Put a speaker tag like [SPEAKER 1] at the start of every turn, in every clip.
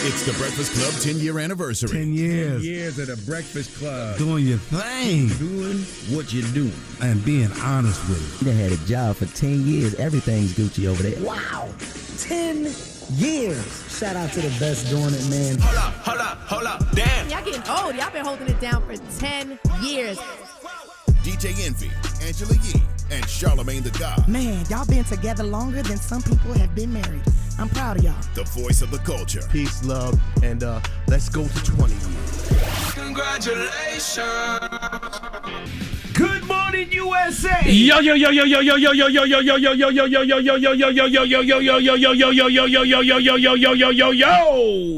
[SPEAKER 1] It's the Breakfast Club 10-year anniversary.
[SPEAKER 2] 10 years.
[SPEAKER 3] 10 years of the Breakfast Club.
[SPEAKER 2] Doing your thing.
[SPEAKER 3] Doing what you do.
[SPEAKER 2] And being honest with it.
[SPEAKER 4] They had a job for 10 years. Everything's Gucci over there. Wow. 10 years. Shout out to the best doing it, man.
[SPEAKER 5] Hold up. Damn. Y'all getting old. Y'all been holding it down for 10 years.
[SPEAKER 1] DJ Envy, Angela Yee, and Charlamagne the God.
[SPEAKER 6] Man, y'all been together longer than some people have been married. I'm proud of y'all.
[SPEAKER 1] The voice of the culture.
[SPEAKER 7] Peace, love, and let's go to 20 years.
[SPEAKER 8] Congratulations.
[SPEAKER 2] Good morning, USA.
[SPEAKER 3] Yo.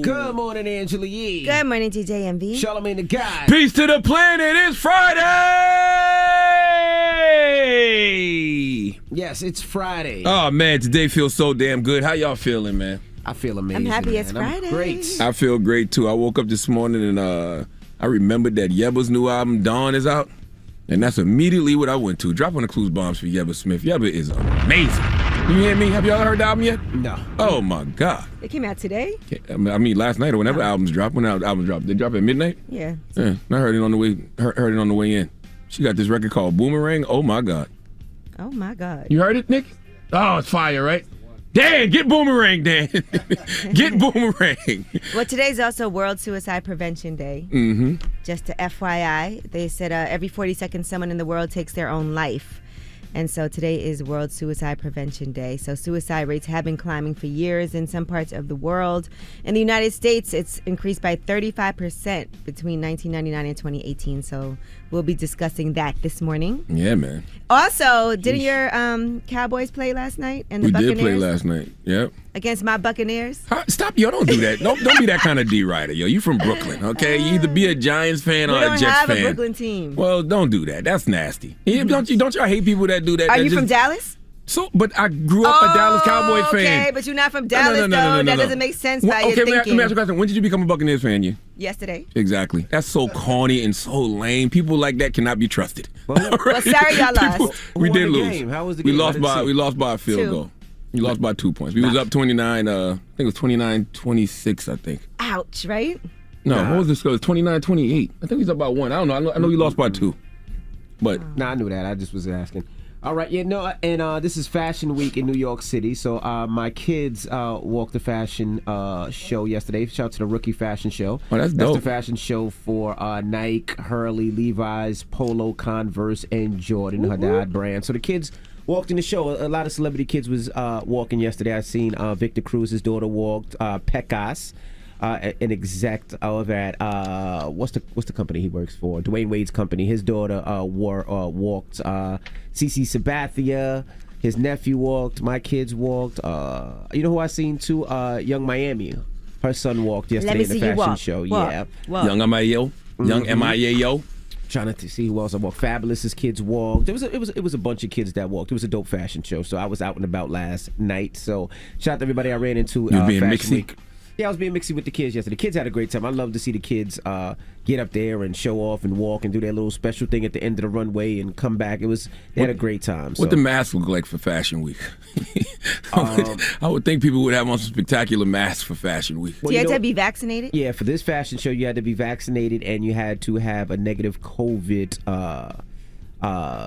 [SPEAKER 7] Good morning, Angela Yee.
[SPEAKER 6] Good morning, DJ MV.
[SPEAKER 7] Charlamagne the God.
[SPEAKER 3] Peace to the planet. It's Friday.
[SPEAKER 7] Yes, it's Friday.
[SPEAKER 3] Oh man, today feels so damn good. How y'all feeling, man?
[SPEAKER 7] I feel amazing.
[SPEAKER 6] I'm happy it's
[SPEAKER 7] man.
[SPEAKER 6] Friday.
[SPEAKER 7] I'm great.
[SPEAKER 3] I feel great too. I woke up this morning and I remembered that Yebba's new album Dawn is out, and that's immediately what I went to. Dropping the clues bombs for Yebba Smith. Yebba is amazing. You hear me? Have y'all heard the album yet?
[SPEAKER 7] No.
[SPEAKER 3] Oh my God.
[SPEAKER 6] It came out today?
[SPEAKER 3] I mean last night or whenever albums drop. When albums drop, they drop at midnight.
[SPEAKER 6] Yeah.
[SPEAKER 3] Yeah, I heard it on the way. Heard it on the way in. She got this record called Boomerang. Oh my God.
[SPEAKER 6] Oh my God.
[SPEAKER 3] You heard it, Nick? Oh, it's fire, right? Dan, get Boomerang, Dan. Get Boomerang.
[SPEAKER 6] Well, today's also World Suicide Prevention Day.
[SPEAKER 3] Mm-hmm.
[SPEAKER 6] Just to FYI, they said every 40 seconds someone in the world takes their own life. And so today is World Suicide Prevention Day. So suicide rates have been climbing for years in some parts of the world. In the United States, it's increased by 35% between 1999 and 2018. So we'll be discussing that this morning.
[SPEAKER 3] Yeah, man.
[SPEAKER 6] Also, didn't your Cowboys play last night? And the
[SPEAKER 3] We
[SPEAKER 6] Buccaneers?
[SPEAKER 3] did play last night. Yep.
[SPEAKER 6] Against my Buccaneers?
[SPEAKER 3] Stop, yo! Don't do that. Don't be that kind of D-rider, yo. You from Brooklyn, okay? You either be a Giants fan or a Jets fan.
[SPEAKER 6] We don't have a Brooklyn team.
[SPEAKER 3] Well, don't do that. That's nasty. Don't y'all hate people that do that?
[SPEAKER 6] Are you from Dallas?
[SPEAKER 3] So, but I grew up a Dallas Cowboys fan.
[SPEAKER 6] Okay, but you're not from Dallas, though. That doesn't make sense by your thinking.
[SPEAKER 3] Let me ask you a question. When did you become a Buccaneers fan, you?
[SPEAKER 6] Yesterday.
[SPEAKER 3] Exactly. That's so corny and so lame. People like that cannot be trusted.
[SPEAKER 6] Well, sorry y'all lost.
[SPEAKER 3] We did lose.
[SPEAKER 7] Game? How was the
[SPEAKER 3] we
[SPEAKER 7] game?
[SPEAKER 3] lost by a field goal. You lost by 2 points. We was up 29, I think it was 29-26, I think.
[SPEAKER 6] Ouch, right?
[SPEAKER 3] No, what was the score? It was 29-28. I think we was up by 1. I don't know. I know you lost by 2. But
[SPEAKER 7] I knew that. I just was asking. All right, and this is Fashion Week in New York City. So my kids walked the fashion show yesterday. Shout out to the Rookie Fashion Show.
[SPEAKER 3] Oh, that's dope.
[SPEAKER 7] That's the fashion show for Nike, Hurley, Levi's, Polo, Converse, and Jordan, Haddad brand. So the kids walked in the show. A lot of celebrity kids was walking yesterday. I seen Victor Cruz's daughter walked. Pecas, an exec of that. What's the company he works for? Dwayne Wade's company. His daughter walked. CeCe Sabathia, his nephew walked. My kids walked. You know who I seen too? Young Miami. Her son walked yesterday in the fashion show.
[SPEAKER 6] Walk.
[SPEAKER 7] Yeah.
[SPEAKER 6] Walk.
[SPEAKER 3] Young M.I.A.O. Young M.I.A.O.
[SPEAKER 7] Trying to see who else I walked. Fabulous's kids walked. It was a bunch of kids that walked. It was a dope fashion show. So I was out and about last night. So shout out to everybody I ran into.
[SPEAKER 3] You being
[SPEAKER 7] Fashion
[SPEAKER 3] mixy?
[SPEAKER 7] Week. Yeah, I was being mixy with the kids yesterday. The kids had a great time. I love to see the kids get up there and show off and walk and do their little special thing at the end of the runway and come back. They had a great time.
[SPEAKER 3] What the masks look like for Fashion Week? I would think people would have on some spectacular masks for Fashion Week.
[SPEAKER 6] So you had to be vaccinated?
[SPEAKER 7] Yeah, for this fashion show, you had to be vaccinated and you had to have a negative COVID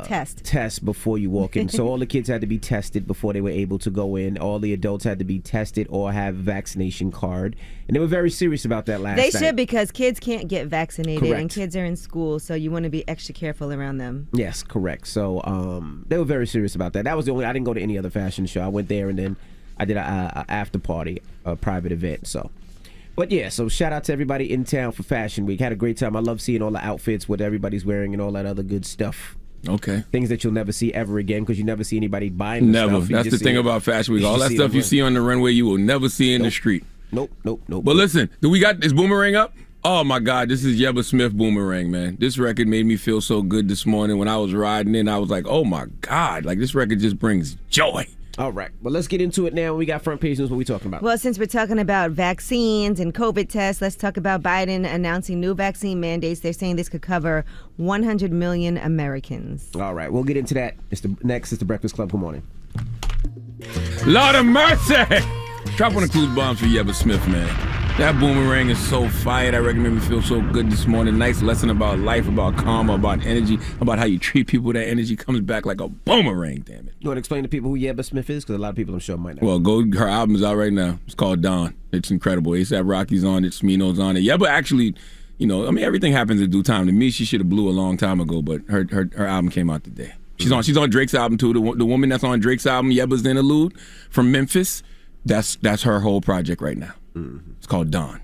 [SPEAKER 7] test before you walk in. So all the kids had to be tested before they were able to go in. All the adults had to be tested or have a vaccination card. And they were very serious about that last night.
[SPEAKER 6] They should, because kids can't get vaccinated.
[SPEAKER 7] Correct.
[SPEAKER 6] And kids are in school, so you want to be extra careful around them.
[SPEAKER 7] Yes, correct. So they were very serious about that. That was the only. I didn't go to any other fashion show. I went there and then I did a after party, a private event. So. But yeah, so shout out to everybody in town for Fashion Week. Had a great time. I love seeing all the outfits, what everybody's wearing and all that other good stuff.
[SPEAKER 3] Okay.
[SPEAKER 7] Things that you'll never see ever again because you never see anybody buying the
[SPEAKER 3] Never.
[SPEAKER 7] stuff.
[SPEAKER 3] That's the thing about Fashion Week. All that stuff you see on the runway, you will never see in the street.
[SPEAKER 7] Nope.
[SPEAKER 3] But listen, is Boomerang up? Oh my God, this is Yebba Smith Boomerang, man. This record made me feel so good this morning when I was riding in. I was like, oh my God, like this record just brings joy.
[SPEAKER 7] All right. Well, let's get into it now. We got front page news. What we talking about?
[SPEAKER 6] Well, since we're talking about vaccines and COVID tests, let's talk about Biden announcing new vaccine mandates. They're saying this could cover 100 million Americans.
[SPEAKER 7] All right. We'll get into that. Next is the Breakfast Club. Good morning.
[SPEAKER 3] Lord of mercy. Drop one of Clues bombs for Yebba Smith, man. That boomerang is so fire. That record made me feel so good this morning. Nice lesson about life, about karma, about energy, about how you treat people. That energy comes back like a boomerang, damn it.
[SPEAKER 7] You want to explain to people who Yebba Smith is? Because a lot of people I'm sure might not.
[SPEAKER 3] Well, her album is out right now. It's called Dawn. It's incredible. A$AP Rocky's on it. Smino's on it. Yebba actually, everything happens in due time. To me, she should have blew a long time ago, but her album came out today. She's on Drake's album too. The woman that's on Drake's album, Yebba's Interlude from Memphis, that's her whole project right now. Mm-hmm. It's called Dawn.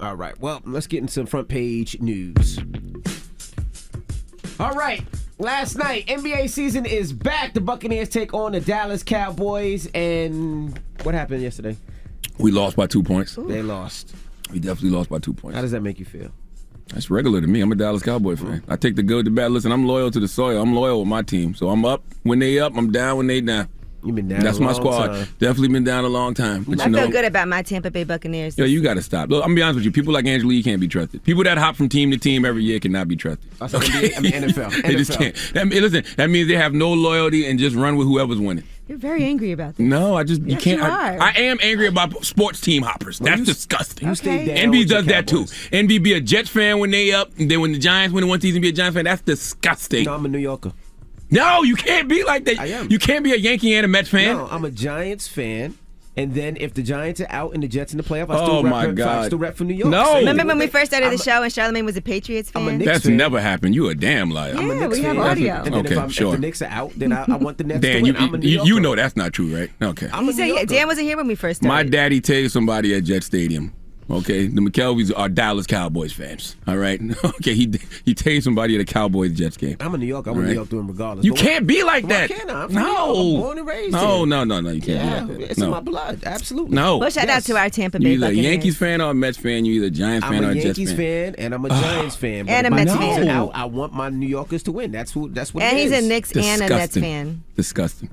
[SPEAKER 7] All right. Well, let's get into some front page news. All right. Last night, NBA season is back. The Buccaneers take on the Dallas Cowboys. And what happened yesterday?
[SPEAKER 3] We lost by 2 points.
[SPEAKER 7] Ooh. They lost.
[SPEAKER 3] We definitely lost by 2 points.
[SPEAKER 7] How does that make you feel?
[SPEAKER 3] That's regular to me. I'm a Dallas Cowboy fan. I take the good, the bad. Listen, I'm loyal to the soil. I'm loyal with my team. So I'm up when they up. I'm down when they down.
[SPEAKER 7] You've been down.
[SPEAKER 3] That's my squad. Time. Definitely been down a long time. But
[SPEAKER 6] I feel good about my Tampa Bay Buccaners.
[SPEAKER 3] Yo, you got to stop. Look, I'm gonna be honest with you. People like Angela Yee can't be trusted. People that hop from team to team every year cannot be trusted.
[SPEAKER 7] Okay? I mean, NFL.
[SPEAKER 3] They just can't. Listen, that means they have no loyalty and just run with whoever's winning.
[SPEAKER 6] You're very angry about this.
[SPEAKER 3] No, you can't.
[SPEAKER 6] You are.
[SPEAKER 3] I am angry about sports team hoppers. That's disgusting.
[SPEAKER 6] Okay.
[SPEAKER 3] NB does that too. NB be a Jets fan when they up, and then when the Giants win in one season, be a Giants fan. That's disgusting.
[SPEAKER 7] No, I'm a New Yorker.
[SPEAKER 3] No, you can't be like that.
[SPEAKER 7] I am.
[SPEAKER 3] You can't be a Yankee and a Mets fan.
[SPEAKER 7] No, I'm a Giants fan. And then if the Giants are out and the Jets in the playoff, I still rep for New York.
[SPEAKER 3] No.
[SPEAKER 6] Remember when we first started the show and Charlamagne was a Patriots fan?
[SPEAKER 7] I'm a Knicks
[SPEAKER 3] That's
[SPEAKER 7] fan.
[SPEAKER 3] never happened. You a damn liar.
[SPEAKER 6] Yeah,
[SPEAKER 7] I'm a Knicks
[SPEAKER 6] we have
[SPEAKER 7] fan.
[SPEAKER 6] audio.
[SPEAKER 7] And then if the Knicks are out, then I want the Nets to win. I'm a New Yorker.
[SPEAKER 3] You know that's not true, right? Okay.
[SPEAKER 6] Dan wasn't here when we first started.
[SPEAKER 3] My daddy tased somebody at Jet Stadium. Okay, the McKelveys are Dallas Cowboys fans. All right, okay, he tased somebody at a Cowboys Jets game.
[SPEAKER 7] I'm a New Yorker. I want New York doing regardless.
[SPEAKER 3] You can't be like that.
[SPEAKER 7] Why can't I? I'm born and raised.
[SPEAKER 3] No, you can't be like that.
[SPEAKER 7] It's in my blood. Absolutely.
[SPEAKER 3] No.
[SPEAKER 6] Well, shout out to our Tampa Bay
[SPEAKER 3] Buccaneers. You're either a Yankees fan or a Mets fan. You're either a Giants fan or a Jets fan.
[SPEAKER 7] I'm a Yankees fan and I'm a Giants fan. But
[SPEAKER 6] and a Mets fan.
[SPEAKER 7] I want my New Yorkers to win. That's what.
[SPEAKER 6] And he's a Knicks and a Nets fan.
[SPEAKER 3] Disgusting.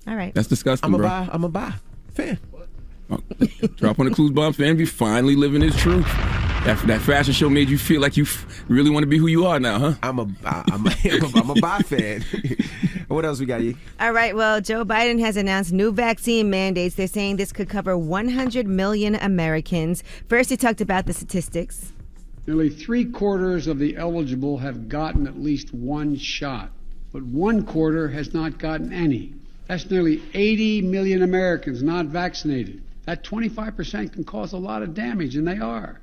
[SPEAKER 6] All right.
[SPEAKER 3] That's disgusting, bro.
[SPEAKER 7] I'm a buy fan.
[SPEAKER 3] Drop on the Clues Bomb fan. Be finally living his truth. That fashion show made you feel like you really want to be who you are now, huh?
[SPEAKER 7] I'm a buy fan. What else we got here?
[SPEAKER 6] All right. Well, Joe Biden has announced new vaccine mandates. They're saying this could cover 100 million Americans. First, he talked about the statistics.
[SPEAKER 9] Nearly 3/4 of the eligible have gotten at least one shot, but 1/4 has not gotten any. That's nearly 80 million Americans not vaccinated. That 25% can cause a lot of damage, and they are.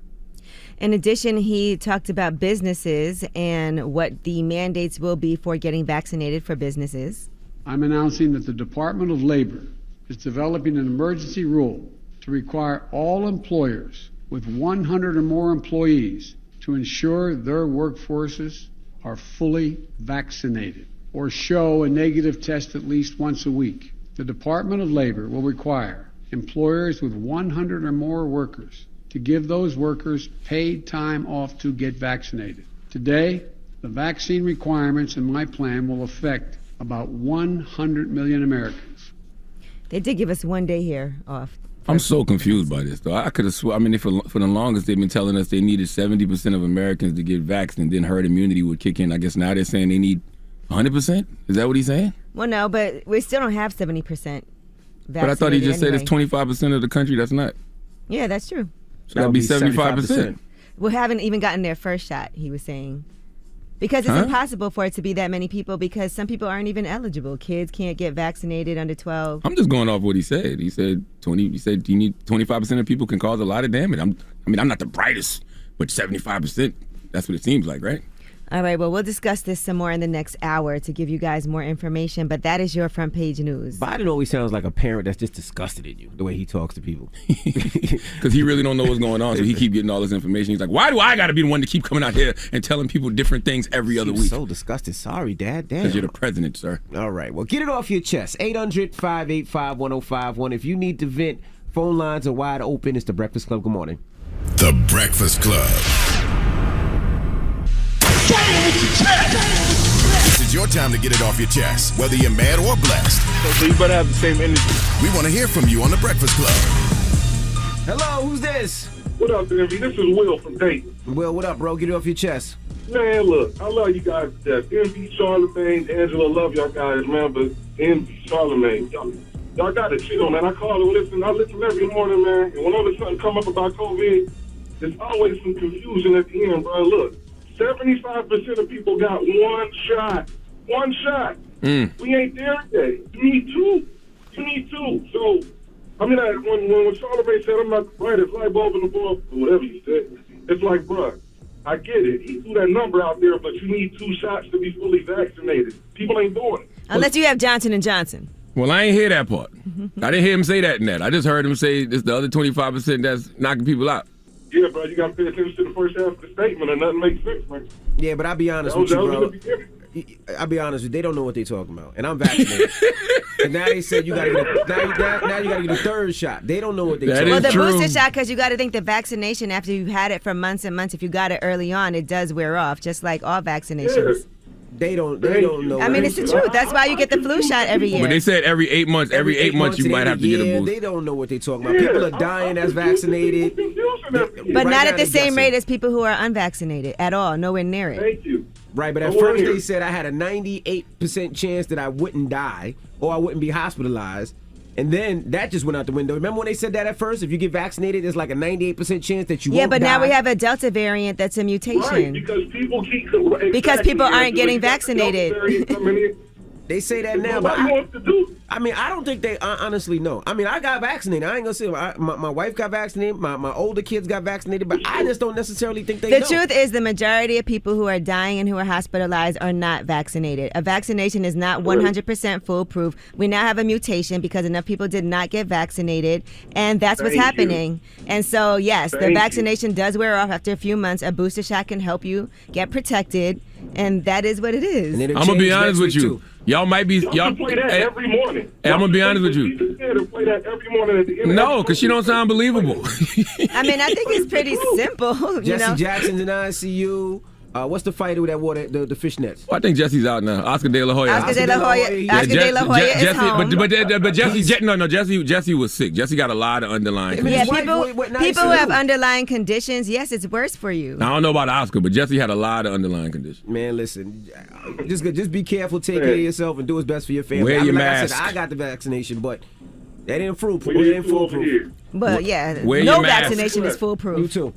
[SPEAKER 6] In addition, he talked about businesses and what the mandates will be for getting vaccinated for businesses.
[SPEAKER 9] I'm announcing that the Department of Labor is developing an emergency rule to require all employers with 100 or more employees to ensure their workforces are fully vaccinated or show a negative test at least once a week. The Department of Labor will require employers with 100 or more workers to give those workers paid time off to get vaccinated. Today, the vaccine requirements in my plan will affect about 100 million Americans.
[SPEAKER 6] They did give us 1 day here off.
[SPEAKER 3] I'm so confused by this, though. I could have sworn, for the longest, they've been telling us they needed 70% of Americans to get vaccinated, then herd immunity would kick in. I guess now they're saying they need 100%? Is that what he's saying?
[SPEAKER 6] Well, no, but we still don't have 70% vaccinated.
[SPEAKER 3] But I thought he just said it's 25% of the country that's not.
[SPEAKER 6] Yeah, that's true.
[SPEAKER 3] So that'd be 75%.
[SPEAKER 6] We haven't even gotten their first shot, he was saying. Because it's impossible for it to be that many people because some people aren't even eligible. Kids can't get vaccinated under 12.
[SPEAKER 3] I'm just going off what he said. He said you need 25% of people can cause a lot of damage. I'm not the brightest, but 75%, that's what it seems like, right?
[SPEAKER 6] All right, well, we'll discuss this some more in the next hour to give you guys more information, but that is your front page news.
[SPEAKER 7] Biden always sounds like a parent that's just disgusted at you, the way he talks to people.
[SPEAKER 3] Because he really don't know what's going on, so he keep getting all this information. He's like, why do I got to be the one to keep coming out here and telling people different things every other week?
[SPEAKER 7] So disgusted. Sorry, Dad. Damn.
[SPEAKER 3] Because you're the president, sir.
[SPEAKER 7] All right, well, get it off your chest. 800-585-1051. If you need to vent, phone lines are wide open. It's The Breakfast Club. Good morning.
[SPEAKER 1] The Breakfast Club. This is your time to get it off your chest, whether you're mad or blessed.
[SPEAKER 10] So you better have the same energy.
[SPEAKER 1] We want to hear from you on The Breakfast Club.
[SPEAKER 7] Hello, who's this?
[SPEAKER 10] What up, Envy? This is Will from Dayton.
[SPEAKER 7] Will, what up, bro? Get it off your chest.
[SPEAKER 10] Man, look, I love you guys to death. Envy, Charlamagne, Angela, love y'all guys, man, but Envy, Charlamagne, y'all got to chill, man. I call and listen. I listen every morning, man. And whenever something come up about COVID, there's always some confusion at the end, bro. Look, 75% of people got one shot. One shot. We ain't there yet. You need two. So, I mean, when Charlamagne said, I'm not the brightest light bulb in the world, or whatever he said, it's like, bro, I get it. He threw that number out there, but you need 2 shots to be fully vaccinated. People ain't doing it.
[SPEAKER 6] Unless you have Johnson & Johnson.
[SPEAKER 3] Well, I ain't hear that part. I didn't hear him say that in that. I just heard him say it's the other 25% that's knocking people out.
[SPEAKER 10] Yeah, bro, you got to pay attention to the first half of the statement, and nothing makes sense, man.
[SPEAKER 7] Yeah, but I'll be honest with you, bro. I'll be honest with you, they don't know what they're talking about. And I'm vaccinated. And now they said you got to get a 3rd shot. They don't know what they're talking about.
[SPEAKER 6] Well, the booster shot, because you got to think the vaccination, after you've had it for months and months, if you got it early on, it does wear off, just like all vaccinations.
[SPEAKER 10] Yeah.
[SPEAKER 7] They don't know.
[SPEAKER 6] I mean, it's the truth. That's why you get the flu shot every year.
[SPEAKER 3] But they said every 8 months, every 8 months you might have to get a boost.
[SPEAKER 7] They don't know what they're talking about. People are dying as vaccinated.
[SPEAKER 6] But not at the same rate as people who are unvaccinated at all, nowhere near it.
[SPEAKER 10] Thank you.
[SPEAKER 7] Right, but at first they said I had a 98% chance that I wouldn't die or I wouldn't be hospitalized. And then that just went out the window. Remember when they said that at first? If you get vaccinated, there's like a 98% chance that you won't die.
[SPEAKER 6] Yeah, but now we have a Delta variant that's a mutation.
[SPEAKER 10] Right,
[SPEAKER 6] because people aren't getting vaccinated.
[SPEAKER 7] They say that now, but I mean, I don't think they honestly know. I mean, I got vaccinated. I ain't gonna say my wife got vaccinated. My older kids got vaccinated, but I just don't necessarily think they know.
[SPEAKER 6] The truth is, the majority of people who are dying and who are hospitalized are not vaccinated. A vaccination is not 100% foolproof. We now have a mutation because enough people did not get vaccinated, and that's what's happening. And so, yes, the vaccination does wear off after a few months. A booster shot can help you get protected, and that is what it is.
[SPEAKER 3] I'm gonna be honest with you. Y'all might be y'all
[SPEAKER 10] play that every morning.
[SPEAKER 3] I'm gonna be honest with you.
[SPEAKER 10] Play that every morning at the end.
[SPEAKER 3] No, because she don't sound believable.
[SPEAKER 6] I mean, I think it's pretty simple.
[SPEAKER 7] Jesse Jackson's in ICU. What's the fighter with that water, the fishnets?
[SPEAKER 3] Well, I think Jesse's out now. Oscar De La Hoya.
[SPEAKER 6] Oscar De La Hoya is home.
[SPEAKER 3] But Jesse was sick. Jesse got a lot of underlying conditions.
[SPEAKER 6] Yeah, people who have underlying conditions, yes, it's worse for you.
[SPEAKER 3] I don't know about Oscar, but Jesse had a lot of underlying conditions.
[SPEAKER 7] Man, listen, just be careful, take care of yourself, and do what's best for your family.
[SPEAKER 3] Wear your mask.
[SPEAKER 7] I said, I got the vaccination, but that ain't foolproof.
[SPEAKER 6] But yeah, no vaccination is foolproof.
[SPEAKER 7] You too.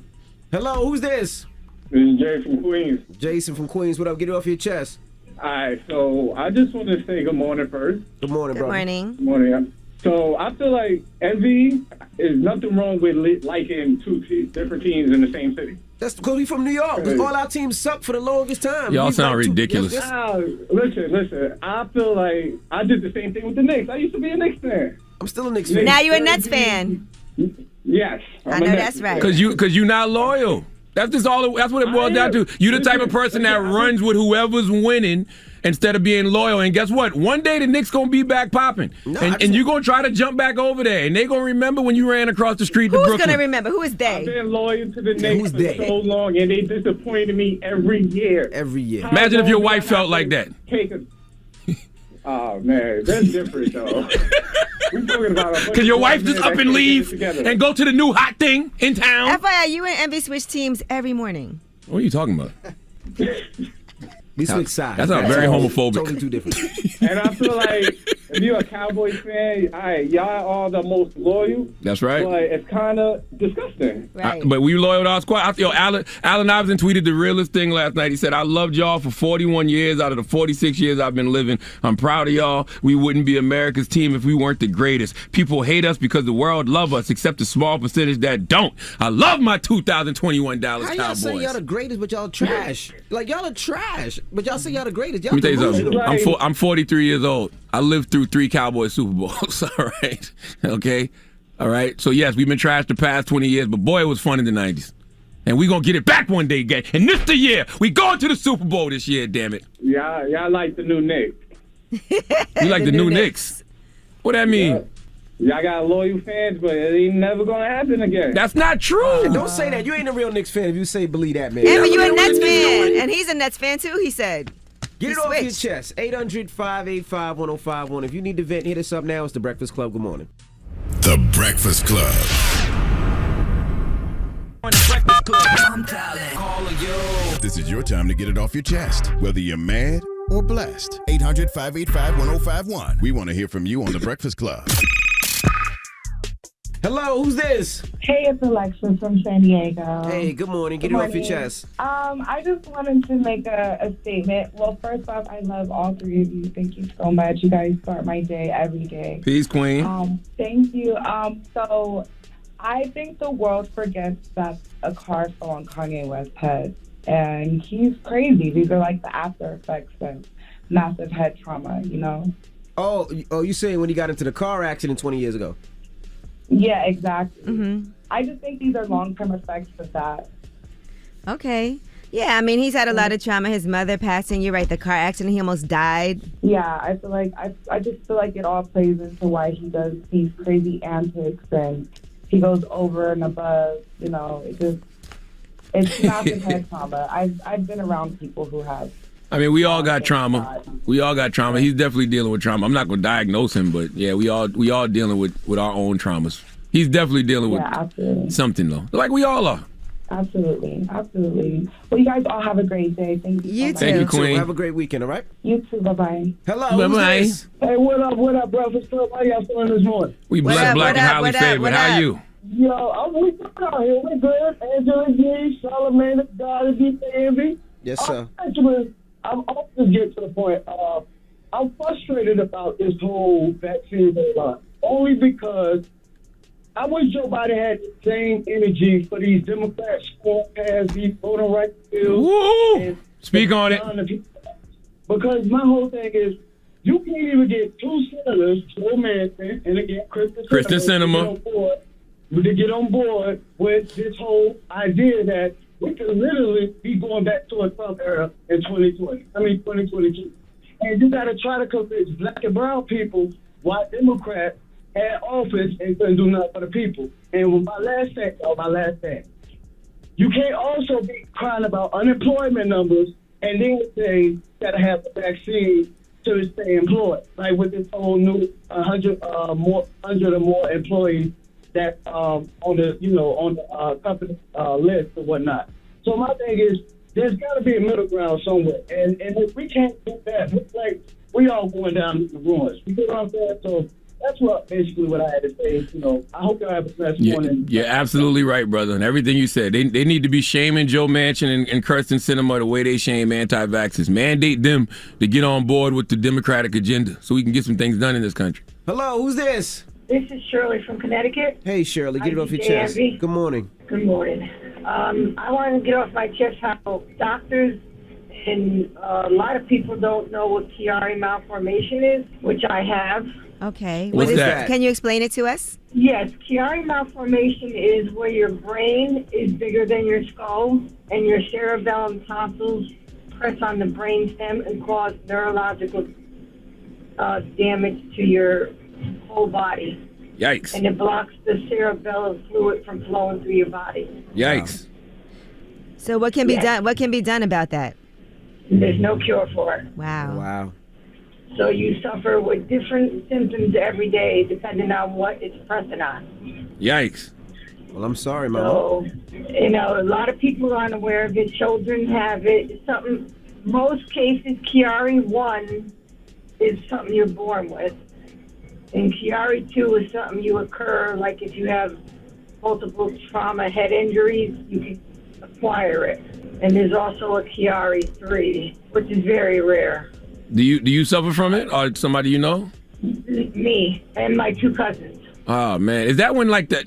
[SPEAKER 7] Hello, who's this?
[SPEAKER 11] This is Jay from Queens.
[SPEAKER 7] Jason from Queens. What up? Get it off your chest.
[SPEAKER 11] All right, so I just want to say good morning first.
[SPEAKER 7] Good morning, brother.
[SPEAKER 6] Good morning.
[SPEAKER 11] Good morning. Yeah. So I feel like envy is nothing wrong with liking two different teams in the same city.
[SPEAKER 7] That's because we from New York. All our teams suck for the longest time.
[SPEAKER 3] Y'all sound ridiculous.
[SPEAKER 11] Listen. I feel like I did the same thing with the Knicks. I used to be a Knicks fan.
[SPEAKER 7] I'm still a Knicks fan.
[SPEAKER 6] Now you're a Nets fan.
[SPEAKER 11] Yes.
[SPEAKER 6] I know that's right.
[SPEAKER 3] Because you're not loyal. That's just all. That's what it boils down to. You're the type of person that runs with whoever's winning instead of being loyal. And guess what? One day the Knicks gonna be back popping, and you're gonna try to jump back over there, and they're gonna remember when you ran across the street to Brooklyn.
[SPEAKER 6] Who's gonna remember? Who is they?
[SPEAKER 11] I've been loyal to the Knicks for so long, and they disappointed me every year.
[SPEAKER 3] Imagine if your wife felt like that.
[SPEAKER 11] Oh man, that's different though.
[SPEAKER 3] Can your wife just up and leave and go to the new hot thing in town?
[SPEAKER 6] FYI, you and Envy switch teams every morning.
[SPEAKER 3] What are you talking about?
[SPEAKER 7] We switch sides.
[SPEAKER 3] That's not very homophobic.
[SPEAKER 7] Totally two different.
[SPEAKER 11] And I feel like if you're a Cowboys fan, y'all are the most loyal.
[SPEAKER 3] That's right.
[SPEAKER 11] But it's kind of disgusting.
[SPEAKER 6] Right.
[SPEAKER 3] But we loyal to our squad. Allen Iverson tweeted the realest thing last night. He said, I loved y'all for 41 years out of the 46 years I've been living. I'm proud of y'all. We wouldn't be America's team if we weren't the greatest. People hate us because the world love us, except the small percentage that don't. I love my 2021 Dallas Cowboys.
[SPEAKER 7] How y'all say y'all the greatest, but y'all trash? Like, y'all are trash, but y'all say y'all the greatest. Y'all
[SPEAKER 3] Let me tell you something.
[SPEAKER 11] Right.
[SPEAKER 3] I'm 43 years old. I lived through 3 Cowboys Super Bowls. All right. Okay. All right. So, yes, we've been trashed the past 20 years, but boy, it was fun in the 90s. And we're going to get it back one day, gang. And this the year. We going to the Super Bowl this year, damn it.
[SPEAKER 11] Y'all like the new Knicks.
[SPEAKER 3] You like the new Knicks? What that mean?
[SPEAKER 11] Y'all got loyal fans, but it ain't never going to happen again.
[SPEAKER 3] That's not true.
[SPEAKER 7] Don't say that. You ain't a real Knicks fan if you say believe that, man.
[SPEAKER 6] Envy, you a Nets fan. And he's a Nets fan, too, he said.
[SPEAKER 7] Get it off your chest. 800-585-1051. If you need to vent, hit us up now. It's The Breakfast Club. Good morning.
[SPEAKER 1] The Breakfast Club.
[SPEAKER 8] I'm calling.
[SPEAKER 1] This is your time to get it off your chest, whether you're mad or blessed? 800-585-1051. We want to hear from you on The Breakfast Club.
[SPEAKER 7] Hello, who's this?
[SPEAKER 12] Hey, it's Alexis from San Diego.
[SPEAKER 7] Hey, good morning. Get it off your chest.
[SPEAKER 12] I just wanted to make a statement. Well, first off, I love all three of you. Thank you so much. You guys start my day every day.
[SPEAKER 3] Peace, Queen.
[SPEAKER 12] Thank you. So I think the world forgets that a car fell on Kanye West's head. And he's crazy. These are like the after effects of massive head trauma, you know?
[SPEAKER 7] Oh, you saying when he got into the car accident 20 years ago?
[SPEAKER 12] Yeah, exactly. I just think these are long-term effects of that.
[SPEAKER 6] Okay. Yeah, I mean, he's had a lot of trauma. His mother passing, you're right, the car accident, he almost died.
[SPEAKER 12] Yeah, I feel like, I just feel like it all plays into why he does these crazy antics and he goes over and above, you know, it's massive head trauma. I've been around people who have.
[SPEAKER 3] I mean, we all got trauma. We all got trauma. He's definitely dealing with trauma. I'm not going to diagnose him, but yeah, we all dealing with our own traumas. He's definitely dealing with something, though. Like we all are.
[SPEAKER 12] Absolutely. Well, you guys all have a great day. Thank you.
[SPEAKER 6] You
[SPEAKER 12] so
[SPEAKER 6] too.
[SPEAKER 3] Thank you, Queen.
[SPEAKER 7] Have a great weekend, all right?
[SPEAKER 12] You too. Bye-bye.
[SPEAKER 7] Hello,
[SPEAKER 3] Bye-bye.
[SPEAKER 7] who's this?
[SPEAKER 10] Hey, what up, Breakfast Club? How y'all feeling this morning?
[SPEAKER 3] We blessed, black, and highly favored. How you?
[SPEAKER 10] Yo, we out here. We're good. Angela G, Charlamagne the God, DJ Envy.
[SPEAKER 7] Yes, sir.
[SPEAKER 10] I'm always get to the point. I'm frustrated about this whole vaccine thing, only because I wish Joe Biden had the same energy for these Democrats who pass these voting rights bills.
[SPEAKER 3] Woo! Speak on it.
[SPEAKER 10] Because my whole thing is, you can't even get two senators, Joe Manchin and again Kristen Sinema, to get on board with this whole idea that we could literally be going back to a Trump era in 2022. And you got to try to convince black and brown people why Democrats had office and couldn't do nothing for the people. And with my last thing, you can't also be crying about unemployment numbers and then say that I have the vaccine to stay employed. Like with this whole new 100 or more employees that on the company list or whatnot. So my thing is, there's got to be a middle ground somewhere, and if we can't do that, it's like we all going down the ruins. You get what I'm saying? So that's basically what I had to say. You know, I hope y'all have a blessed morning.
[SPEAKER 3] You're absolutely right, brother, and everything you said. They need to be shaming Joe Manchin and Kirsten Sinema the way they shame anti-vaxxers. Mandate them to get on board with the Democratic agenda so we can get some things done in this country.
[SPEAKER 7] Hello, who's this?
[SPEAKER 13] This is Shirley from Connecticut.
[SPEAKER 7] Hey, Shirley, get it off your chest. Good morning.
[SPEAKER 13] Good morning. I want to get off my chest how doctors and a lot of people don't know what Chiari malformation is, which I have.
[SPEAKER 6] Okay.
[SPEAKER 3] What's that?
[SPEAKER 6] Can you explain it to us?
[SPEAKER 13] Yes, Chiari malformation is where your brain is bigger than your skull and your cerebellum tonsils press on the brainstem and cause neurological damage to your whole body.
[SPEAKER 3] Yikes.
[SPEAKER 13] And it blocks the cerebellum fluid from flowing through your body.
[SPEAKER 3] Yikes.
[SPEAKER 6] So what can be done? What can be done about that?
[SPEAKER 13] There's no cure for it.
[SPEAKER 6] Wow.
[SPEAKER 13] So you suffer with different symptoms every day depending on what it's pressing on.
[SPEAKER 3] Yikes.
[SPEAKER 7] Well, I'm sorry, Mama.
[SPEAKER 13] So, a lot of people aren't aware of it. Children have it. It's something, most cases, Chiari 1 is something you're born with. And Chiari 2 is something you occur, like if you have multiple trauma head injuries, you can acquire it. And there's also a Chiari 3, which is very rare.
[SPEAKER 3] Do you suffer from it, or somebody you know?
[SPEAKER 13] Me and my 2 cousins.
[SPEAKER 3] Oh man, is that when like that?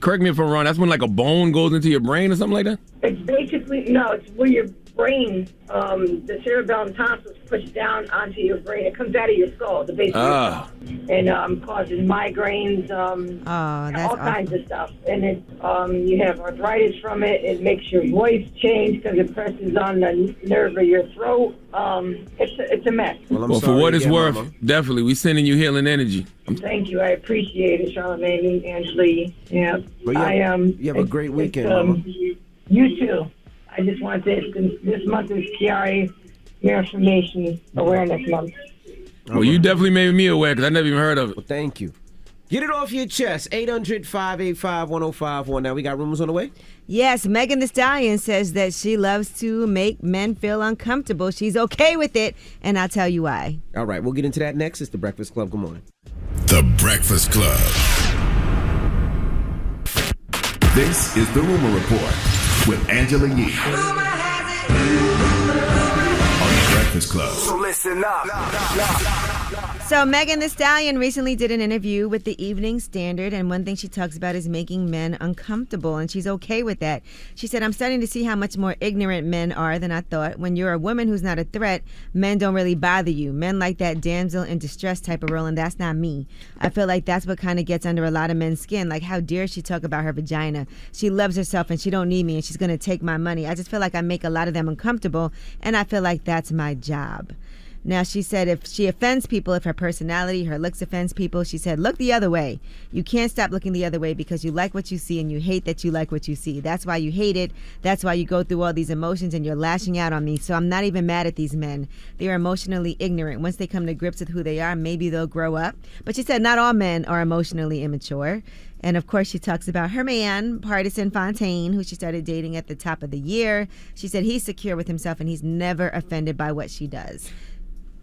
[SPEAKER 3] Correct me if I'm wrong. That's when like a bone goes into your brain or something like that.
[SPEAKER 13] It's basically it's where your brain, the cerebellum tonsils push down onto your brain. It comes out of your skull, the base of your skull, and causes migraines, all kinds of stuff. And it, you have arthritis from it. It makes your voice change because it presses on the nerve of your throat. It's a mess.
[SPEAKER 3] Well, for what it's worth, Definitely, we sending you healing energy.
[SPEAKER 13] Thank you. I appreciate it, Charlamagne and Angela. Yeah.
[SPEAKER 7] Well, you have a great weekend, Mama.
[SPEAKER 13] You too. I just want to say this month is Chiari Malformation Awareness Month.
[SPEAKER 3] Well, you definitely made me aware because I never even heard of it.
[SPEAKER 7] Well, thank you. Get it off your chest. 800-585-1051. Now we got rumors on the way?
[SPEAKER 6] Yes, Megan Thee Stallion says that she loves to make men feel uncomfortable. She's okay with it, and I'll tell you why.
[SPEAKER 7] All right, we'll get into that next. It's The Breakfast Club. Good morning.
[SPEAKER 1] The Breakfast Club. This is the Rumor Report with Angela Yee on The Breakfast Club.
[SPEAKER 8] So listen up.
[SPEAKER 6] So Megan Thee Stallion recently did an interview with the Evening Standard, and one thing she talks about is making men uncomfortable, and she's okay with that. She said, I'm starting to see how much more ignorant men are than I thought. When you're a woman who's not a threat, men don't really bother you. Men like that damsel in distress type of role, and that's not me. I feel like that's what kind of gets under a lot of men's skin. Like, how dare she talk about her vagina? She loves herself, and she don't need me, and she's going to take my money. I just feel like I make a lot of them uncomfortable, and I feel like that's my job. Now, she said if she offends people, if her personality, her looks offends people, she said, look the other way. You can't stop looking the other way because you like what you see and you hate that you like what you see. That's why you hate it. That's why you go through all these emotions and you're lashing out on me. So I'm not even mad at these men. They are emotionally ignorant. Once they come to grips with who they are, maybe they'll grow up. But she said not all men are emotionally immature. And of course, she talks about her man, Partisan Fontaine, who she started dating at the top of the year. She said he's secure with himself and he's never offended by what she does.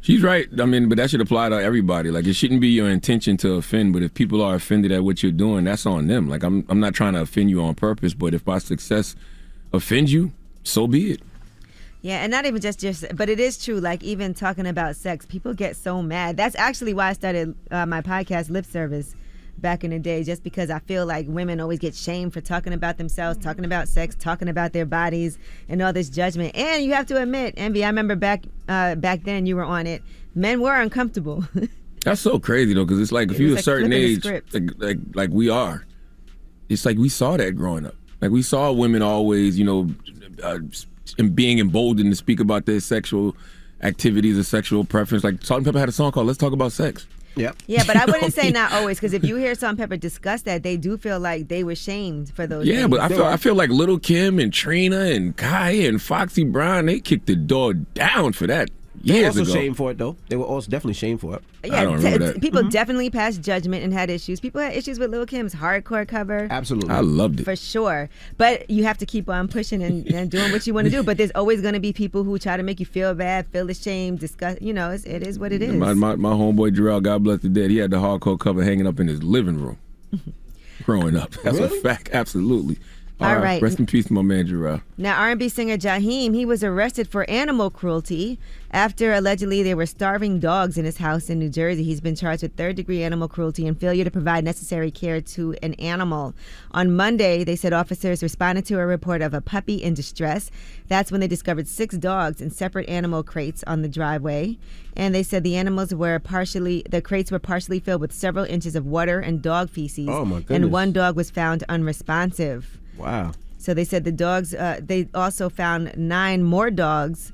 [SPEAKER 3] She's right. I mean, but that should apply to everybody. Like, it shouldn't be your intention to offend, but if people are offended at what you're doing, that's on them. Like, I'm not trying to offend you on purpose, but if my success offends you, so be it.
[SPEAKER 6] Yeah, and not even just, but it is true. Like, even talking about sex, people get so mad. That's actually why I started my podcast, Lip Service, back in the day, just because I feel like women always get shamed for talking about themselves, talking about sex, talking about their bodies, and all this judgment. And you have to admit, Envy, I remember back then you were on it, men were uncomfortable.
[SPEAKER 3] That's so crazy, though, because it's like if you're a certain age, like we are, it's like we saw that growing up. Like, we saw women always, being emboldened to speak about their sexual activities or sexual preference. Like, Salt-N-Pepa had a song called Let's Talk About Sex.
[SPEAKER 7] Yep.
[SPEAKER 6] Yeah, but I wouldn't say not always, because if you hear Salt-N-Pepa discuss that, they do feel like they were shamed for those things.
[SPEAKER 3] But I feel like Little Kim and Trina and Kaya and Foxy Brown, they kicked the door down for that years ago.
[SPEAKER 7] They were also shamed for it, though. They were also definitely shamed for it.
[SPEAKER 6] Yeah,
[SPEAKER 3] I don't remember that.
[SPEAKER 6] People definitely passed judgment and had issues. People had issues with Lil' Kim's hardcore cover.
[SPEAKER 7] Absolutely.
[SPEAKER 3] I loved it.
[SPEAKER 6] For sure. But you have to keep on pushing and doing what you want to do. But there's always going to be people who try to make you feel bad, feel ashamed, discuss. It is what it is.
[SPEAKER 3] My homeboy Jarrell, God bless the dead, he had the hardcore cover hanging up in his living room growing up. That's a fact. Absolutely.
[SPEAKER 6] All right.
[SPEAKER 3] Rest in peace, my man Jarrell.
[SPEAKER 6] Now, R&B singer Jahim, he was arrested for animal cruelty after allegedly there were starving dogs in his house in New Jersey. He's been charged with third-degree animal cruelty and failure to provide necessary care to an animal. On Monday, they said officers responded to a report of a puppy in distress. That's when they discovered 6 dogs in separate animal crates on the driveway. And they said the crates were partially filled with several inches of water and dog feces.
[SPEAKER 7] Oh, my goodness.
[SPEAKER 6] And one dog was found unresponsive.
[SPEAKER 7] Wow.
[SPEAKER 6] So they said the dogs, they also found 9 more dogs.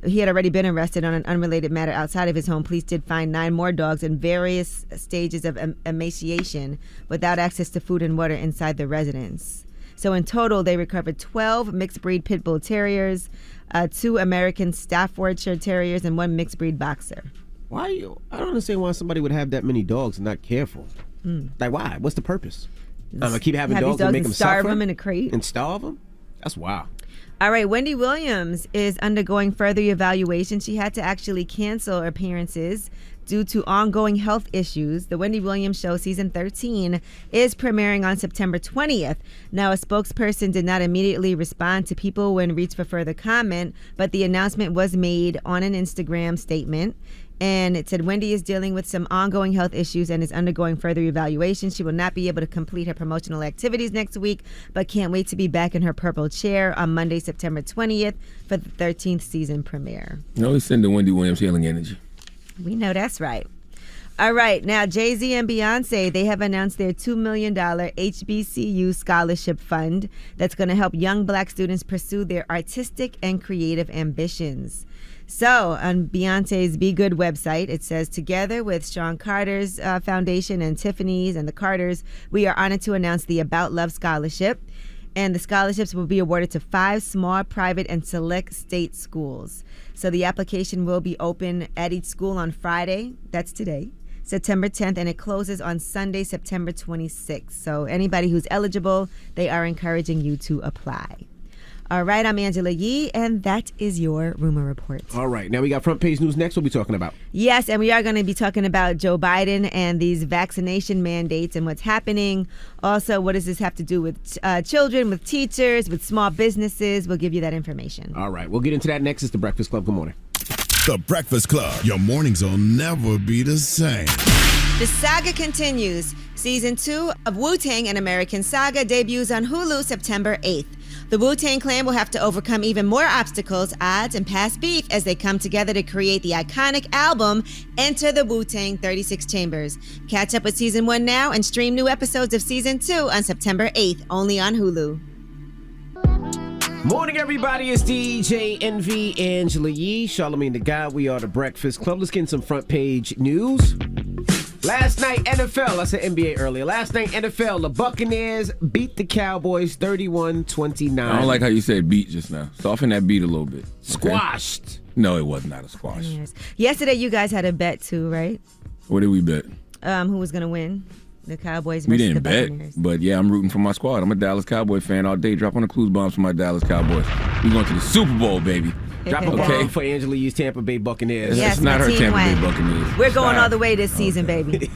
[SPEAKER 6] He had already been arrested on an unrelated matter outside of his home. Police did find 9 more dogs in various stages of emaciation without access to food and water inside the residence. So in total, they recovered 12 mixed breed pit bull terriers, 2 American Staffordshire terriers, and 1 mixed breed boxer.
[SPEAKER 7] I don't understand why somebody would have that many dogs and not care for them. Like, why? What's the purpose? I'm going to keep having dogs and make them
[SPEAKER 6] starve
[SPEAKER 7] suffer?
[SPEAKER 6] them in a crate?
[SPEAKER 7] And starve them? That's wild.
[SPEAKER 6] All right, Wendy Williams is undergoing further evaluation. She had to actually cancel appearances due to ongoing health issues. The Wendy Williams Show season 13 is premiering on September 20th. Now, a spokesperson did not immediately respond to people when reached for further comment, but the announcement was made on an Instagram statement. And it said Wendy is dealing with some ongoing health issues and is undergoing further evaluation. She will not be able to complete her promotional activities next week, but can't wait to be back in her purple chair on Monday, September 20th for the 13th season premiere.
[SPEAKER 3] Always send the Wendy Williams healing energy.
[SPEAKER 6] We know that's right. All right, now Jay-Z and Beyonce, they have announced their $2 million HBCU scholarship fund that's going to help young black students pursue their artistic and creative ambitions. So on Beyonce's Be Good website, it says, together with Sean Carter's Foundation and Tiffany's and the Carters, we are honored to announce the About Love Scholarship. And the scholarships will be awarded to 5 small, private, and select state schools. So the application will be open at each school on Friday, that's today, September 10th, and it closes on Sunday, September 26th. So anybody who's eligible, they are encouraging you to apply. All right, I'm Angela Yee, and that is your Rumor Report.
[SPEAKER 7] All right, now we got front page news next. What we talking about?
[SPEAKER 6] Yes, and we are going to be talking about Joe Biden and these vaccination mandates and what's happening. Also, what does this have to do with children, with teachers, with small businesses? We'll give you that information.
[SPEAKER 7] All right, we'll get into that next. It's The Breakfast Club. Good morning.
[SPEAKER 1] The Breakfast Club. Your mornings will never be the same.
[SPEAKER 6] The saga continues. Season 2 of Wu-Tang: An American Saga debuts on Hulu September 8th. The Wu-Tang Clan will have to overcome even more obstacles, odds, and past beef as they come together to create the iconic album, Enter the Wu-Tang 36 Chambers. Catch up with Season 1 now and stream new episodes of Season 2 on September 8th, only on Hulu.
[SPEAKER 7] Morning, everybody. It's DJ NV, Angela Yee, Charlamagne the God. We are The Breakfast Club. Let's get in some front page news. Last night, NFL, I said NBA earlier. Last night, NFL, the Buccaneers beat the Cowboys 31-29.
[SPEAKER 3] I don't like how you said beat just now. Soften that beat a little bit. Okay?
[SPEAKER 7] Squashed.
[SPEAKER 3] No, it was not a squash.
[SPEAKER 6] Yes. Yesterday, you guys had a bet too, right?
[SPEAKER 3] What did we bet?
[SPEAKER 6] Who was going to win? The Cowboys versus
[SPEAKER 3] We didn't
[SPEAKER 6] the
[SPEAKER 3] bet,
[SPEAKER 6] Buccaneers.
[SPEAKER 3] but yeah, I'm rooting for my squad. I'm a Dallas Cowboy fan all day. Drop on the clues bombs for my Dallas Cowboys. We're going to the Super Bowl, baby.
[SPEAKER 7] Drop a bomb for Angela Yee's Tampa Bay Buccaneers.
[SPEAKER 6] Yes,
[SPEAKER 3] it's not
[SPEAKER 6] my
[SPEAKER 3] her
[SPEAKER 6] team
[SPEAKER 3] Tampa
[SPEAKER 6] won.
[SPEAKER 3] Bay Buccaneers.
[SPEAKER 6] We're going
[SPEAKER 3] Stop.
[SPEAKER 6] all the way this season, baby.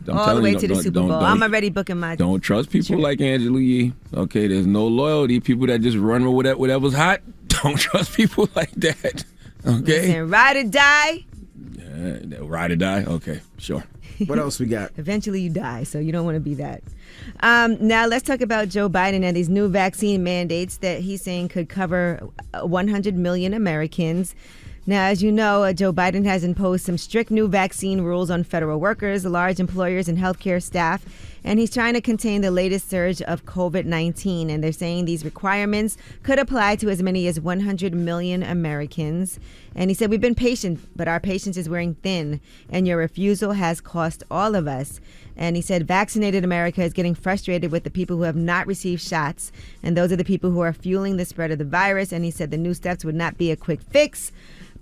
[SPEAKER 6] All the way to the Super Bowl. I'm already booking my.
[SPEAKER 3] Don't trust people like Angela Yee. Okay, there's no loyalty. People that just run with whatever's hot. Don't trust people like that. Okay.
[SPEAKER 6] Listen, ride or die.
[SPEAKER 3] Ride or die. Okay, sure.
[SPEAKER 7] What else we got?
[SPEAKER 6] Eventually you die, so you don't want to be that. Now let's talk about Joe Biden and these new vaccine mandates that he's saying could cover 100 million Americans. Now, as you know, Joe Biden has imposed some strict new vaccine rules on federal workers, large employers, and healthcare staff. And he's trying to contain the latest surge of COVID-19. And they're saying these requirements could apply to as many as 100 million Americans. And he said, we've been patient, but our patience is wearing thin. And your refusal has cost all of us. And he said, vaccinated America is getting frustrated with the people who have not received shots. And those are the people who are fueling the spread of the virus. And he said the new steps would not be a quick fix.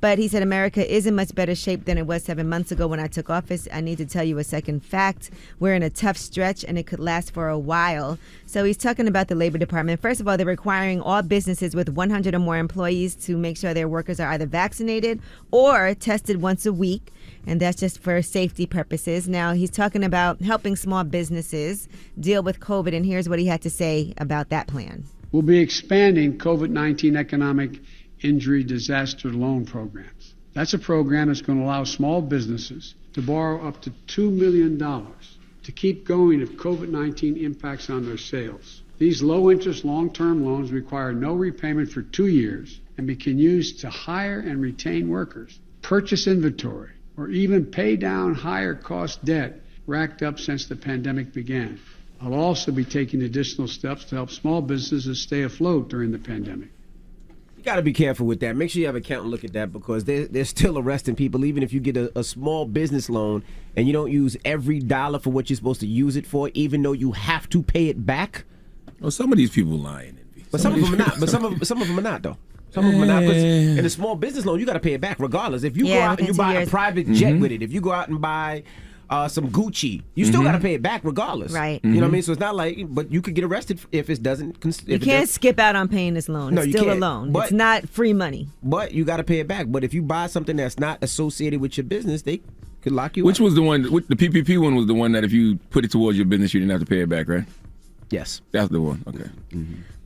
[SPEAKER 6] But he said America is in much better shape than it was 7 months ago when I took office. I need to tell you a second fact. We're in a tough stretch, and it could last for a while. So he's talking about the Labor Department. First of all, they're requiring all businesses with 100 or more employees to make sure their workers are either vaccinated or tested once a week. And that's just for safety purposes. Now, he's talking about helping small businesses deal with COVID, and here's what he had to say about that plan.
[SPEAKER 9] We'll be expanding COVID-19 economic injury disaster loan programs. That's a program that's going to allow small businesses to borrow up to $2 million to keep going if COVID-19 impacts on their sales. These low-interest long-term loans require no repayment for 2 years and can be used to hire and retain workers, purchase inventory, or even pay down higher cost debt racked up since the pandemic began. I'll also be taking additional steps to help small businesses stay afloat during the pandemic.
[SPEAKER 7] You got to be careful with that. Make sure you have an accountant look at that because they're still arresting people even if you get a small business loan and you don't use every dollar for what you're supposed to use it for, even though you have to pay it back.
[SPEAKER 3] Well, some of these people lying.
[SPEAKER 7] But some of them are not. But some of them are not, though. Some of them are not. 'Cause in a small business loan, you got to pay it back regardless. If you go out and you buy a private jet with it, if you go out and buy some Gucci, you still got to pay it back regardless.
[SPEAKER 6] Right.
[SPEAKER 7] You know what I mean? So it's not like, but you could get arrested if it doesn't.
[SPEAKER 6] You can't skip out on paying this loan.
[SPEAKER 7] No,
[SPEAKER 6] It's
[SPEAKER 7] you
[SPEAKER 6] still
[SPEAKER 7] can't.
[SPEAKER 6] a loan.
[SPEAKER 7] But-
[SPEAKER 6] It's not free money.
[SPEAKER 7] But you got to pay it back. But if you buy something that's not associated with your business, they could lock you
[SPEAKER 3] Which
[SPEAKER 7] up.
[SPEAKER 3] was the one, the PPP one was the one that if you put it towards your business, you didn't have to pay it back, right?
[SPEAKER 7] Yes.
[SPEAKER 3] That's the one. Okay.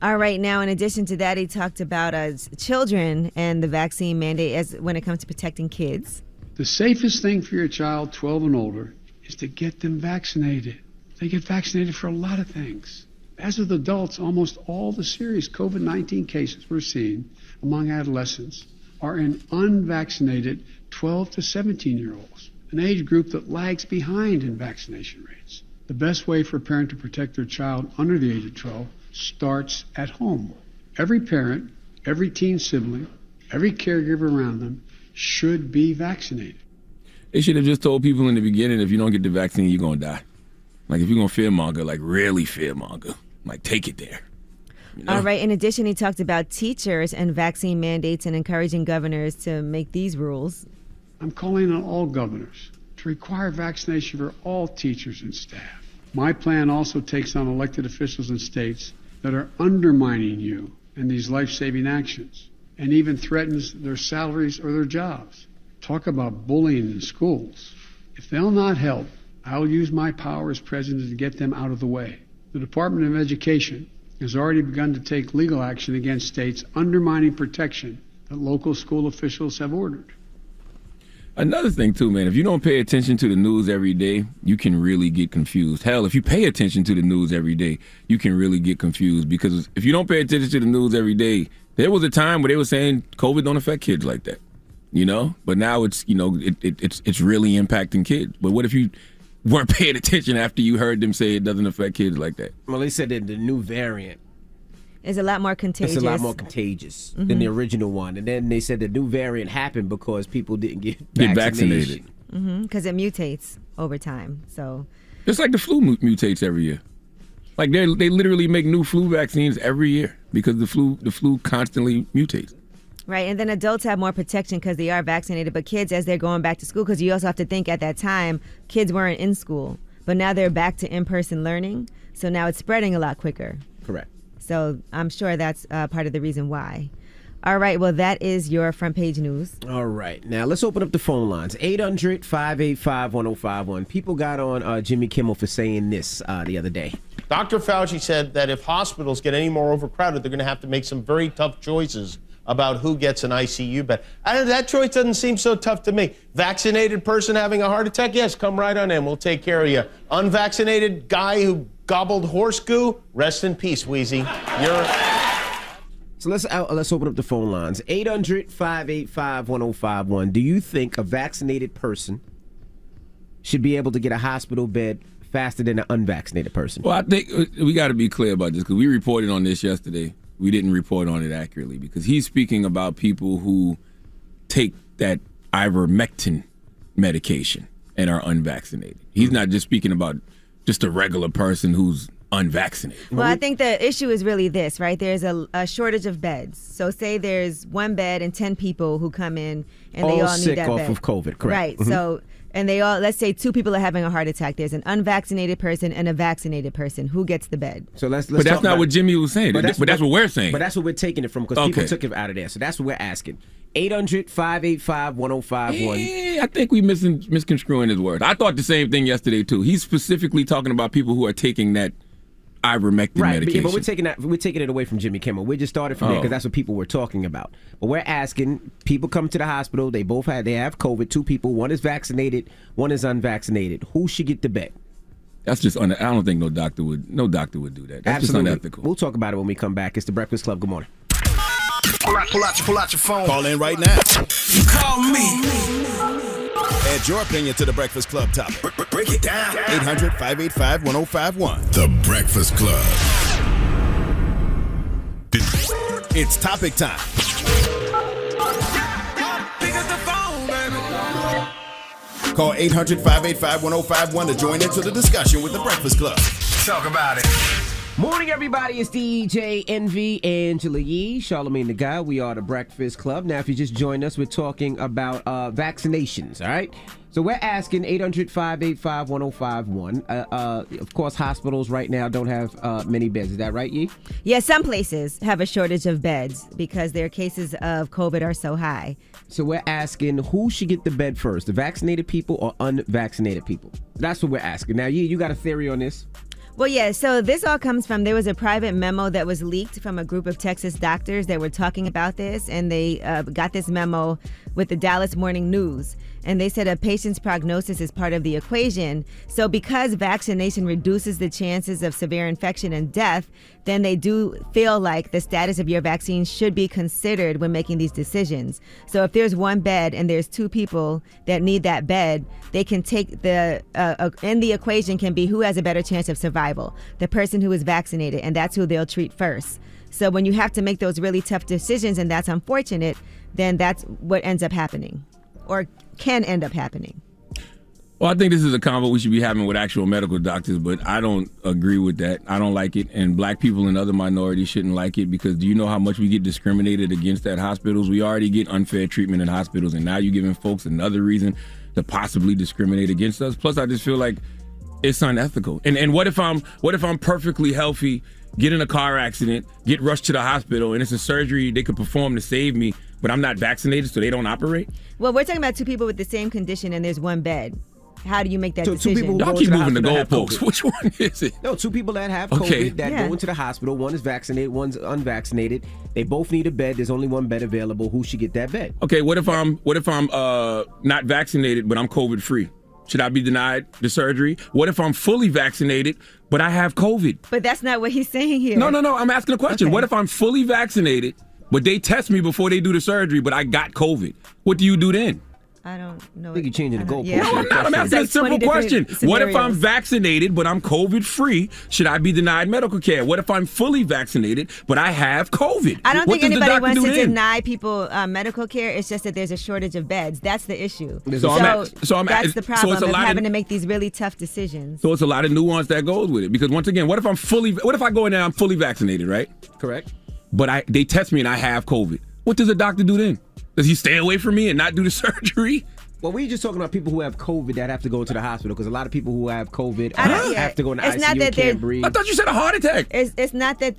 [SPEAKER 6] All right. Now, in addition to that, he talked about children and the vaccine mandate as when it comes to protecting kids.
[SPEAKER 9] The safest thing for your child, 12 and older, is to get them vaccinated. They get vaccinated for a lot of things. As with adults, almost all the serious COVID-19 cases we're seeing among adolescents are in unvaccinated 12 to 17-year-olds, an age group that lags behind in vaccination rates. The best way for a parent to protect their child under the age of 12 starts at home. Every parent, every teen sibling, every caregiver around them should be vaccinated.
[SPEAKER 3] They should have just told people in the beginning, if you don't get the vaccine, you're going to die. Like, if you're going to fearmonger, like, really fearmonger, like, take it there. You know?
[SPEAKER 6] All right. In addition, he talked about teachers and vaccine mandates and encouraging governors to make these rules.
[SPEAKER 9] I'm calling on all governors to require vaccination for all teachers and staff. My plan also takes on elected officials in states that are undermining you and these life-saving actions, and even threatens their salaries or their jobs. Talk about bullying in schools. If they'll not help, I'll use my power as president to get them out of the way. The Department of Education has already begun to take legal action against states undermining protection that local school officials have ordered.
[SPEAKER 3] Another thing, too, man, if you don't pay attention to the news every day, you can really get confused. Hell, if you pay attention to the news every day, you can really get confused, because if you don't pay attention to the news every day, there was a time where they were saying COVID don't affect kids like that, you know? But now it's, you know, it's really impacting kids. But what if you weren't paying attention after you heard them say it doesn't affect kids like that?
[SPEAKER 7] Well, they said that the new variant
[SPEAKER 6] is a lot more contagious.
[SPEAKER 7] It's a lot more contagious than the original one. And then they said the new variant happened because people didn't get
[SPEAKER 3] vaccinated.
[SPEAKER 6] Because it mutates over time. So
[SPEAKER 3] just like the flu mutates every year. Like they literally make new flu vaccines every year because the flu constantly mutates.
[SPEAKER 6] Right, and then adults have more protection because they are vaccinated, but kids, as they're going back to school, because you also have to think at that time, kids weren't in school, but now they're back to in-person learning, so now it's spreading a lot quicker.
[SPEAKER 7] Correct.
[SPEAKER 6] So I'm sure that's part of the reason why. All right, well, that is your front page news.
[SPEAKER 7] All right, now let's open up the phone lines. 800-585-1051. People got on Jimmy Kimmel for saying this the other day.
[SPEAKER 14] Dr. Fauci said that if hospitals get any more overcrowded, they're going to have to make some very tough choices about who gets an ICU bed. That choice doesn't seem so tough to me. Vaccinated person having a heart attack? Yes, come right on in. We'll take care of you. Unvaccinated guy who gobbled horse goo? Rest in peace, Wheezy.
[SPEAKER 7] So let's open up the phone lines. 800-585-1051. Do you think a vaccinated person should be able to get a hospital bed faster than an unvaccinated person?
[SPEAKER 3] Well, I think we got to be clear about this because we reported on this yesterday. We didn't report on it accurately because he's speaking about people who take that ivermectin medication and are unvaccinated. He's not just speaking about just a regular person who's unvaccinated.
[SPEAKER 6] Well, I think the issue is really this, right? There's a shortage of beds. So say there's one bed and 10 people who come in and they all need that bed.
[SPEAKER 7] All sick off of COVID, correct.
[SPEAKER 6] Right. So, and they all, let's say 2 people are having a heart attack. There's an unvaccinated person and a vaccinated person. Who gets the bed?
[SPEAKER 7] So let's
[SPEAKER 3] but that's not what Jimmy was saying. But that's what we're saying.
[SPEAKER 7] But that's what we're taking it from because people took it out of there. So that's what we're asking. 800-585-1051.
[SPEAKER 3] Yeah, I think we misconstruing his words. I thought the same thing yesterday too. He's specifically talking about people who are taking that ivermectin medication.
[SPEAKER 7] But we're taking it away from Jimmy Kimmel. We just started from there because that's what people were talking about. But we're asking, people come to the hospital, they have COVID, 2 people, one is vaccinated, one is unvaccinated. Who should get the bed?
[SPEAKER 3] That's just I don't think no doctor would do that. That's just unethical.
[SPEAKER 7] We'll talk about it when we come back. It's the Breakfast Club. Good morning.
[SPEAKER 1] Pull out your phone. Call in right now.
[SPEAKER 8] You call me.
[SPEAKER 1] Add your opinion to the Breakfast Club topic. Break it down. 800-585-1051. The Breakfast Club. It's topic time.
[SPEAKER 8] Pick up the phone, baby.
[SPEAKER 1] Call 800-585-1051 to join into the discussion with the Breakfast Club.
[SPEAKER 8] Talk about it.
[SPEAKER 7] Morning, everybody. It's DJ Envy, Angela Yee, Charlamagne the Guy. We are the Breakfast Club. Now, if you just joined us, we're talking about vaccinations, all right? So we're asking 800-585-1051. Of course, hospitals right now don't have many beds. Is that right, Yee?
[SPEAKER 6] Yeah, some places have a shortage of beds because their cases of COVID are so high.
[SPEAKER 7] So we're asking who should get the bed first, the vaccinated people or unvaccinated people? That's what we're asking. Now, Yee, you got a theory on this?
[SPEAKER 6] Well, yeah, so this all comes from, there was a private memo that was leaked from a group of Texas doctors that were talking about this, and they got this memo with the Dallas Morning News. And they said a patient's prognosis is part of the equation. So because vaccination reduces the chances of severe infection and death, then they do feel like the status of your vaccine should be considered when making these decisions. So if there's one bed and there's 2 people that need that bed, they can take in the equation can be who has a better chance of survival, the person who is vaccinated, and that's who they'll treat first. So when you have to make those really tough decisions, and that's unfortunate, then that's what ends up happening, or can end up happening.
[SPEAKER 3] Well, I think this is a convo we should be having with actual medical doctors, but I don't agree with that. I don't like it, and black people and other minorities shouldn't like it because do you know how much we get discriminated against at hospitals? We already get unfair treatment in hospitals, and now you're giving folks another reason to possibly discriminate against us. Plus, I just feel like it's unethical. And what if I'm perfectly healthy, get in a car accident, get rushed to the hospital, and it's a surgery they could perform to save me, but I'm not vaccinated, so they don't operate?
[SPEAKER 6] Well, we're talking about two people with the same condition and there's one bed. How do you make that decision?
[SPEAKER 7] Two people
[SPEAKER 3] Y'all keep moving the goalposts. Which one is it?
[SPEAKER 7] No, two people that have COVID that go into the hospital. One is vaccinated, one's unvaccinated. They both need a bed. There's only one bed available. Who should get that bed?
[SPEAKER 3] Okay, what if I'm not vaccinated, but I'm COVID free? Should I be denied the surgery? What if I'm fully vaccinated, but I have COVID?
[SPEAKER 6] But that's not what he's saying here.
[SPEAKER 3] No. I'm asking a question. Okay. What if I'm fully vaccinated, but they test me before they do the surgery, but I got COVID? What do you do then?
[SPEAKER 6] I don't know.
[SPEAKER 7] I think you're changing the goalpost.
[SPEAKER 6] Yeah.
[SPEAKER 3] No, I'm not. I'm asking a simple question. What if I'm vaccinated, but I'm COVID free? Should I be denied medical care? What if I'm fully vaccinated, but I have COVID?
[SPEAKER 6] I don't think anybody wants to deny people medical care. It's just that there's a shortage of beds. That's the issue.
[SPEAKER 3] That's the
[SPEAKER 6] problem of having to make these really tough decisions.
[SPEAKER 3] So it's a lot of nuance that goes with it. Because once again, what if I go in there and I'm fully vaccinated, right?
[SPEAKER 7] Correct.
[SPEAKER 3] But they test me and I have COVID. What does a doctor do then? Does he stay away from me and not do the surgery?
[SPEAKER 7] Well, we're just talking about people who have COVID that have to go to the hospital, because a lot of people who have COVID have to go in the ICU, can't breathe.
[SPEAKER 3] I thought you said a heart attack.
[SPEAKER 6] It's not that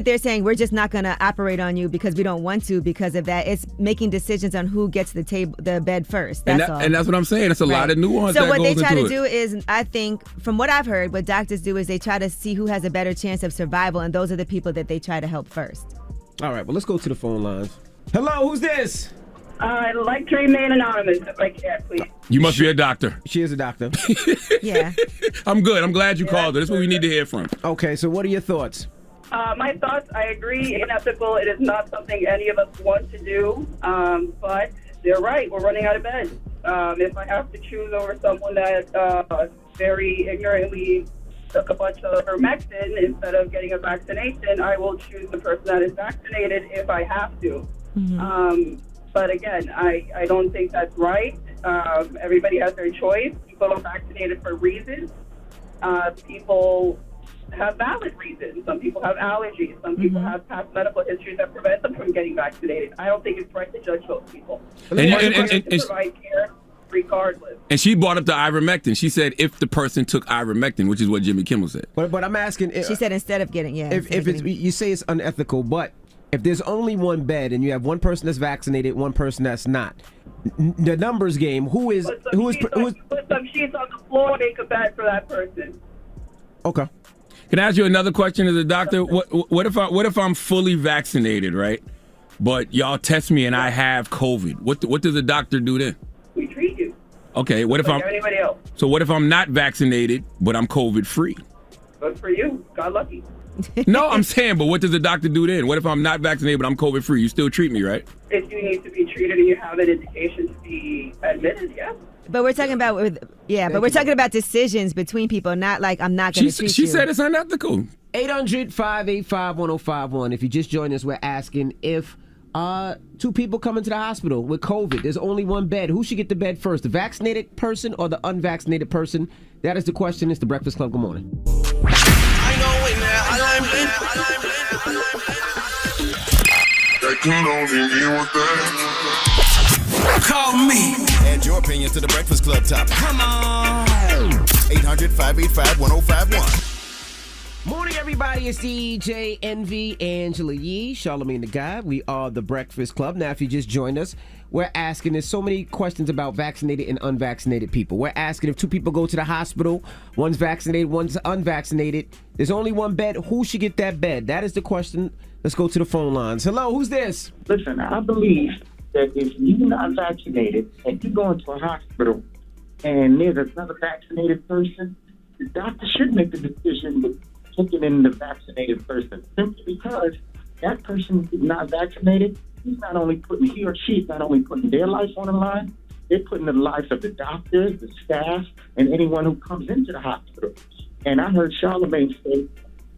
[SPEAKER 6] they're saying we're just not going to operate on you because we don't want to because of that. It's making decisions on who gets the bed first. That's all.
[SPEAKER 3] And that's what I'm saying. It's a lot of nuance.
[SPEAKER 6] So
[SPEAKER 3] that
[SPEAKER 6] what
[SPEAKER 3] goes
[SPEAKER 6] they try
[SPEAKER 3] into
[SPEAKER 6] to do is, I think, from what I've heard, what doctors do is they try to see who has a better chance of survival, and those are the people that they try to help first.
[SPEAKER 7] All right, well, let's go to the phone lines. Hello, who's this?
[SPEAKER 15] I'd like to remain anonymous if I can, please.
[SPEAKER 3] You must be a doctor.
[SPEAKER 7] She is a doctor.
[SPEAKER 6] Yeah.
[SPEAKER 3] I'm good. I'm glad you called her. That's what we need to hear from.
[SPEAKER 7] Okay, so what are your thoughts?
[SPEAKER 15] My thoughts, I agree, unethical. It is not something any of us want to do, but they're right. We're running out of beds. If I have to choose over someone that very ignorantly took a bunch of ivermectin instead of getting a vaccination, I will choose the person that is vaccinated if I have to. Mm-hmm. But again, I don't think that's right. Everybody has their choice. People are vaccinated for reasons. People have valid reasons. Some people have allergies. Some people have past medical histories that prevent them from getting vaccinated. I don't think it's right to judge those people.
[SPEAKER 3] And
[SPEAKER 15] provide care regardless.
[SPEAKER 3] And she brought up the ivermectin. She said if the person took ivermectin, which is what Jimmy Kimmel said.
[SPEAKER 7] But I'm asking.
[SPEAKER 6] She said instead of getting,
[SPEAKER 7] you say it's unethical, but if there's only one bed and you have one person that's vaccinated, one person that's not, the numbers game, who is
[SPEAKER 15] put some sheets on the floor, make a bed for that person.
[SPEAKER 7] Okay.
[SPEAKER 3] Can I ask you another question as a doctor? What if I'm fully vaccinated, right? But y'all test me and I have COVID. What does the doctor do then?
[SPEAKER 15] We treat you.
[SPEAKER 3] Okay. What if
[SPEAKER 15] like anybody else?
[SPEAKER 3] So what if I'm not vaccinated but I'm COVID free?
[SPEAKER 15] Good for you. Got lucky.
[SPEAKER 3] No, I'm saying, but what does the doctor do then? What if I'm not vaccinated but I'm COVID free? You still treat me, right?
[SPEAKER 15] If you need to be treated and you have an indication to be admitted, yes.
[SPEAKER 6] But we're talking about we're talking about decisions between people, not like I'm not going to treat you.
[SPEAKER 3] She said it's unethical.
[SPEAKER 7] 800-585-1051. If you just joined us, we're asking if two people come into the hospital with COVID. There's only one bed. Who should get the bed first, the vaccinated person or the unvaccinated person? That is the question. It's the Breakfast Club. Good morning.
[SPEAKER 8] Call me.
[SPEAKER 1] Add your opinion to the Breakfast Club topic.
[SPEAKER 8] Come on.
[SPEAKER 1] 800-585-1051.
[SPEAKER 7] Morning, everybody. It's DJ Envy, Angela Yee, Charlamagne the Guy. We are the Breakfast Club. Now, if you just joined us, we're asking, there's so many questions about vaccinated and unvaccinated people. We're asking if two people go to the hospital, one's vaccinated, one's unvaccinated. There's only one bed. Who should get that bed? That is the question. Let's go to the phone lines. Hello, who's this?
[SPEAKER 16] Listen, I believe that if you're not vaccinated and you go into a hospital and there's another vaccinated person, the doctor should make the decision with taking in the vaccinated person, simply because that person is not vaccinated. He or she is not only putting their life on the line, they're putting the lives of the doctors, the staff, and anyone who comes into the hospital. And I heard Charlamagne say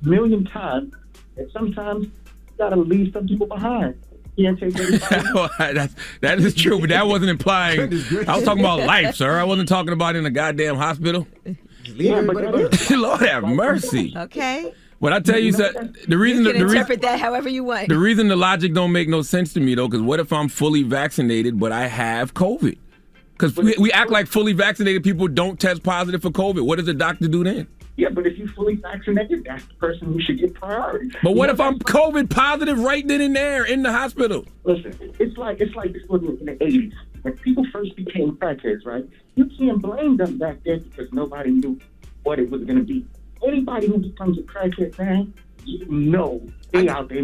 [SPEAKER 16] a million times that sometimes you got to leave some people behind. He can't take everybody.
[SPEAKER 3] That is true, but that wasn't implying. I was talking about life, sir. I wasn't talking about in a goddamn hospital. Lord have mercy.
[SPEAKER 6] Okay.
[SPEAKER 3] But I tell you, the reason
[SPEAKER 6] you can interpret that however you want.
[SPEAKER 3] The reason the logic don't make no sense to me though, because what if I'm fully vaccinated but I have COVID? Because we act like fully vaccinated people don't test positive for COVID. What does the doctor do then?
[SPEAKER 16] Yeah, but if you're fully vaccinated, that's the person who should get priority.
[SPEAKER 3] But what if I'm COVID positive right then and there in the hospital?
[SPEAKER 16] Listen, it's like this was in the 80s. When people first became crackheads, right? You can't blame them back then because nobody knew what it was going to be. Anybody who becomes a crackhead now, you know they out there.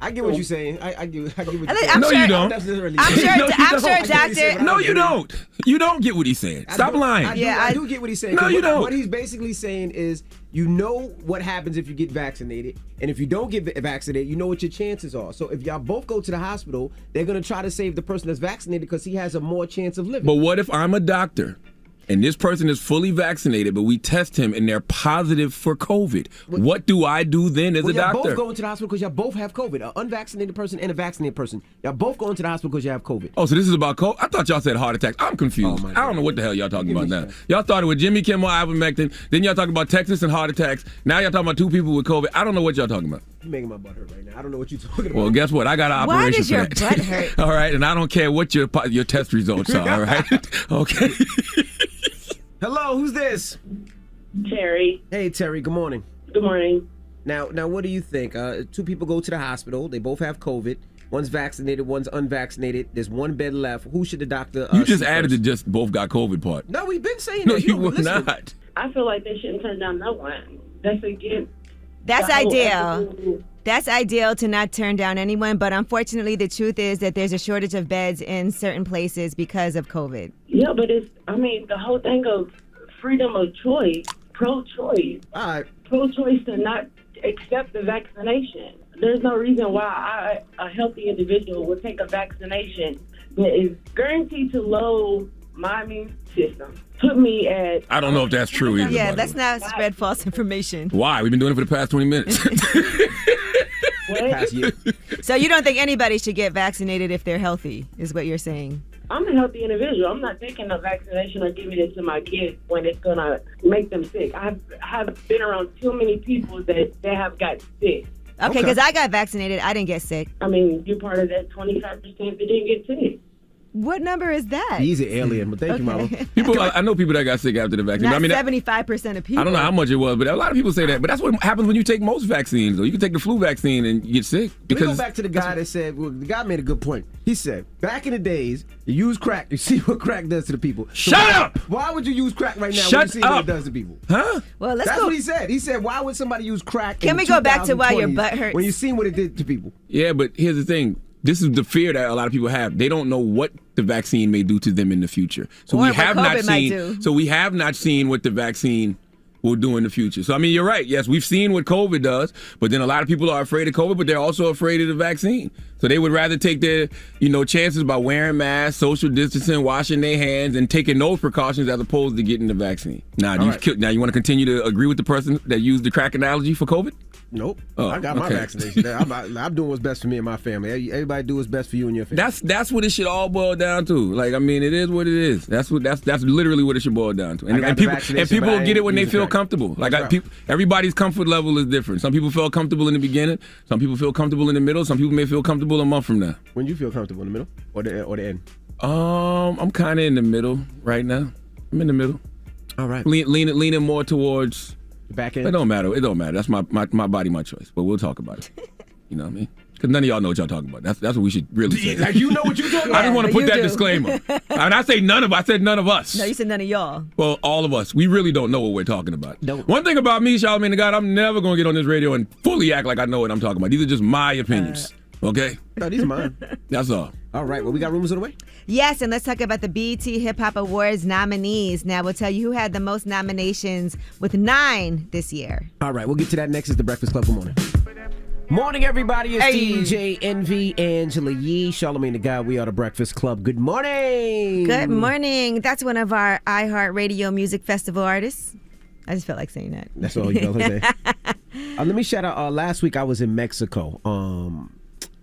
[SPEAKER 7] I get what you're saying. I get what you're saying.
[SPEAKER 3] No, you don't.
[SPEAKER 6] I'm sure, Doctor.
[SPEAKER 3] No, you don't. You don't get what he's saying. Stop lying.
[SPEAKER 7] I do get what he's saying.
[SPEAKER 3] No, you don't.
[SPEAKER 7] What he's basically saying is, you know what happens if you get vaccinated, and if you don't get vaccinated, you know what your chances are. So if y'all both go to the hospital, they're going to try to save the person that's vaccinated because he has a more chance of living.
[SPEAKER 3] But what if I'm a doctor and this person is fully vaccinated, but we test him and they're positive for COVID? What do I do then as a doctor?
[SPEAKER 7] Y'all both going to the hospital because y'all both have COVID. An unvaccinated person and a vaccinated person. Y'all both going to the hospital because you have COVID.
[SPEAKER 3] Oh, so this is about COVID? I thought y'all said heart attacks. I'm confused. I don't know what the hell y'all talking about now. Y'all started with Jimmy Kimmel, ivermectin. Then y'all talking about Texas and heart attacks. Now y'all talking about 2 people with COVID. I don't know what y'all talking about.
[SPEAKER 7] You're making my butt hurt right now. I don't know what you're talking about.
[SPEAKER 3] Well, guess what? I got an operation
[SPEAKER 6] Why does your
[SPEAKER 3] for that.
[SPEAKER 6] butt hurt?
[SPEAKER 3] All right, and I don't care what your test results are, all right? Okay.
[SPEAKER 7] Hello, who's this?
[SPEAKER 17] Terry.
[SPEAKER 7] Hey, Terry, good morning.
[SPEAKER 17] Good morning.
[SPEAKER 7] Now, what do you think? 2 people go to the hospital. They both have COVID. One's vaccinated, one's unvaccinated. There's 1 bed left. Who should the doctor
[SPEAKER 3] You just
[SPEAKER 7] see
[SPEAKER 3] added
[SPEAKER 7] first?
[SPEAKER 3] the just both got COVID part.
[SPEAKER 7] No, we've been saying
[SPEAKER 3] No,
[SPEAKER 7] that.
[SPEAKER 3] you
[SPEAKER 7] don't
[SPEAKER 3] were
[SPEAKER 7] listen.
[SPEAKER 3] not.
[SPEAKER 17] I feel like they shouldn't turn down no one. That's again.
[SPEAKER 6] That's ideal. That's ideal to not turn down anyone, but unfortunately the truth is that there's a shortage of beds in certain places because of COVID.
[SPEAKER 17] Yeah, but the whole thing of freedom of choice, pro-choice.
[SPEAKER 7] All right.
[SPEAKER 17] Pro-choice to not accept the vaccination. There's no reason why a healthy individual would take a vaccination that is guaranteed to lower my immune system. Put me at...
[SPEAKER 3] I don't know if that's true either.
[SPEAKER 6] Yeah,
[SPEAKER 3] by the
[SPEAKER 6] let's
[SPEAKER 3] way.
[SPEAKER 6] not spread false information.
[SPEAKER 3] Why? We've been doing it for the past 20 minutes.
[SPEAKER 6] So you don't think anybody should get vaccinated if they're healthy, is what you're saying?
[SPEAKER 17] I'm a healthy individual. I'm not taking a vaccination or giving it to my kids when it's going to make them sick. I have been around too many people that have got sick.
[SPEAKER 6] Okay, because I got vaccinated. I didn't get sick.
[SPEAKER 17] I mean, you're part of that 25% that didn't get sick.
[SPEAKER 6] What number is that?
[SPEAKER 7] He's an alien, but thank you, Mama.
[SPEAKER 3] I know people that got sick after the vaccine.
[SPEAKER 6] Not
[SPEAKER 3] I mean,
[SPEAKER 6] 75% of people.
[SPEAKER 3] I don't know how much it was, but a lot of people say that. But that's what happens when you take most vaccines, though. You can take the flu vaccine and you get sick.
[SPEAKER 7] Let me go back to the guy that said, well, the guy made a good point. He said, back in the days, you use crack, you see what crack does to the people. So
[SPEAKER 3] Shut up!
[SPEAKER 7] Why would you use crack right now when
[SPEAKER 3] Shut
[SPEAKER 7] you see what
[SPEAKER 3] up!
[SPEAKER 7] it does to people?
[SPEAKER 3] Huh?
[SPEAKER 6] Well,
[SPEAKER 7] That's what he said. He said, why would somebody use crack
[SPEAKER 6] Can
[SPEAKER 7] in
[SPEAKER 6] we go back to why your
[SPEAKER 7] 2020s
[SPEAKER 6] butt hurts?
[SPEAKER 7] when you seen what it did to people?
[SPEAKER 3] Yeah, but here's the thing. This is the fear that a lot of people have. They don't know what the vaccine may do to them in the future. So
[SPEAKER 6] Or
[SPEAKER 3] we
[SPEAKER 6] what
[SPEAKER 3] have not
[SPEAKER 6] COVID might
[SPEAKER 3] seen.
[SPEAKER 6] do.
[SPEAKER 3] So we have not seen what the vaccine will do in the future. So I mean, you're right. Yes, we've seen what COVID does, but then a lot of people are afraid of COVID, but they're also afraid of the vaccine. So they would rather take their, chances by wearing masks, social distancing, washing their hands, and taking those precautions as opposed to getting the vaccine. Now, now you want to continue to agree with the person that used the crack analogy for COVID?
[SPEAKER 7] Nope.
[SPEAKER 3] Oh,
[SPEAKER 7] I got my
[SPEAKER 3] okay.
[SPEAKER 7] vaccination. I'm doing what's best for me and my family. Everybody do what's best for you and your family.
[SPEAKER 3] That's what it should all boil down to. Like, I mean, it is what it is. That's literally what it should boil down to. And people will get it when they feel comfortable. Like everybody's comfort level is different. Some people feel comfortable in the beginning. Some people feel comfortable in the middle. Some people may feel comfortable a month from now.
[SPEAKER 7] When you feel comfortable in the middle or the end?
[SPEAKER 3] I'm kind of in the middle right now. I'm in the middle.
[SPEAKER 7] All right.
[SPEAKER 3] Leaning more towards.
[SPEAKER 7] Back end?
[SPEAKER 3] It don't matter. That's my body, my choice. But we'll talk about it. You know what I mean? Because none of y'all know what y'all talking about. That's what we should really say.
[SPEAKER 7] Like, you know what you're talking about?
[SPEAKER 3] I just want to put that disclaimer. And I say none of. I said none of us.
[SPEAKER 6] No, you said none of y'all.
[SPEAKER 3] Well, all of us. We really don't know what we're talking about. One thing about me, Charlamagne the God, I'm never going to get on this radio and fully act like I know what I'm talking about. These are just my opinions. Okay?
[SPEAKER 7] No, these are mine.
[SPEAKER 3] That's all.
[SPEAKER 7] All right. Well, we got rumors on the way?
[SPEAKER 6] Yes, and let's talk about the BET Hip Hop Awards nominees. Now, we'll tell you who had the most nominations with 9 this year.
[SPEAKER 7] All right. We'll get to that next. It's The Breakfast Club. Good morning. Morning, everybody. It's DJ Envy, Angela Yee, Charlamagne the God. We are The Breakfast Club. Good morning.
[SPEAKER 6] Good morning. That's one of our iHeartRadio Music Festival artists. I just felt like saying that.
[SPEAKER 7] That's all you felt like saying? Let me shout out. Last week I was in Mexico.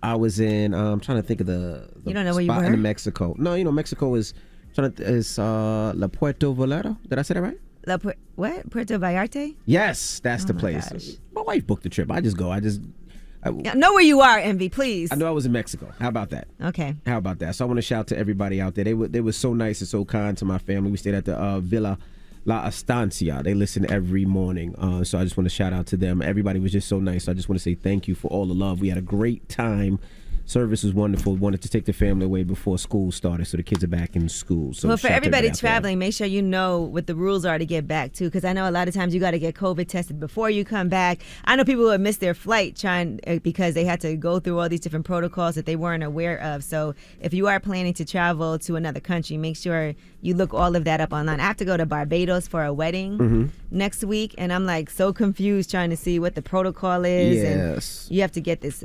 [SPEAKER 7] I was in. I'm trying to think of the
[SPEAKER 6] You don't know where you
[SPEAKER 7] spot
[SPEAKER 6] were?
[SPEAKER 7] in Mexico. No, Mexico is La Puerto Vallarta. Did I say that right?
[SPEAKER 6] What? Puerto Vallarta?
[SPEAKER 7] Yes, that's the place.
[SPEAKER 6] Gosh.
[SPEAKER 7] My wife booked the trip. I just go.
[SPEAKER 6] Know where you are, Envy, please.
[SPEAKER 7] I know I was in Mexico. How about that?
[SPEAKER 6] Okay.
[SPEAKER 7] How about that? So I want to shout out to everybody out there. They were so nice and so kind to my family. We stayed at the Villa La Estancia. They listen every morning. So I just want to shout out to them. Everybody was just so nice. So I just want to say thank you for all the love. We had a great time. Service was wonderful. Wanted to take the family away before school started, so the kids are back in school. So
[SPEAKER 6] well, for everybody traveling, make sure you know what the rules are to get back too, because I know a lot of times you got to get COVID tested before you come back. I know people who have missed their flight because they had to go through all these different protocols that they weren't aware of. So if you are planning to travel to another country, make sure you look all of that up online. I have to go to Barbados for a wedding next week, and I'm like so confused trying to see what the protocol is.
[SPEAKER 7] Yes.
[SPEAKER 6] And you have to get this.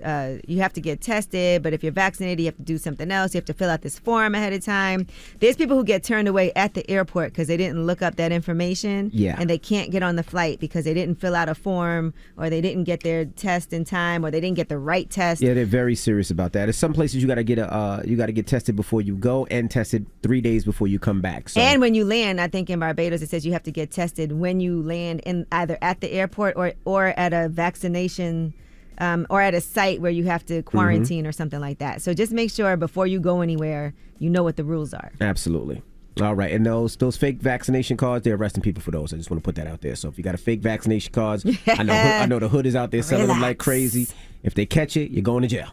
[SPEAKER 6] You have to get tested. But if you're vaccinated, you have to do something else. You have to fill out this form ahead of time. There's people who get turned away at the airport because they didn't look up that information.
[SPEAKER 7] Yeah.
[SPEAKER 6] And they can't get on the flight because they didn't fill out a form, or they didn't get their test in time, or they didn't get the right test.
[SPEAKER 7] Yeah, they're very serious about that. In some places, you got to get tested before you go and tested 3 days before you come back. So.
[SPEAKER 6] And when you land, I think in Barbados it says you have to get tested when you land, in either at the airport or at a vaccination. Or at a site where you have to quarantine or something like that. So just make sure before you go anywhere, you know what the rules are.
[SPEAKER 7] Absolutely. All right. And those fake vaccination cards, they're arresting people for those. I just want to put that out there. So if you got a fake vaccination cards, I know the hood is out there selling them like crazy. If they catch it, you're going to jail.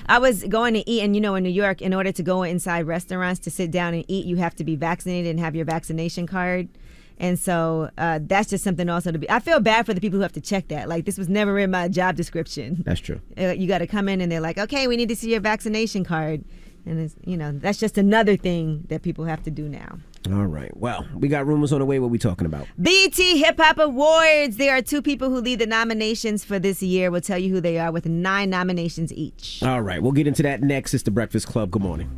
[SPEAKER 6] I was going to eat, and in New York, in order to go inside restaurants to sit down and eat, you have to be vaccinated and have your vaccination card. And so that's just something also to be. I feel bad for the people who have to check that. Like, this was never in my job description.
[SPEAKER 7] That's true.
[SPEAKER 6] You got to come in and they're like, okay, we need to see your vaccination card. And it's, that's just another thing that people have to do now.
[SPEAKER 7] All right. Well, we got rumors on the way. What we talking about?
[SPEAKER 6] BET Hip Hop Awards. There are 2 people who lead the nominations for this year. We'll tell you who they are with 9 nominations each.
[SPEAKER 7] All right. We'll get into that next. It's The Breakfast Club. Good morning.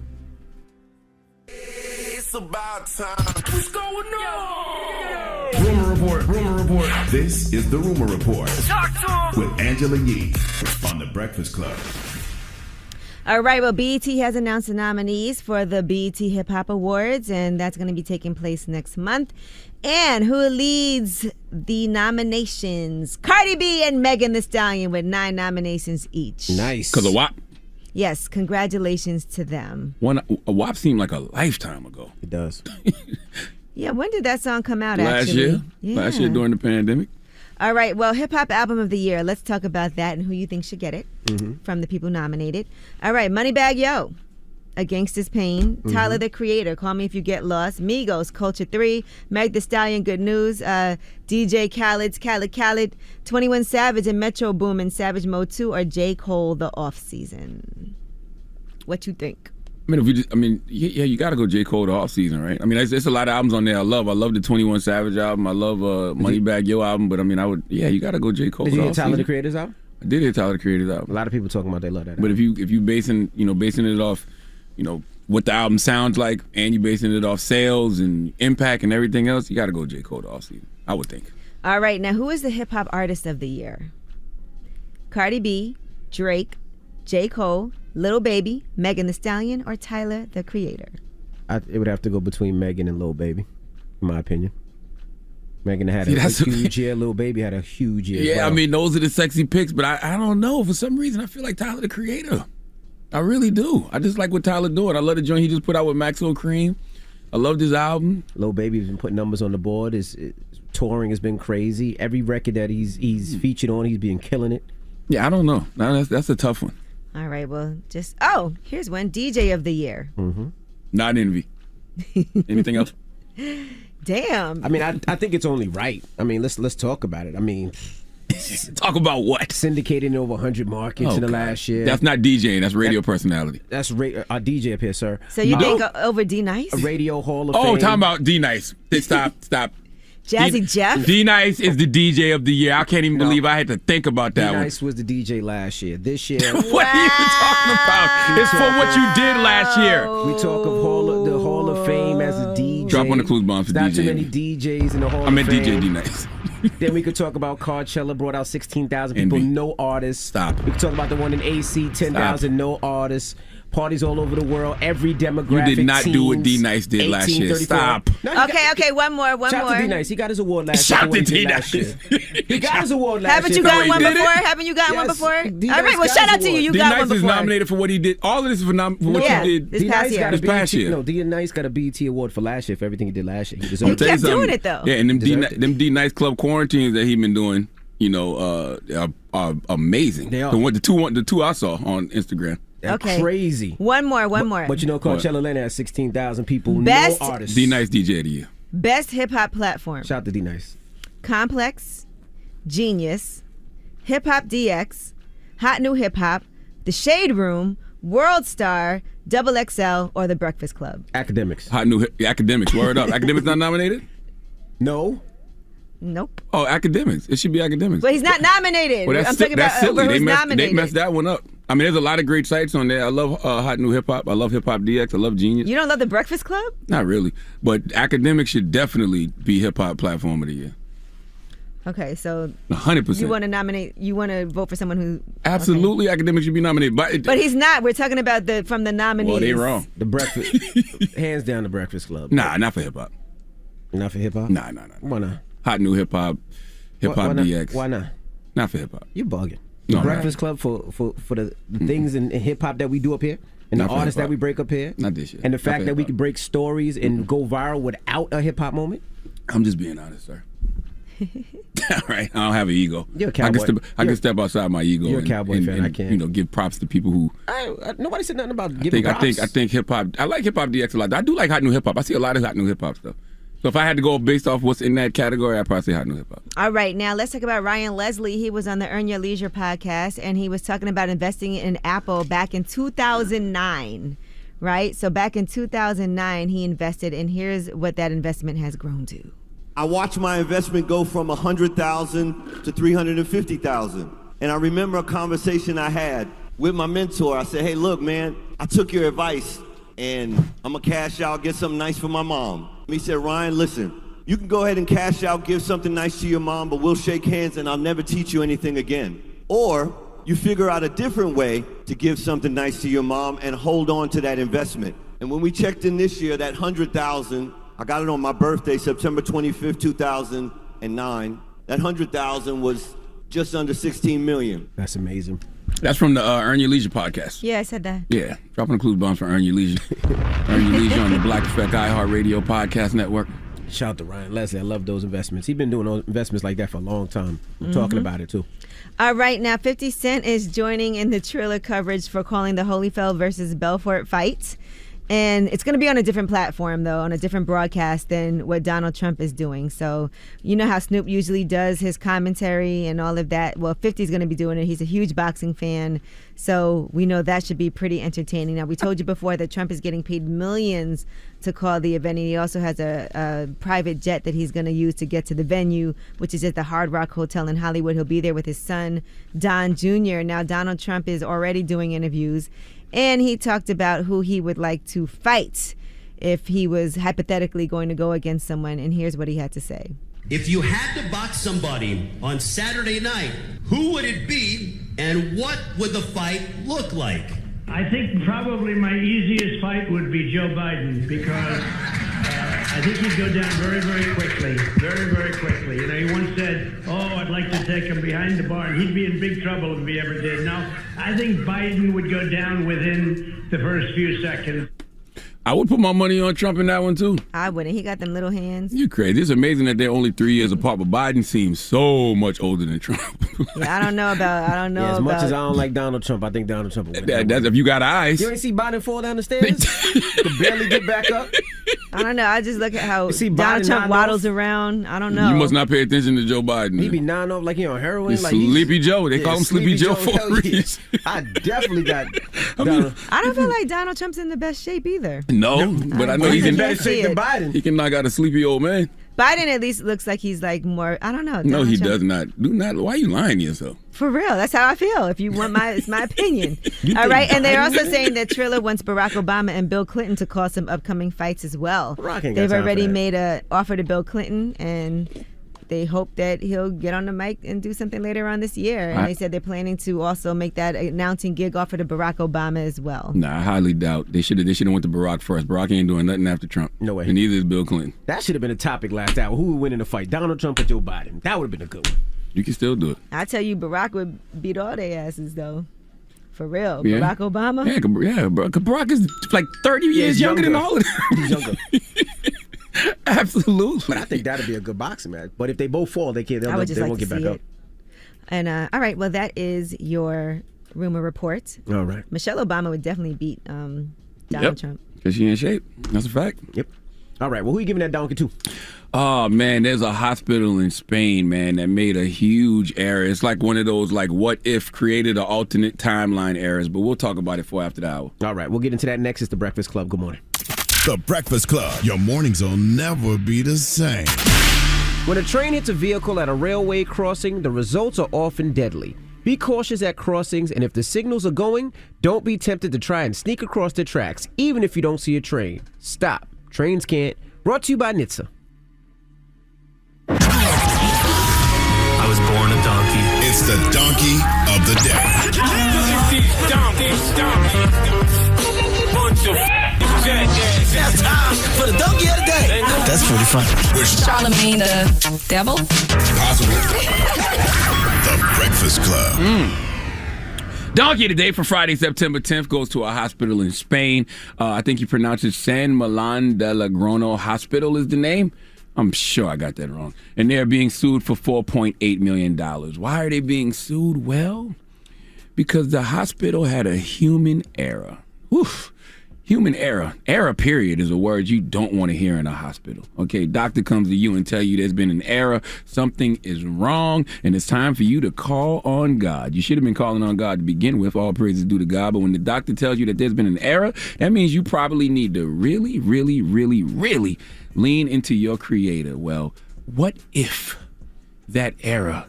[SPEAKER 8] It's about time. What's going on?
[SPEAKER 1] Rumor report. This is the Rumor Report with Angela Yee on the Breakfast Club.
[SPEAKER 6] All right, well, BET has announced the nominees for the BET Hip Hop Awards, and that's going to be taking place next month. And who leads the nominations? Cardi B and Megan Thee Stallion with 9 nominations each.
[SPEAKER 7] Nice.
[SPEAKER 3] Because of WAP?
[SPEAKER 6] Yes, congratulations to them.
[SPEAKER 3] A WAP seemed like a lifetime ago.
[SPEAKER 7] It does.
[SPEAKER 6] Yeah, when did that song come out,
[SPEAKER 3] Last
[SPEAKER 6] actually?
[SPEAKER 3] year.
[SPEAKER 6] Yeah.
[SPEAKER 3] Last year during the pandemic.
[SPEAKER 6] All right, well, Hip Hop Album of the Year. Let's talk about that and who you think should get it from the people nominated. All right, Moneybagg Yo, A Gangsta's Pain. Tyler, the Creator, Call Me If You Get Lost. Migos, Culture 3. Meg Thee Stallion, Good News. DJ Khaled's Khaled. 21 Savage and Metro Boomin, Savage Mode 2. Or J. Cole, The Off Season. What you think?
[SPEAKER 3] You got to go J. Cole the off season, right? I mean, there's a lot of albums on there I love. I love the 21 Savage album. I love Moneybagg Yo album. But you got to go J. Cole.
[SPEAKER 7] Did you hear Tyler
[SPEAKER 3] season.
[SPEAKER 7] the Creator's album?
[SPEAKER 3] I did hear Tyler the Creator's album.
[SPEAKER 7] A lot of people talking about they love that.
[SPEAKER 3] But
[SPEAKER 7] album.
[SPEAKER 3] if you basing it off, what the album sounds like, and you basing it off sales and impact and everything else, you got to go J. Cole the off season, I would think.
[SPEAKER 6] All right, now who is the hip hop artist of the year? Cardi B, Drake, J. Cole, Lil Baby, Megan Thee Stallion, or Tyler the Creator?
[SPEAKER 7] It would have to go between Megan and Lil Baby, in my opinion. Megan had a huge year. Lil Baby had a huge year.
[SPEAKER 3] Yeah,
[SPEAKER 7] well.
[SPEAKER 3] those are the sexy picks, but I don't know. For some reason, I feel like Tyler the Creator. I really do. I just like what Tyler doing. I love the joint he just put out with Maxwell Cream. I loved his album.
[SPEAKER 7] Lil Baby's been putting numbers on the board. His touring has been crazy. Every record that he's featured on, he's been killing it.
[SPEAKER 3] Yeah, I don't know. That's a tough one.
[SPEAKER 6] All right, well, here's one. DJ of the Year.
[SPEAKER 3] Not Envy. Anything else?
[SPEAKER 6] Damn.
[SPEAKER 7] I think it's only right. Let's talk about it.
[SPEAKER 3] Talk about what?
[SPEAKER 7] Syndicated in over 100 markets in the last year.
[SPEAKER 3] That's not DJing. That's radio personality.
[SPEAKER 7] That's our DJ up here, sir.
[SPEAKER 6] So you think over D Nice?
[SPEAKER 7] A radio Hall of Fame.
[SPEAKER 3] Oh, talking about D Nice. Stop.
[SPEAKER 6] Jazzy Jeff?
[SPEAKER 3] D Nice is the DJ of the year. I can't even believe I had to think about that one.
[SPEAKER 7] D Nice was the DJ last year. This year.
[SPEAKER 3] What are you talking about? It's for what you did last year.
[SPEAKER 7] We talk of the Hall of Fame as a DJ.
[SPEAKER 3] Drop on the clues bomb for DJ.
[SPEAKER 7] Not too many DJs in the Hall of Fame.
[SPEAKER 3] I meant DJ D Nice.
[SPEAKER 7] Then we could talk about Coachella, brought out 16,000 people, no artists.
[SPEAKER 3] Stop.
[SPEAKER 7] We could talk about the one in AC, 10,000, no artists. Parties all over the world, every demographic.
[SPEAKER 3] You did not do what
[SPEAKER 7] teens,
[SPEAKER 3] D-Nice did last
[SPEAKER 7] 18,
[SPEAKER 3] year.
[SPEAKER 7] 34.
[SPEAKER 3] Stop.
[SPEAKER 7] No,
[SPEAKER 6] Okay, one more.
[SPEAKER 7] Shout out to D-Nice. He got his award last year.
[SPEAKER 3] Shout out to
[SPEAKER 7] D-Nice. He got his award last
[SPEAKER 6] Haven't
[SPEAKER 7] year.
[SPEAKER 6] you gotten one
[SPEAKER 3] did
[SPEAKER 6] before?
[SPEAKER 3] it?
[SPEAKER 6] Haven't you gotten one
[SPEAKER 7] Yes.
[SPEAKER 6] before?
[SPEAKER 7] D-Nice
[SPEAKER 6] All right, well,
[SPEAKER 7] got
[SPEAKER 6] shout
[SPEAKER 7] his
[SPEAKER 6] out to you.
[SPEAKER 7] award.
[SPEAKER 6] You got one
[SPEAKER 3] D-Nice is
[SPEAKER 6] before.
[SPEAKER 3] nominated for what he did. All of this is for what
[SPEAKER 6] Yeah,
[SPEAKER 3] you did
[SPEAKER 6] this past year.
[SPEAKER 3] This past year.
[SPEAKER 7] No, D-Nice got a BET award for last year for everything he did last year. He
[SPEAKER 3] I'm
[SPEAKER 7] deserved
[SPEAKER 3] tell you
[SPEAKER 6] kept doing
[SPEAKER 3] something.
[SPEAKER 6] it, though.
[SPEAKER 3] Yeah, and
[SPEAKER 7] Deserved
[SPEAKER 3] them D-Nice club quarantines that he been doing, are amazing.
[SPEAKER 7] They are.
[SPEAKER 3] The two I saw on Instagram.
[SPEAKER 7] They're
[SPEAKER 6] Okay.
[SPEAKER 7] crazy.
[SPEAKER 6] One more.
[SPEAKER 7] But Coachella Atlanta has 16,000 people.
[SPEAKER 6] Best-
[SPEAKER 7] No artists.
[SPEAKER 3] D-Nice DJ of the year.
[SPEAKER 6] Best hip hop platform.
[SPEAKER 7] Shout out to D-Nice.
[SPEAKER 6] Complex, Genius, Hip Hop DX, Hot New Hip Hop, The Shade Room, World Star, Double XL, or The Breakfast Club.
[SPEAKER 7] Academics.
[SPEAKER 3] Hot new Academics. Word up. Academics not nominated?
[SPEAKER 7] No.
[SPEAKER 6] Nope.
[SPEAKER 3] Oh, Academics. It should be Academics.
[SPEAKER 6] But he's not nominated.
[SPEAKER 3] Well,
[SPEAKER 6] I'm talking about
[SPEAKER 3] silly.
[SPEAKER 6] who's nominated.
[SPEAKER 3] They messed that one up. I mean, there's a lot of great sites on there. I love Hot New Hip Hop. I love Hip Hop DX. I love Genius.
[SPEAKER 6] You don't love The Breakfast Club?
[SPEAKER 3] Not really. But Academics should definitely be Hip Hop Platform of the Year.
[SPEAKER 6] Okay, so
[SPEAKER 3] 100%.
[SPEAKER 6] you want to vote for someone who...
[SPEAKER 3] Absolutely, Academics should be nominated. But
[SPEAKER 6] But he's not. We're talking about from the nominees.
[SPEAKER 3] well, they wrong.
[SPEAKER 7] The Breakfast. Hands down, The Breakfast Club.
[SPEAKER 3] Nah, not for hip hop.
[SPEAKER 7] Not for hip hop?
[SPEAKER 3] Nah.
[SPEAKER 7] Why not?
[SPEAKER 3] Hot New Hip Hop, Hip Hop
[SPEAKER 7] Why not?
[SPEAKER 3] DX.
[SPEAKER 7] Why not?
[SPEAKER 3] Not for hip hop.
[SPEAKER 7] You bugging.
[SPEAKER 3] No,
[SPEAKER 7] The Breakfast Club for the things in hip hop that we do up here, and
[SPEAKER 3] Not
[SPEAKER 7] the
[SPEAKER 3] for
[SPEAKER 7] artists that
[SPEAKER 3] hip-hop.
[SPEAKER 7] we break up here,
[SPEAKER 3] Not this year.
[SPEAKER 7] and the
[SPEAKER 3] Not
[SPEAKER 7] fact
[SPEAKER 3] for
[SPEAKER 7] that we
[SPEAKER 3] hip-hop.
[SPEAKER 7] can break stories and go viral without a hip hop moment.
[SPEAKER 3] I'm just being honest, sir. All right, I don't have an ego.
[SPEAKER 7] You're a cowboy.
[SPEAKER 3] I can step outside my ego.
[SPEAKER 7] You're a cowboy fan. I can't.
[SPEAKER 3] Give props to people who.
[SPEAKER 7] Nobody said nothing about giving props.
[SPEAKER 3] I think hip hop. I like Hip Hop DX a lot. I do like Hot New Hip Hop. I see a lot of Hot New Hip Hop stuff. So if I had to go based off what's in that category, I'd probably say Hot New Hip Hop.
[SPEAKER 6] All right, now let's talk about Ryan Leslie. He was on the Earn Your Leisure podcast, and he was talking about investing in Apple back in 2009, right? So back in 2009, he invested, and here's what that investment has grown to.
[SPEAKER 18] I watched my investment go from $100,000 to $350,000. And I remember a conversation I had with my mentor. I said, hey, look, man, I took your advice, and I'm going to cash out, get something nice for my mom. He said, Ryan, listen, you can go ahead and cash out, give something nice to your mom, but we'll shake hands and I'll never teach you anything again. Or you figure out a different way to give something nice to your mom and hold on to that investment. And when we checked in this year, that $100,000, I got it on my birthday, September 25th, 2009. That $100,000 was just under $16 million.
[SPEAKER 7] That's amazing.
[SPEAKER 3] That's from the Earn Your Leisure podcast.
[SPEAKER 6] Yeah, I said that.
[SPEAKER 3] Yeah, dropping the clues bombs for Earn Your Leisure. Earn Your Leisure on the Black Effect iHeartRadio podcast network.
[SPEAKER 7] Shout out to Ryan Leslie. I love those investments. He's been doing those investments like that for a long time. I'm talking about it too.
[SPEAKER 6] All right, now 50 Cent is joining in the Triller coverage for calling the Holyfield versus Belfort fight. And it's going to be on a different platform, though, on a different broadcast than what Donald Trump is doing. So you know how Snoop usually does his commentary and all of that. Well, 50's going to be doing it. He's a huge boxing fan. So we know that should be pretty entertaining. Now, we told you before that Trump is getting paid millions to call the event. And he also has a private jet that he's going to use to get to the venue, which is at the Hard Rock Hotel in Hollywood. He'll be there with his son, Don Jr. Now, Donald Trump is already doing interviews. And he talked about who he would like to fight if he was hypothetically going to go against someone. And here's what he had to say.
[SPEAKER 19] If you had to box somebody on Saturday night, who would it be and what would the fight look like?
[SPEAKER 20] I think probably my easiest fight would be Joe Biden because I think he'd go down very, very quickly. Very, very quickly. You know, he once said, I'd like to take him behind the bar. And he'd be in big trouble if he ever did. Now, I think Biden would go down within the first few seconds.
[SPEAKER 3] I would put my money on Trump in that one, too.
[SPEAKER 6] I wouldn't. He got them little hands.
[SPEAKER 3] You crazy. It's amazing that they're only 3 years apart, but Biden seems so much older than Trump.
[SPEAKER 6] Yeah, I don't know about.
[SPEAKER 7] As much as I don't like Donald Trump, I think Donald Trump will win.
[SPEAKER 3] That's if you got eyes.
[SPEAKER 7] You ain't see Biden fall down the stairs? To barely get back up?
[SPEAKER 6] I don't know. I just look at how
[SPEAKER 7] Biden
[SPEAKER 6] Donald Trump
[SPEAKER 7] nine
[SPEAKER 6] waddles
[SPEAKER 7] off?
[SPEAKER 6] around. I don't know.
[SPEAKER 3] You must not pay attention to Joe Biden.
[SPEAKER 7] He be 9 off like he on heroin.
[SPEAKER 3] He's
[SPEAKER 7] Like
[SPEAKER 3] Sleepy Joe. They call him Sleepy Joe for a
[SPEAKER 7] Hell yeah.
[SPEAKER 3] reason.
[SPEAKER 7] I definitely got
[SPEAKER 6] I don't feel like Donald Trump's in the best shape either.
[SPEAKER 3] No, but I know he's in
[SPEAKER 6] better shape than
[SPEAKER 7] Biden.
[SPEAKER 3] He can knock out a sleepy old man.
[SPEAKER 6] Biden at least looks like he's like more. I don't know.
[SPEAKER 3] No,
[SPEAKER 6] Donald
[SPEAKER 3] he
[SPEAKER 6] Trump-
[SPEAKER 3] does not. Do not. Why are you lying to yourself?
[SPEAKER 6] For real, that's how I feel. If you want it's my opinion. All right, and they're also saying that Triller wants Barack Obama and Bill Clinton to call some upcoming fights as well.
[SPEAKER 7] Barack ain't got
[SPEAKER 6] They've
[SPEAKER 7] time for
[SPEAKER 6] already
[SPEAKER 7] that.
[SPEAKER 6] made an offer to Bill Clinton, and they hope that he'll get on the mic and do something later on this year. And they said they're planning to also make that announcing gig offer to Barack Obama as well.
[SPEAKER 3] Nah, I highly doubt. They should have went to Barack first. Barack ain't doing nothing after Trump.
[SPEAKER 7] No way.
[SPEAKER 3] And neither is Bill Clinton.
[SPEAKER 7] That should have been a topic last hour. Who would win in the fight, Donald Trump or Joe Biden? That would have been a good one.
[SPEAKER 3] You can still do it.
[SPEAKER 6] I tell you, Barack would beat all their asses, though. For real.
[SPEAKER 3] Yeah.
[SPEAKER 6] Barack Obama?
[SPEAKER 3] Yeah, Barack is like 30 years younger than all of them.
[SPEAKER 7] He's younger.
[SPEAKER 3] Absolutely.
[SPEAKER 7] But I think that'd be a good boxing match. But if they both fall, they can't. They
[SPEAKER 6] I would just
[SPEAKER 7] won't
[SPEAKER 6] like to
[SPEAKER 7] get back
[SPEAKER 6] see
[SPEAKER 7] up.
[SPEAKER 6] it. And all right, well, that is your rumor report.
[SPEAKER 7] All right.
[SPEAKER 6] Michelle Obama would definitely beat Donald Trump.
[SPEAKER 3] Because she in shape. That's a fact.
[SPEAKER 7] Yep. All right. Well, who are you giving that donkey to?
[SPEAKER 3] Oh, man, there's a hospital in Spain, man, that made a huge error. It's like one of those, like, what if created an alternate timeline errors, but we'll talk about it for after the hour.
[SPEAKER 7] All right. We'll get into that next. It's The Breakfast Club. Good morning.
[SPEAKER 1] The Breakfast Club. Your mornings will never be the same.
[SPEAKER 7] When a train hits a vehicle at a railway crossing, the results are often deadly. Be cautious at crossings, and if the signals are going, don't be tempted to try and sneak across the tracks, even if you don't see a train. Stop. Trains can't. Brought to you by NHTSA.
[SPEAKER 1] I was born a donkey. It's the donkey of the day.
[SPEAKER 8] That's time for the donkey of the day. That's pretty funny.
[SPEAKER 21] Charlamagne the devil?
[SPEAKER 1] Possibly. The Breakfast Club.
[SPEAKER 3] Donkey today for Friday, September 10th, goes to a hospital in Spain. I think you pronounce it San Millán de Logroño Hospital is the name. I'm sure I got that wrong. And they're being sued for $4.8 million. Why are they being sued? Well, because the hospital had a human error. Oof. Human error. Error, period, is a word you don't want to hear in a hospital. Okay, doctor comes to you and tell you there's been an error, something is wrong, and it's time for you to call on God. You should have been calling on God to begin with. All praises due to God. But when the doctor tells you that there's been an error, that means you probably need to really, really, really, really lean into your Creator. Well, what if that error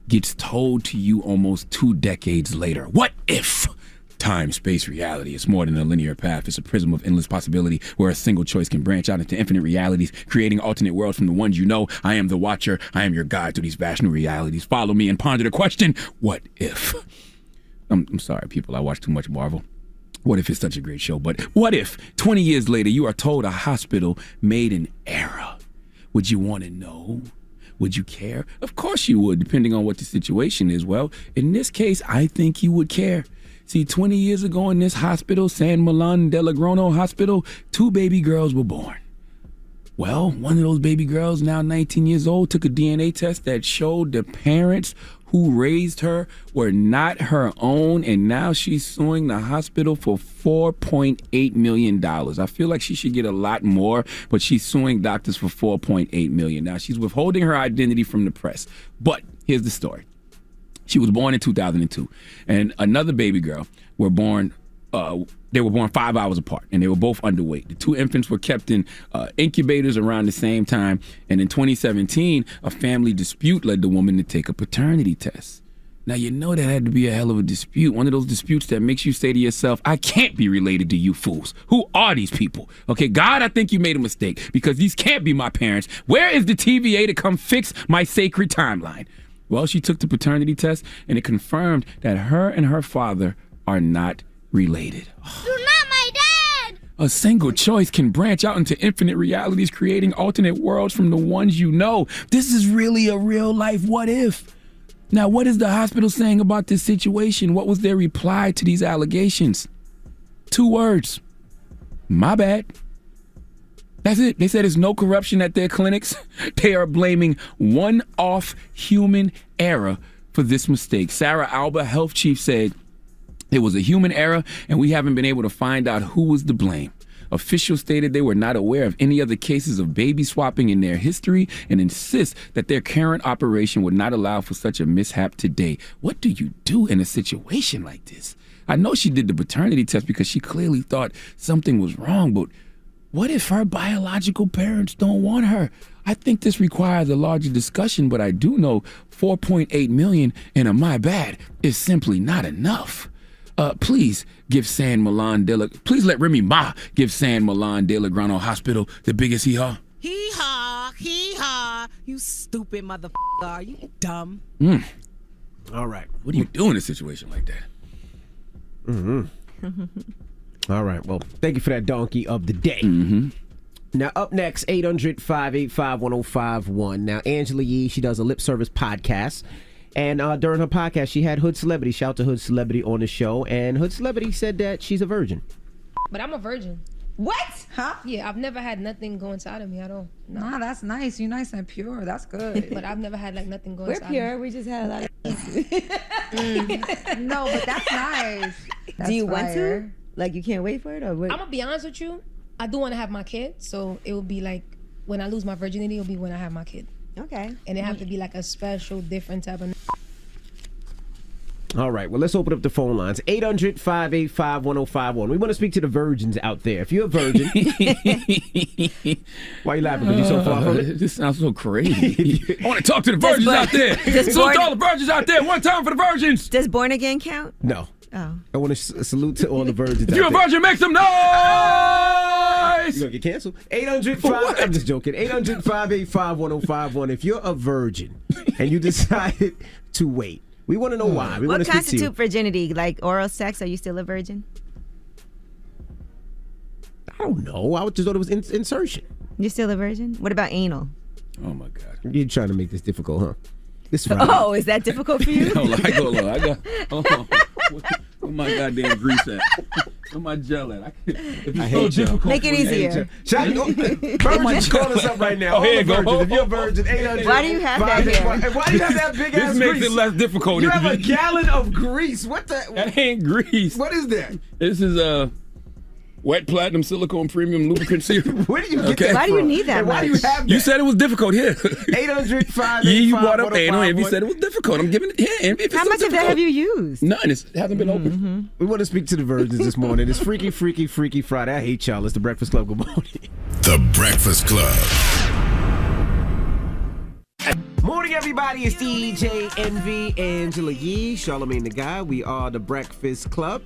[SPEAKER 3] gets told to you almost 2 decades later? What if? Time, space, reality. It's more than a linear path. It's a prism of endless possibility where a single choice can branch out into infinite realities, creating alternate worlds from the ones you know. I am the watcher. I am your guide to these vast new realities. Follow me and ponder the question, what if? I'm sorry, people. I watch too much Marvel. What if it's such a great show? But what if 20 years later you are told a hospital made an error? Would you want to know? Would you care? Of course you would, depending on what the situation is. Well, in this case, I think you would care. See, 20 years ago in this hospital, San Millán de Logroño Hospital, 2 baby girls were born. Well, one of those baby girls, now 19 years old, took a DNA test that showed the parents who raised her were not her own, and now she's suing the hospital for $4.8 million. I feel like she should get a lot more, but she's suing doctors for $4.8 million. Now, she's withholding her identity from the press. But here's the story. She was born in 2002, and another baby girl were born. They were born 5 hours apart, and they were both underweight. The 2 infants were kept in incubators around the same time, and in 2017, a family dispute led the woman to take a paternity test. Now, you know that had to be a hell of a dispute, one of those disputes that makes you say to yourself, I can't be related to you fools. Who are these people? Okay, God, I think you made a mistake, because these can't be my parents. Where is the TVA to come fix my sacred timeline? Well, she took the paternity test, and it confirmed that her and her father are not related.
[SPEAKER 8] You're not my dad!
[SPEAKER 3] A single choice can branch out into infinite realities, creating alternate worlds from the ones you know. This is really a real-life what if. Now, what is the hospital saying about this situation? What was their reply to these allegations? 2 words. My bad. That's it. They said there's no corruption at their clinics. They are blaming one-off human error for this mistake. Sarah Alba, health chief, said it was a human error and we haven't been able to find out who was to blame. Officials stated they were not aware of any other cases of baby swapping in their history and insist that their current operation would not allow for such a mishap today. What do you do in a situation like this? I know she did the paternity test because she clearly thought something was wrong, but what if her biological parents don't want her? I think this requires a larger discussion, but I do know $4.8 million and a my bad is simply not enough. Please give San Millán de Please let Remy Ma give San Millán de Logroño Hospital the biggest hee-haw.
[SPEAKER 8] Hee-haw, hee-haw.
[SPEAKER 4] You stupid motherfucker. You dumb.
[SPEAKER 7] All right.
[SPEAKER 3] What do you do in a situation like that?
[SPEAKER 7] All right. Well, thank you for that donkey of the day. Now, up next, 800-585-1051. Now, Angela Yee, she does a lip service podcast. And during her podcast, she had Hood Celebrity, shout out to Hood Celebrity on the show. And Hood Celebrity said that she's a virgin.
[SPEAKER 22] But I'm a virgin.
[SPEAKER 5] What?
[SPEAKER 22] Huh? Yeah, I've never had nothing go inside of me at all. No.
[SPEAKER 5] Nah, that's nice. You're nice and pure. That's good.
[SPEAKER 22] But I've never had like nothing go
[SPEAKER 6] We're
[SPEAKER 22] inside
[SPEAKER 6] pure.
[SPEAKER 22] of me.
[SPEAKER 6] We just had a lot of.
[SPEAKER 5] No, but that's nice.
[SPEAKER 6] Do you want to? Like, you can't wait for it, or what?
[SPEAKER 22] I'm gonna be honest with you. I do want to have my kid, so it will be like when I lose my virginity, it'll be when I have my kid.
[SPEAKER 6] Okay.
[SPEAKER 22] And it have to be like a special, different type of.
[SPEAKER 7] All right, well, let's open up the phone lines. 800-585-1051. We want to speak to the virgins out there. If you're a virgin... Why are you laughing? Because you're so far from it?
[SPEAKER 3] This sounds so crazy. I want to talk to the virgins out there. Salute to all the virgins out there. One time for the virgins.
[SPEAKER 6] Does born again count?
[SPEAKER 7] No.
[SPEAKER 6] Oh.
[SPEAKER 7] I want to salute to all the virgins
[SPEAKER 3] If you're a virgin, make some noise!
[SPEAKER 7] You're going to get canceled. 800-5... I'm just joking. 800-585-1051. If you're a virgin and you decided to wait, we want to know why. We want
[SPEAKER 6] What
[SPEAKER 7] to speak to you.
[SPEAKER 6] constitute virginity? Like oral sex? Are you still a virgin?
[SPEAKER 7] I don't know. I just thought it was insertion.
[SPEAKER 6] You're still a virgin? What about anal?
[SPEAKER 3] Oh, my God.
[SPEAKER 7] You're trying to make this difficult, huh? This Friday.
[SPEAKER 6] Oh, is that difficult for you?
[SPEAKER 3] I got... Where my goddamn grease at? Where my gel at? If it's so difficult,
[SPEAKER 6] Make it easier.
[SPEAKER 7] Virgins, call us up right now.
[SPEAKER 3] Oh, here you go.
[SPEAKER 7] Virgins, if you're a virgin, 800.
[SPEAKER 6] Why do you have that here?
[SPEAKER 7] Why do you have that big ass
[SPEAKER 3] This makes
[SPEAKER 7] grease?
[SPEAKER 3] it less difficult.
[SPEAKER 7] You have a gallon of grease. What the?
[SPEAKER 3] That ain't grease.
[SPEAKER 7] What is that?
[SPEAKER 3] This is wet platinum silicone premium lubricant serum.
[SPEAKER 7] Where do you get that
[SPEAKER 6] Why do you
[SPEAKER 7] from?
[SPEAKER 6] need that
[SPEAKER 7] And why do you
[SPEAKER 6] much?
[SPEAKER 7] have that?
[SPEAKER 3] You said it was difficult here.
[SPEAKER 7] 800-585-1051.
[SPEAKER 3] You brought up anal, and you said it was difficult. I'm giving it here.
[SPEAKER 6] How much of that have you used?
[SPEAKER 3] None. It hasn't been open.
[SPEAKER 7] We want to speak to the virgins this morning. It's Freaky, Freaky, Freaky Friday. I hate y'all. It's the Breakfast Club. Good morning.
[SPEAKER 1] The Breakfast Club.
[SPEAKER 7] Morning, everybody. It's DJ Envy, Angela Yee, Charlamagne the Guy. We are the Breakfast Club.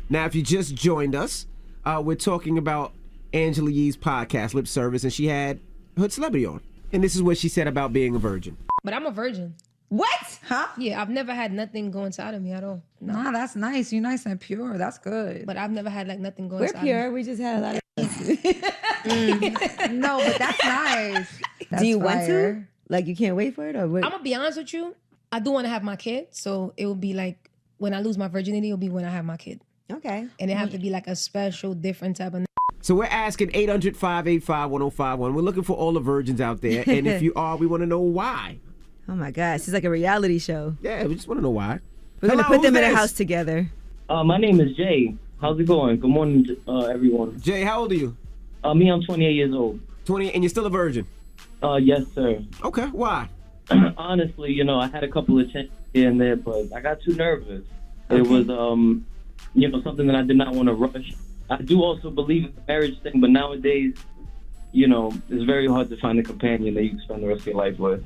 [SPEAKER 7] Now, if you just joined us, we're talking about Angela Yee's podcast, Lip Service, and she had Hood Celebrity on. And this is what she said about being a virgin.
[SPEAKER 22] But I'm a virgin.
[SPEAKER 5] What? Huh?
[SPEAKER 22] Yeah, I've never had nothing go inside of me at all. No.
[SPEAKER 5] Nah, that's nice. You're nice and pure. That's good.
[SPEAKER 22] But I've never had like nothing go
[SPEAKER 6] We're
[SPEAKER 22] inside
[SPEAKER 6] pure.
[SPEAKER 22] of me.
[SPEAKER 6] We just had a lot of.
[SPEAKER 5] No, but that's nice. That's
[SPEAKER 6] Do you want
[SPEAKER 5] fire.
[SPEAKER 6] to? Like, you can't wait for it, or what?
[SPEAKER 22] I'm gonna be honest with you. I do want to have my kid, so it will be like when I lose my virginity, it'll be when I have my kid.
[SPEAKER 6] Okay.
[SPEAKER 22] And it have to be like a special, different type of.
[SPEAKER 7] So we're asking 800-585-1051. We're looking for all the virgins out there. And if you are, we want to know why.
[SPEAKER 6] Oh, my gosh. It's like a reality show.
[SPEAKER 7] Yeah, we just want to know why.
[SPEAKER 6] We're going to
[SPEAKER 7] Hello,
[SPEAKER 6] put them
[SPEAKER 7] who's
[SPEAKER 6] in a
[SPEAKER 7] this?
[SPEAKER 6] house together.
[SPEAKER 23] My name is Jay. How's it going? Good morning, everyone.
[SPEAKER 7] Jay, how old are you?
[SPEAKER 23] Me, I'm 28 years old.
[SPEAKER 7] 20, and you're still a virgin?
[SPEAKER 23] Yes, sir.
[SPEAKER 7] Okay, why?
[SPEAKER 23] Honestly, I had a couple of chances here and there, but I got too nervous. It was, something that I did not want to rush. I do also believe in the marriage thing, but nowadays, it's very hard to find a companion that you can spend the rest of your life with.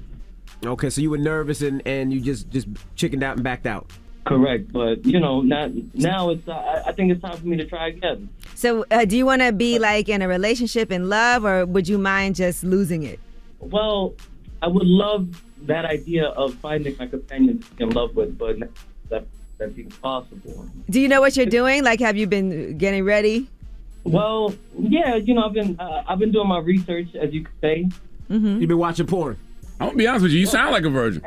[SPEAKER 7] Okay, so you were nervous and you just chickened out and backed out.
[SPEAKER 23] Correct, but now it's. I think it's time for me to try again.
[SPEAKER 6] So, do you want to be like in a relationship in love, or would you mind just losing it?
[SPEAKER 23] Well, I would love that idea of finding my companion to be in love with, but that's impossible.
[SPEAKER 6] Do you know what you're doing? Like, have you been getting ready?
[SPEAKER 23] Well, yeah, I've been doing my research, as you could say.
[SPEAKER 6] Mm-hmm.
[SPEAKER 7] You've been watching porn.
[SPEAKER 3] I'm gonna be honest with you. You sound like a virgin.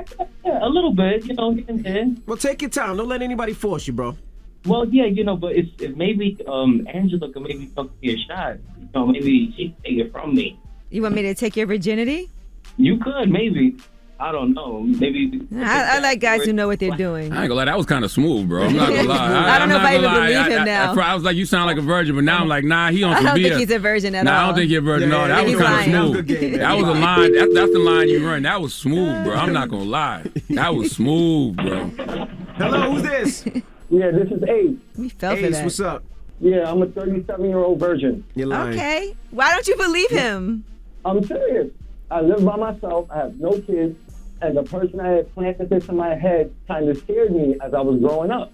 [SPEAKER 23] Yeah, a little bit, here and there.
[SPEAKER 7] Well, take your time. Don't let anybody force you, bro.
[SPEAKER 23] Well, yeah, but if maybe Angela could maybe talk to me a shot. Maybe she could take it from me.
[SPEAKER 6] You want me to take your virginity?
[SPEAKER 23] You could, maybe. I don't know. Maybe.
[SPEAKER 6] I like guys who know what they're doing.
[SPEAKER 3] I ain't gonna lie, that was kind of smooth, bro. I'm not gonna lie.
[SPEAKER 6] I don't know if I even believe him now.
[SPEAKER 3] I was like, you sound like a virgin, but now I'm like, nah, he on
[SPEAKER 6] I
[SPEAKER 3] some
[SPEAKER 6] don't
[SPEAKER 3] BS.
[SPEAKER 6] think he's a virgin at all.
[SPEAKER 3] I don't think he's a virgin. No, that was kind of smooth. That was a line. That's the line you run. That was smooth, bro. I'm not gonna lie. That was smooth, bro.
[SPEAKER 7] Hello, who's this?
[SPEAKER 23] Yeah, this is Ace.
[SPEAKER 6] We fell for
[SPEAKER 7] Ace,
[SPEAKER 6] that.
[SPEAKER 7] what's up?
[SPEAKER 23] Yeah, I'm a 37-year-old virgin.
[SPEAKER 7] You're lying.
[SPEAKER 6] Okay. Why don't you believe him?
[SPEAKER 23] I'm serious. I live by myself. I have no kids. And the person I had planted this in my head kind of scared me as I was growing up.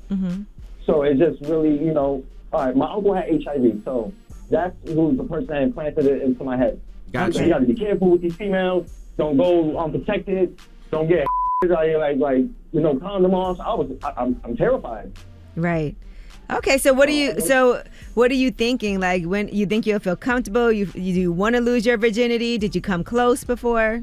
[SPEAKER 6] Mm-hmm.
[SPEAKER 23] So it just really, all right, my uncle had HIV. So that's who the person that implanted it into my head.
[SPEAKER 7] Gotcha.
[SPEAKER 23] So you got to be careful with these females.
[SPEAKER 2] don't go unprotected, don't get condom on. I'm terrified.
[SPEAKER 6] Right. Okay, so what are you thinking? Like, when you think you'll feel comfortable? You want to lose your virginity? Did you come close before?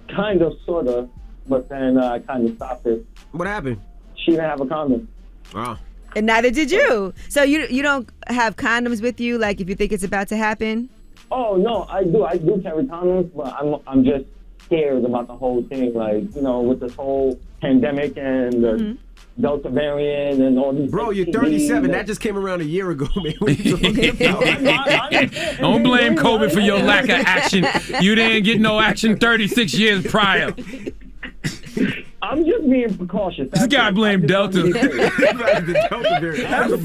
[SPEAKER 2] Kind of, sort of, but then I kind of stopped it.
[SPEAKER 7] What happened?
[SPEAKER 2] She didn't have a condom.
[SPEAKER 7] Oh.
[SPEAKER 6] And neither did you. So you don't have condoms with you, like if you think it's about to happen?
[SPEAKER 2] Oh no, I do. I do carry condoms, but I'm just scared about the whole thing. Like, with this whole pandemic and the Delta variant and all these.
[SPEAKER 7] Bro, you're 37. That just came around a year ago, man. What are you talking about?
[SPEAKER 3] Don't blame COVID for your lack of action. You didn't get no action 36 years prior.
[SPEAKER 2] I'm just being precautious.
[SPEAKER 3] This guy blamed Delta. That's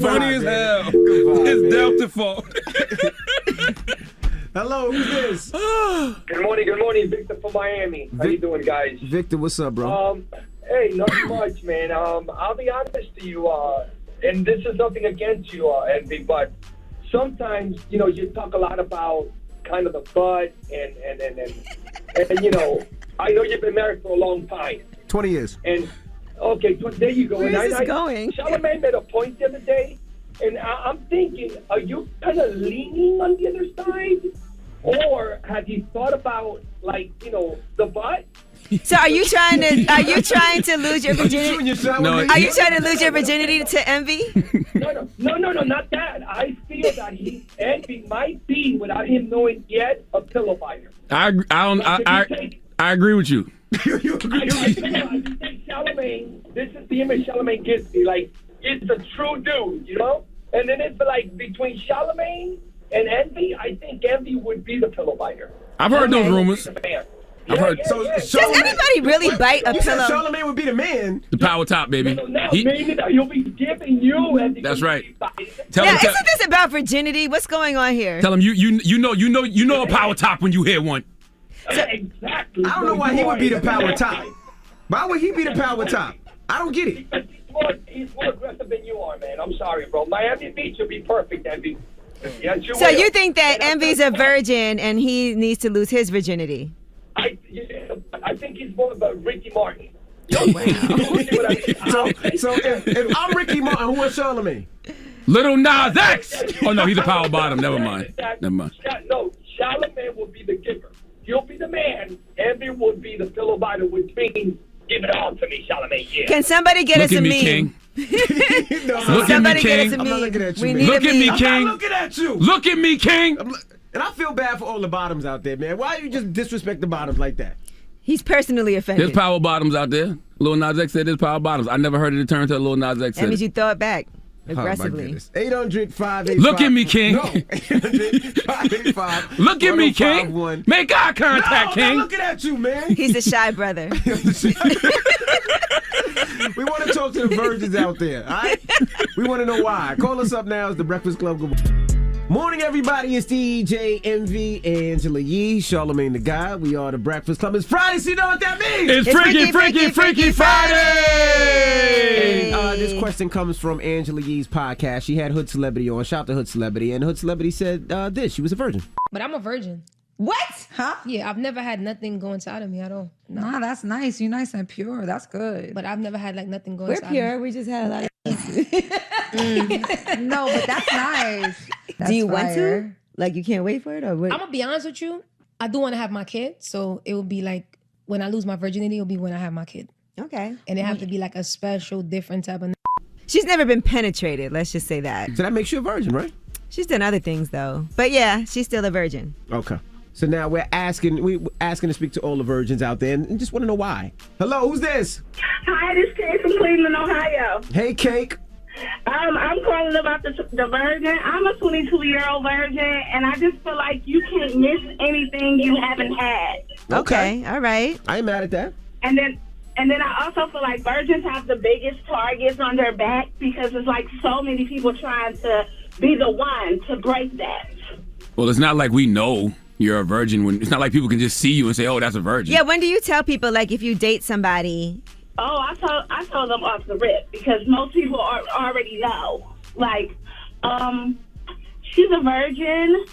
[SPEAKER 3] funny as hell. It's Delta fault.
[SPEAKER 7] Hello, who's this?
[SPEAKER 11] Good morning. Victor from Miami. How you doing, guys?
[SPEAKER 7] Victor, what's up, bro?
[SPEAKER 11] Hey, not much, man. I'll be honest to you, and this is nothing against you, Envy, but sometimes, you talk a lot about kind of the butt and I know you've been married for a long time.
[SPEAKER 7] 20 years.
[SPEAKER 11] And, okay, there you go.
[SPEAKER 6] Where is this going?
[SPEAKER 11] Charlamagne made a point the other day, and I'm thinking, are you kind of leaning on the other side? Or have you thought about, the butt?
[SPEAKER 6] So are you trying to lose your virginity? Are you trying to lose your virginity to Envy?
[SPEAKER 11] No, not that. I feel that Envy might be, without him knowing yet, a pillow fighter.
[SPEAKER 3] I agree with you.
[SPEAKER 11] You agree with me? Charlamagne, this is the image Charlamagne gives me. Like, it's a true dude, And then it's like between Charlamagne and Envy, I think Envy would be the pillow fighter.
[SPEAKER 3] I've heard those rumors. I've heard.
[SPEAKER 6] Does anybody really bite a
[SPEAKER 7] You said
[SPEAKER 6] pillow?
[SPEAKER 7] Charlamagne would be the man.
[SPEAKER 3] The power top, baby.
[SPEAKER 11] He'll be giving you Envy.
[SPEAKER 3] That's right.
[SPEAKER 6] Isn't this about virginity? What's going on here?
[SPEAKER 3] Tell him you know a power top when you hear one.
[SPEAKER 11] Exactly.
[SPEAKER 7] I don't know why he would be the power top. Why would he be the power top? I don't get it.
[SPEAKER 11] He's more aggressive than you are, man. I'm sorry, bro. Miami Beach would be perfect, Envy. Yes,
[SPEAKER 6] So you think that Envy's a virgin and he needs to lose his virginity?
[SPEAKER 11] I think he's more of a Ricky Martin.
[SPEAKER 7] So if I'm Ricky Martin, who is Charlamagne?
[SPEAKER 3] Little Nas X. Oh no, he's a power bottom. Never mind.
[SPEAKER 11] No, Charlamagne will be the giver. You'll be the man. Envy would be the pillow biter, which means give it all to me, Charlamagne. Yeah.
[SPEAKER 6] Can somebody get us a meme?
[SPEAKER 3] King.
[SPEAKER 6] Look at me, King.
[SPEAKER 7] I'm not looking at you,
[SPEAKER 6] We
[SPEAKER 7] man.
[SPEAKER 6] need
[SPEAKER 3] Look
[SPEAKER 6] a
[SPEAKER 3] at me,
[SPEAKER 6] meme.
[SPEAKER 3] King.
[SPEAKER 7] I'm not looking at you.
[SPEAKER 3] Look at me, King.
[SPEAKER 7] And I feel bad for all the bottoms out there, man. Why you just disrespect the bottoms like that?
[SPEAKER 6] He's personally offended.
[SPEAKER 3] There's power bottoms out there. Lil Nas X said there's power bottoms. I never heard it turn to a Lil Nas X.
[SPEAKER 6] That means you throw it back aggressively.
[SPEAKER 7] 800-585.
[SPEAKER 3] Look at me, King.
[SPEAKER 7] No. 800-585.
[SPEAKER 3] Look at me, King. Make eye contact,
[SPEAKER 7] No,
[SPEAKER 3] King.
[SPEAKER 7] I'm not looking at you, man.
[SPEAKER 6] He's a shy brother.
[SPEAKER 7] We want to talk to the virgins out there, all right? We want to know why. Call us up now. It's The Breakfast Club. Morning, everybody. It's DJ Envy, Angela Yee, Charlamagne the Guy. We are The Breakfast Club. It's Friday, so you know what that means.
[SPEAKER 3] It's Freaky Friday.
[SPEAKER 7] And, this question comes from Angela Yee's podcast. She had Hood Celebrity on. Shout out to Hood Celebrity. And Hood Celebrity said this. She was a virgin.
[SPEAKER 22] But I'm a virgin.
[SPEAKER 4] What? Huh?
[SPEAKER 22] Yeah, I've never had nothing go inside of me at all.
[SPEAKER 4] Nah, that's nice. You're nice and pure. That's good.
[SPEAKER 22] But I've never had nothing go
[SPEAKER 6] We're
[SPEAKER 22] inside
[SPEAKER 6] pure.
[SPEAKER 22] of me.
[SPEAKER 6] We just had a lot of.
[SPEAKER 4] No, but that's nice.
[SPEAKER 6] Do you want to? Like, you can't wait for it? Or what?
[SPEAKER 22] I'm going to be honest with you. I do want to have my kid. So it will be like when I lose my virginity, it'll be when I have my kid.
[SPEAKER 6] Okay.
[SPEAKER 22] And it have to be like a special, different type of.
[SPEAKER 6] She's never been penetrated. Let's just say that.
[SPEAKER 7] So that makes you a virgin, right?
[SPEAKER 6] She's done other things, though. But yeah, she's still a virgin.
[SPEAKER 7] Okay. So now we're asking to speak to all the virgins out there and just want to know why. Hello, who's this?
[SPEAKER 13] Hi, this is Kate from Cleveland, Ohio.
[SPEAKER 7] Hey, Cake.
[SPEAKER 13] I'm calling about the virgin. I'm a 22-year-old virgin, and I just feel like you can't miss anything you haven't had.
[SPEAKER 6] Okay. All right.
[SPEAKER 7] I ain't mad at that.
[SPEAKER 13] And then I also feel like virgins have the biggest targets on their back because it's like so many people trying to be the one to break that.
[SPEAKER 3] Well, it's not like we know you're a virgin. It's not like people can just see you and say, "Oh, that's a virgin."
[SPEAKER 6] Yeah. When do you tell people, like, if you date somebody?
[SPEAKER 13] Oh, I told them off the rip because most people already know. Like, she's a virgin.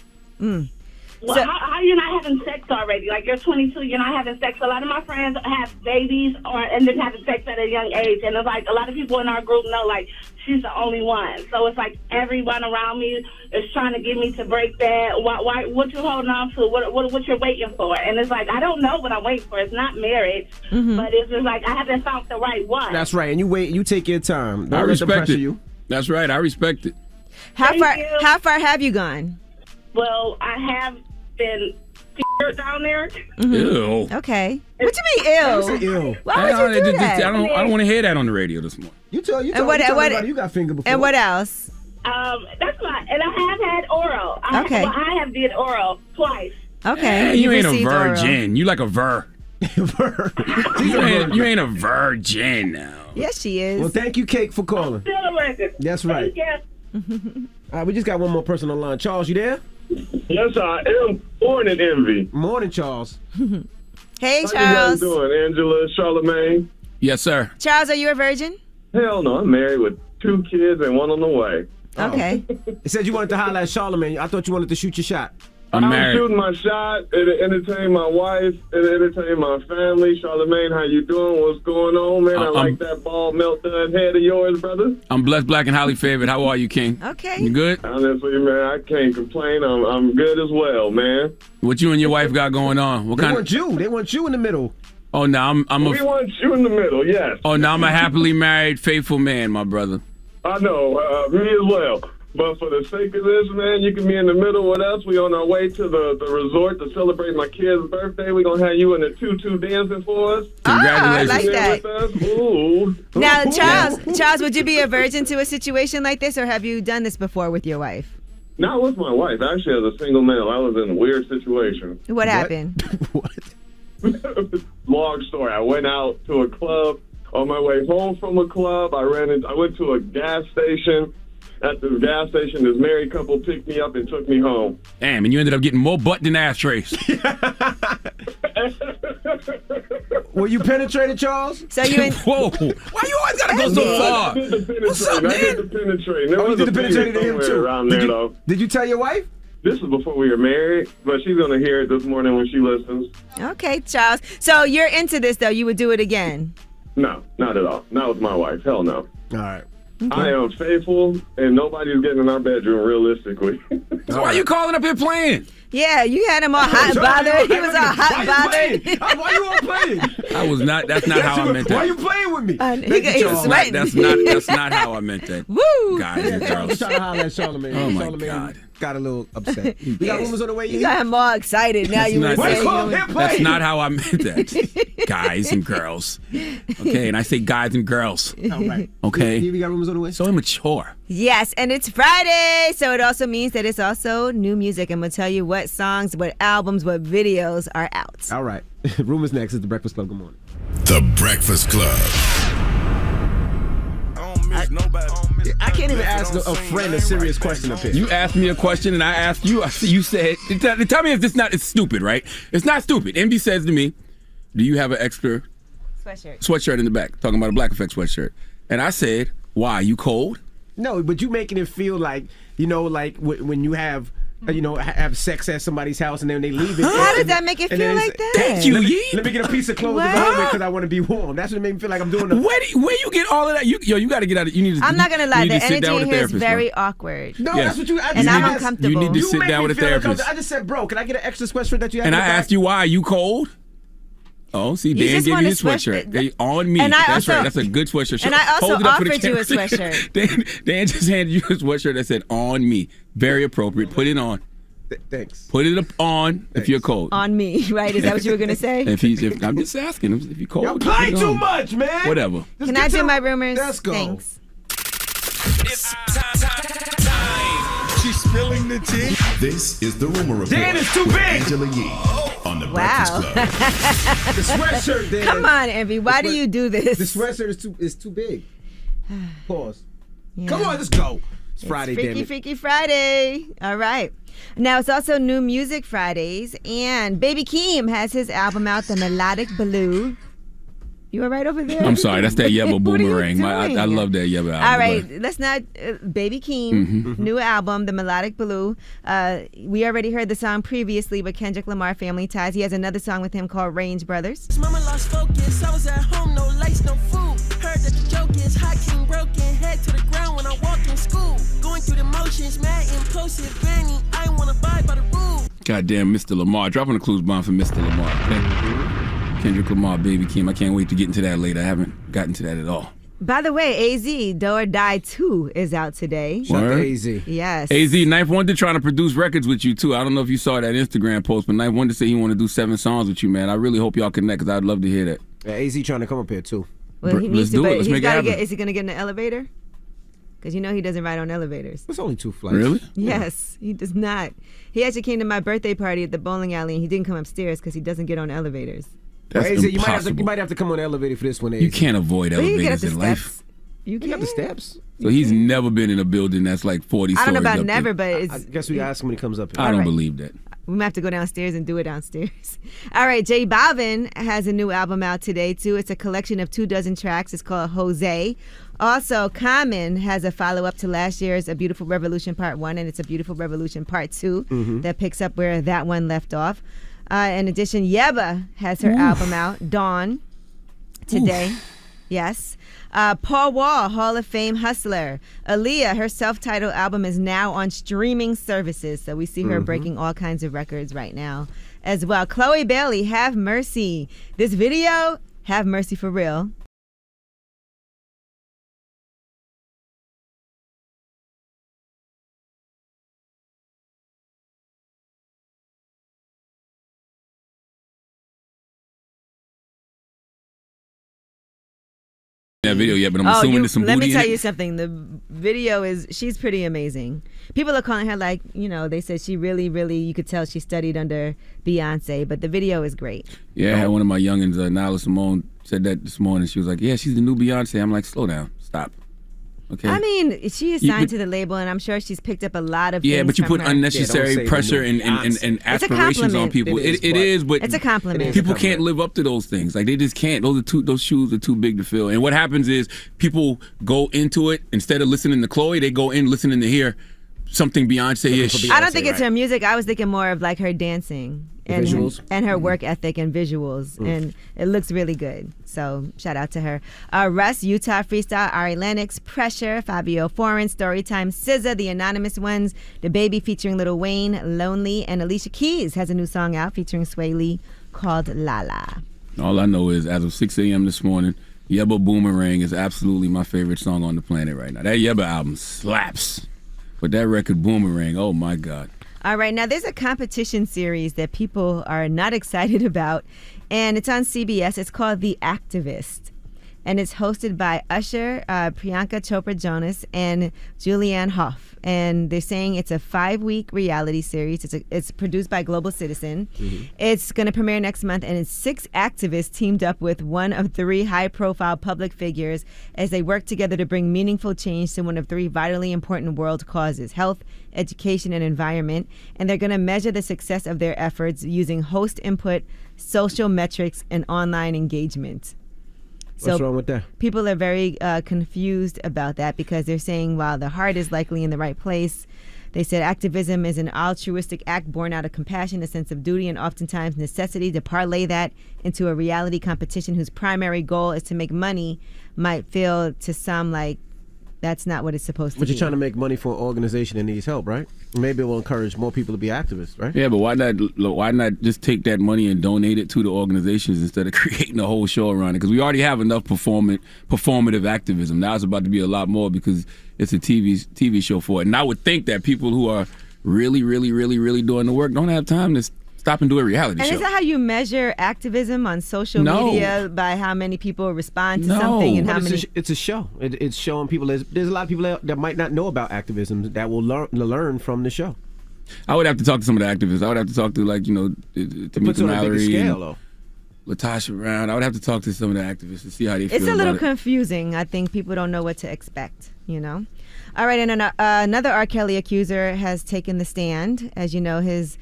[SPEAKER 9] Well, how are you not having sex already? Like, you're 22, you're not having sex. A lot of my friends have babies and then having sex at a young age. And it's like, a lot of people in our group know, like, she's the only one. So it's like everyone around me is trying to get me to break that. Why what you holding on to? What you're waiting for? And it's like, I don't know what I'm waiting for. It's not marriage. But it's just like, I haven't found the right one.
[SPEAKER 7] That's right. And you take your time. Don't
[SPEAKER 3] I
[SPEAKER 7] let them
[SPEAKER 3] respect
[SPEAKER 7] pressure
[SPEAKER 3] it.
[SPEAKER 7] you.
[SPEAKER 3] That's right. I respect it.
[SPEAKER 6] How far have you gone?
[SPEAKER 9] Well, I have been down there.
[SPEAKER 3] Ew.
[SPEAKER 6] Okay. What you mean, ew? Why would you do that?
[SPEAKER 3] I don't want to hear that on the radio this morning.
[SPEAKER 7] You tell
[SPEAKER 6] And
[SPEAKER 7] everybody you got finger before.
[SPEAKER 6] And what else?
[SPEAKER 9] That's fine. And I have had oral.
[SPEAKER 6] Okay.
[SPEAKER 9] I have did oral twice.
[SPEAKER 6] Okay.
[SPEAKER 3] Hey, you ain't a
[SPEAKER 6] received
[SPEAKER 3] virgin.
[SPEAKER 6] oral.
[SPEAKER 3] You like a ver. you ain't a virgin now.
[SPEAKER 6] Yes, she is.
[SPEAKER 7] Well, thank you, Cake, for calling.
[SPEAKER 9] Still a record.
[SPEAKER 7] That's right. All right, we just got one more person on the line. Charles, you there?
[SPEAKER 10] Yes, I am. Morning, Envy.
[SPEAKER 7] Morning, Charles.
[SPEAKER 6] Hey,
[SPEAKER 10] How
[SPEAKER 6] Charles.
[SPEAKER 10] you guys doing, Angela, Charlamagne?
[SPEAKER 3] Yes, sir.
[SPEAKER 6] Charles, are you a virgin?
[SPEAKER 10] Hell no, I'm married with 2 kids and 1 on the way.
[SPEAKER 6] Okay.
[SPEAKER 7] It said you wanted to holler at Charlamagne. I thought you wanted to shoot your shot.
[SPEAKER 3] I'm married.
[SPEAKER 10] shooting my shot. It entertain my wife. It entertain my family. Charlamagne, how you doing? What's going on, man? I like that bald melt done head of yours, brother.
[SPEAKER 3] I'm blessed, black, and highly favored. How are you, King?
[SPEAKER 6] Okay.
[SPEAKER 3] You good?
[SPEAKER 10] Honestly, man, I can't complain. I'm good as well, man.
[SPEAKER 3] What you and your wife got going on? What
[SPEAKER 7] They
[SPEAKER 3] kind
[SPEAKER 7] want you. They want you in the middle.
[SPEAKER 3] Oh, no,
[SPEAKER 10] We want you in the middle, yes.
[SPEAKER 3] Oh, no, I'm a happily married, faithful man, my brother.
[SPEAKER 10] I know, me as well. But for the sake of this, man, you can be in the middle with us. We on our way to the resort to celebrate my kid's birthday. We're going to have you in the tutu dancing for us.
[SPEAKER 3] Congratulations.
[SPEAKER 6] I like that.
[SPEAKER 10] With us. Ooh.
[SPEAKER 6] Now, Charles, would you be a virgin to a situation like this, or have you done this before with your wife?
[SPEAKER 10] Not with my wife. Actually, as a single male, I was in a weird situation.
[SPEAKER 6] What happened?
[SPEAKER 10] Long story. I went out to a club. On my way home from a club, I went to a gas station. At the gas station, this married couple picked me up and took me home.
[SPEAKER 3] Damn, and you ended up getting more butt than ashtrays.
[SPEAKER 7] Were you penetrated, Charles?
[SPEAKER 6] So you
[SPEAKER 3] Whoa. Why you always got to go so far?
[SPEAKER 10] I did the penetrating.
[SPEAKER 3] What's up, man?
[SPEAKER 10] I did the penetrating. There was
[SPEAKER 7] you
[SPEAKER 10] a
[SPEAKER 7] did the penetrating to him,
[SPEAKER 10] somewhere
[SPEAKER 7] too.
[SPEAKER 10] around there, though.
[SPEAKER 7] Did you tell your wife?
[SPEAKER 10] This is before we were married, but she's going to hear it this morning when she listens.
[SPEAKER 6] Okay, Charles. So you're into this, though. You would do it again?
[SPEAKER 10] No, not at all. Not with my wife. Hell no.
[SPEAKER 7] All right.
[SPEAKER 10] I am faithful, and nobody's getting in our bedroom realistically.
[SPEAKER 3] So why you calling up here playing?
[SPEAKER 6] Yeah, you had him all hot and bothered. He was all hot and bothered.
[SPEAKER 7] Why you all playing?
[SPEAKER 3] I was not. That's not how I meant that.
[SPEAKER 7] Why you playing with me?
[SPEAKER 6] He was sweating.
[SPEAKER 3] That's not how I meant that.
[SPEAKER 6] Woo!
[SPEAKER 3] Guys and
[SPEAKER 7] I
[SPEAKER 3] girls.
[SPEAKER 7] was trying to holler at Charlamagne.
[SPEAKER 3] Oh my
[SPEAKER 7] Charlamagne
[SPEAKER 3] God.
[SPEAKER 7] Got a little upset. We got rumors on the way.
[SPEAKER 6] You got him all excited. Now you want to say
[SPEAKER 3] That's not how I meant that. Guys and girls. Okay, and I say guys and girls.
[SPEAKER 7] All right.
[SPEAKER 3] Okay.
[SPEAKER 7] We got rumors on the way.
[SPEAKER 3] So immature.
[SPEAKER 6] Yes, and it's Friday, so it also means that it's also new music. I'm going to tell you what songs, what albums, what videos are out.
[SPEAKER 7] All right. Rumors next. It's The Breakfast Club. Good morning.
[SPEAKER 1] The Breakfast Club.
[SPEAKER 7] I can't even ask a friend a serious question up here.
[SPEAKER 3] You asked me a question and I asked you. You said, tell me if it's stupid, right? It's not stupid. Envy says to me, do you have an extra sweatshirt in the back? Talking about a Black Effect sweatshirt. And I said, why? You cold?
[SPEAKER 7] No, but you making it feel like, like when you have, have sex at somebody's house and then they leave it.
[SPEAKER 6] How does that make it feel like that?
[SPEAKER 3] Thank you,
[SPEAKER 7] Let me get a piece of clothes to go home with because I want to be warm. That's what made me feel like I'm doing the...
[SPEAKER 3] Where you get all of that? You got to get out of it.
[SPEAKER 6] I'm not going to lie. The energy in here is very
[SPEAKER 3] man.
[SPEAKER 6] awkward.
[SPEAKER 7] No, that's what you...
[SPEAKER 6] And I'm uncomfortable.
[SPEAKER 3] You need to sit down with a therapist.
[SPEAKER 7] Like I just said, bro, can I get an extra sweatshirt that you have?
[SPEAKER 3] And I asked you why. You cold? Oh, see, Dan gave you his sweatshirt. They on me. That's right. That's a good sweatshirt.
[SPEAKER 6] And I also offered you a sweatshirt.
[SPEAKER 3] Dan just handed you a sweatshirt that said on me. Very appropriate. Put it on.
[SPEAKER 7] Thanks.
[SPEAKER 3] Put it on if you're cold.
[SPEAKER 6] On me, right? Is that what you were going to say?
[SPEAKER 3] If I'm just asking him if you're cold.
[SPEAKER 7] You're playing too much, man.
[SPEAKER 3] Whatever.
[SPEAKER 6] Can I do my rumors?
[SPEAKER 7] Let's go.
[SPEAKER 6] Thanks.
[SPEAKER 8] It's time. She's spilling the tea.
[SPEAKER 1] This is the Rumor Report.
[SPEAKER 7] Dan is too
[SPEAKER 1] with
[SPEAKER 7] big.
[SPEAKER 1] Angela Yee on the
[SPEAKER 6] Wow.
[SPEAKER 1] Breakfast Club.
[SPEAKER 7] The sweatshirt, Dan.
[SPEAKER 6] Come on, Envy. Why do you do this?
[SPEAKER 7] The sweatshirt is too big. Pause.
[SPEAKER 6] Yeah.
[SPEAKER 7] Come on, let's go. It's Friday, damn it.
[SPEAKER 6] Freaky Friday. All right. Now, it's also New Music Fridays, and Baby Keem has his album out, The Melodic Blue. You all right over there?
[SPEAKER 3] I'm sorry, that's that Yebba Boomerang. I
[SPEAKER 6] doing?
[SPEAKER 3] love that Yebba album.
[SPEAKER 6] All right, let's not. Baby Keem,
[SPEAKER 3] Mhm.
[SPEAKER 6] new album, The Melodic Blue. We already heard the song previously with Kendrick Lamar, Family Ties. He has another song with him called Range Brothers.
[SPEAKER 8] Mama lost focus. I was at home, no lights, no food. Heard that the joke is hot, king broken. Head to the ground when I walked in school. Going through the motions, mad impulsive, Granny. I want to abide by the rules.
[SPEAKER 3] Goddamn, Mr. Lamar. Dropping a clues bomb for Mr. Lamar. Okay? Kendrick Lamar, Baby Keem. I can't wait to get into that later. I haven't gotten to that at all.
[SPEAKER 6] By the way, AZ, Do or Die 2 is out today.
[SPEAKER 3] Shout out to
[SPEAKER 7] AZ.
[SPEAKER 6] Yes.
[SPEAKER 3] AZ, Knife Wonder trying to produce records with you, too. I don't know if you saw that Instagram post, but Knife Wonder said he want to do 7 songs with you, man. I really hope y'all connect, because I'd love to hear that.
[SPEAKER 7] Yeah, AZ trying to come up here, too.
[SPEAKER 6] Well, he needs
[SPEAKER 3] Let's
[SPEAKER 6] to,
[SPEAKER 3] do
[SPEAKER 6] but
[SPEAKER 3] it. Let's
[SPEAKER 6] he's
[SPEAKER 3] make it
[SPEAKER 6] gotta
[SPEAKER 3] happen.
[SPEAKER 6] get. Is he going to get in the elevator? Because you know he doesn't ride on elevators.
[SPEAKER 7] It's only 2 flights.
[SPEAKER 3] Really?
[SPEAKER 6] Yes, he does not. He actually came to my birthday party at the bowling alley, and he didn't come upstairs because he doesn't get on elevators.
[SPEAKER 3] That's
[SPEAKER 7] AZ,
[SPEAKER 3] impossible.
[SPEAKER 7] you might have to come on the elevator for this one, AZ.
[SPEAKER 3] You can't avoid
[SPEAKER 6] Well, you can get
[SPEAKER 3] elevators
[SPEAKER 6] up
[SPEAKER 3] in
[SPEAKER 6] the
[SPEAKER 3] life.
[SPEAKER 6] steps. You
[SPEAKER 7] got the steps.
[SPEAKER 3] So he's never been in a building that's like 40
[SPEAKER 6] I don't know
[SPEAKER 3] stories
[SPEAKER 6] about
[SPEAKER 3] up
[SPEAKER 6] never,
[SPEAKER 3] there.
[SPEAKER 6] but it's.
[SPEAKER 7] I guess we ask him when he comes up here.
[SPEAKER 3] I don't
[SPEAKER 6] All right.
[SPEAKER 3] believe that.
[SPEAKER 6] We might have to go downstairs and do it downstairs. All right, J Balvin has a new album out today, too. It's a collection of 24 tracks. It's called Jose. Also, Common has a follow-up to last year's A Beautiful Revolution Part 1, and it's A Beautiful Revolution Part 2 that picks up where that one left off. In addition, Yebba has her album out, Dawn, today. Yes. Paul Wall, Hall of Fame hustler. Aaliyah, her self-titled album is now on streaming services. So we see her breaking all kinds of records right now as well. Chloe Bailey, Have Mercy. This video, Have Mercy for real.
[SPEAKER 3] That video yet, but I'm assuming there's some
[SPEAKER 6] let
[SPEAKER 3] booty
[SPEAKER 6] me tell
[SPEAKER 3] in
[SPEAKER 6] you
[SPEAKER 3] it.
[SPEAKER 6] something. The video she's pretty amazing. People are calling her like, they said she really, you could tell she studied under Beyonce, but the video is great.
[SPEAKER 3] Yeah, I had one of my youngins, Nyla Simone, said that this morning. She was like, yeah, she's the new Beyonce. I'm like, slow down, stop. Okay.
[SPEAKER 6] I mean, she is signed to the label, and I'm sure she's picked up a lot of things
[SPEAKER 3] but you
[SPEAKER 6] from
[SPEAKER 3] put
[SPEAKER 6] her.
[SPEAKER 3] unnecessary pressure and aspirations on people. It is, but
[SPEAKER 6] it's a compliment.
[SPEAKER 3] People can't live up to those things. Like they just can't. Those shoes are too big to fill. And what happens is people go into it instead of listening to Chloe, they go in listening to hear something Beyonce-ish.
[SPEAKER 6] I don't think it's her music. I was thinking more of like her dancing and
[SPEAKER 7] visuals.
[SPEAKER 6] and her work ethic and visuals, and it looks really good. So shout out to her. Russ, Utah Freestyle, Ari Lennox, Pressure, Fabio Foreign, Storytime, SZA, The Anonymous Ones, The Baby featuring Lil Wayne, Lonely, and Alicia Keys has a new song out featuring Sway Lee called Lala.
[SPEAKER 3] All I know is as of 6 a.m. this morning, Yebba Boomerang is absolutely my favorite song on the planet right now. That Yebba album slaps. But that record Boomerang, oh my God.
[SPEAKER 6] All right, now there's a competition series that people are not excited about, and it's on CBS. It's called The Activist, and it's hosted by Usher, Priyanka Chopra Jonas, and Julianne Hough. And they're saying it's a 5-week reality series. It's produced by Global Citizen. It's going to premiere next month, and it's 6 activists teamed up with one of 3 high-profile public figures as they work together to bring meaningful change to one of 3 vitally important world causes: health, education, and environment. And they're going to measure the success of their efforts using host input, social metrics, and online engagement.
[SPEAKER 7] What's wrong with that?
[SPEAKER 6] People are very confused about that because they're saying while the heart is likely in the right place, they said activism is an altruistic act born out of compassion, a sense of duty, and oftentimes necessity. To parlay that into a reality competition whose primary goal is to make money might feel to some like that's not what it's supposed to be.
[SPEAKER 7] But you're trying to make money for an organization that needs help, right? Maybe it will encourage more people to be activists, right?
[SPEAKER 3] Yeah, but why not just take that money and donate it to the organizations instead of creating a whole show around it? Because we already have enough performative activism. Now it's about to be a lot more because it's a TV show for it. And I would think that people who are really doing the work don't have time to stop and do a reality
[SPEAKER 6] and
[SPEAKER 3] show.
[SPEAKER 6] is that how you measure activism on social
[SPEAKER 3] No.
[SPEAKER 6] media, by how many people respond to something and how many?
[SPEAKER 7] It's a show. It's showing people. There's a lot of people that might not know about activism that will learn from the show.
[SPEAKER 3] I would have to talk to some of the activists. I would have to talk to Tamika Mallory,
[SPEAKER 7] scale, though.
[SPEAKER 3] Latasha Brown. I would have to talk to some of the activists to see how they feel
[SPEAKER 6] It's a little
[SPEAKER 3] about it.
[SPEAKER 6] confusing. I think people don't know what to expect, All right, and another R. Kelly accuser has taken the stand. As you know, his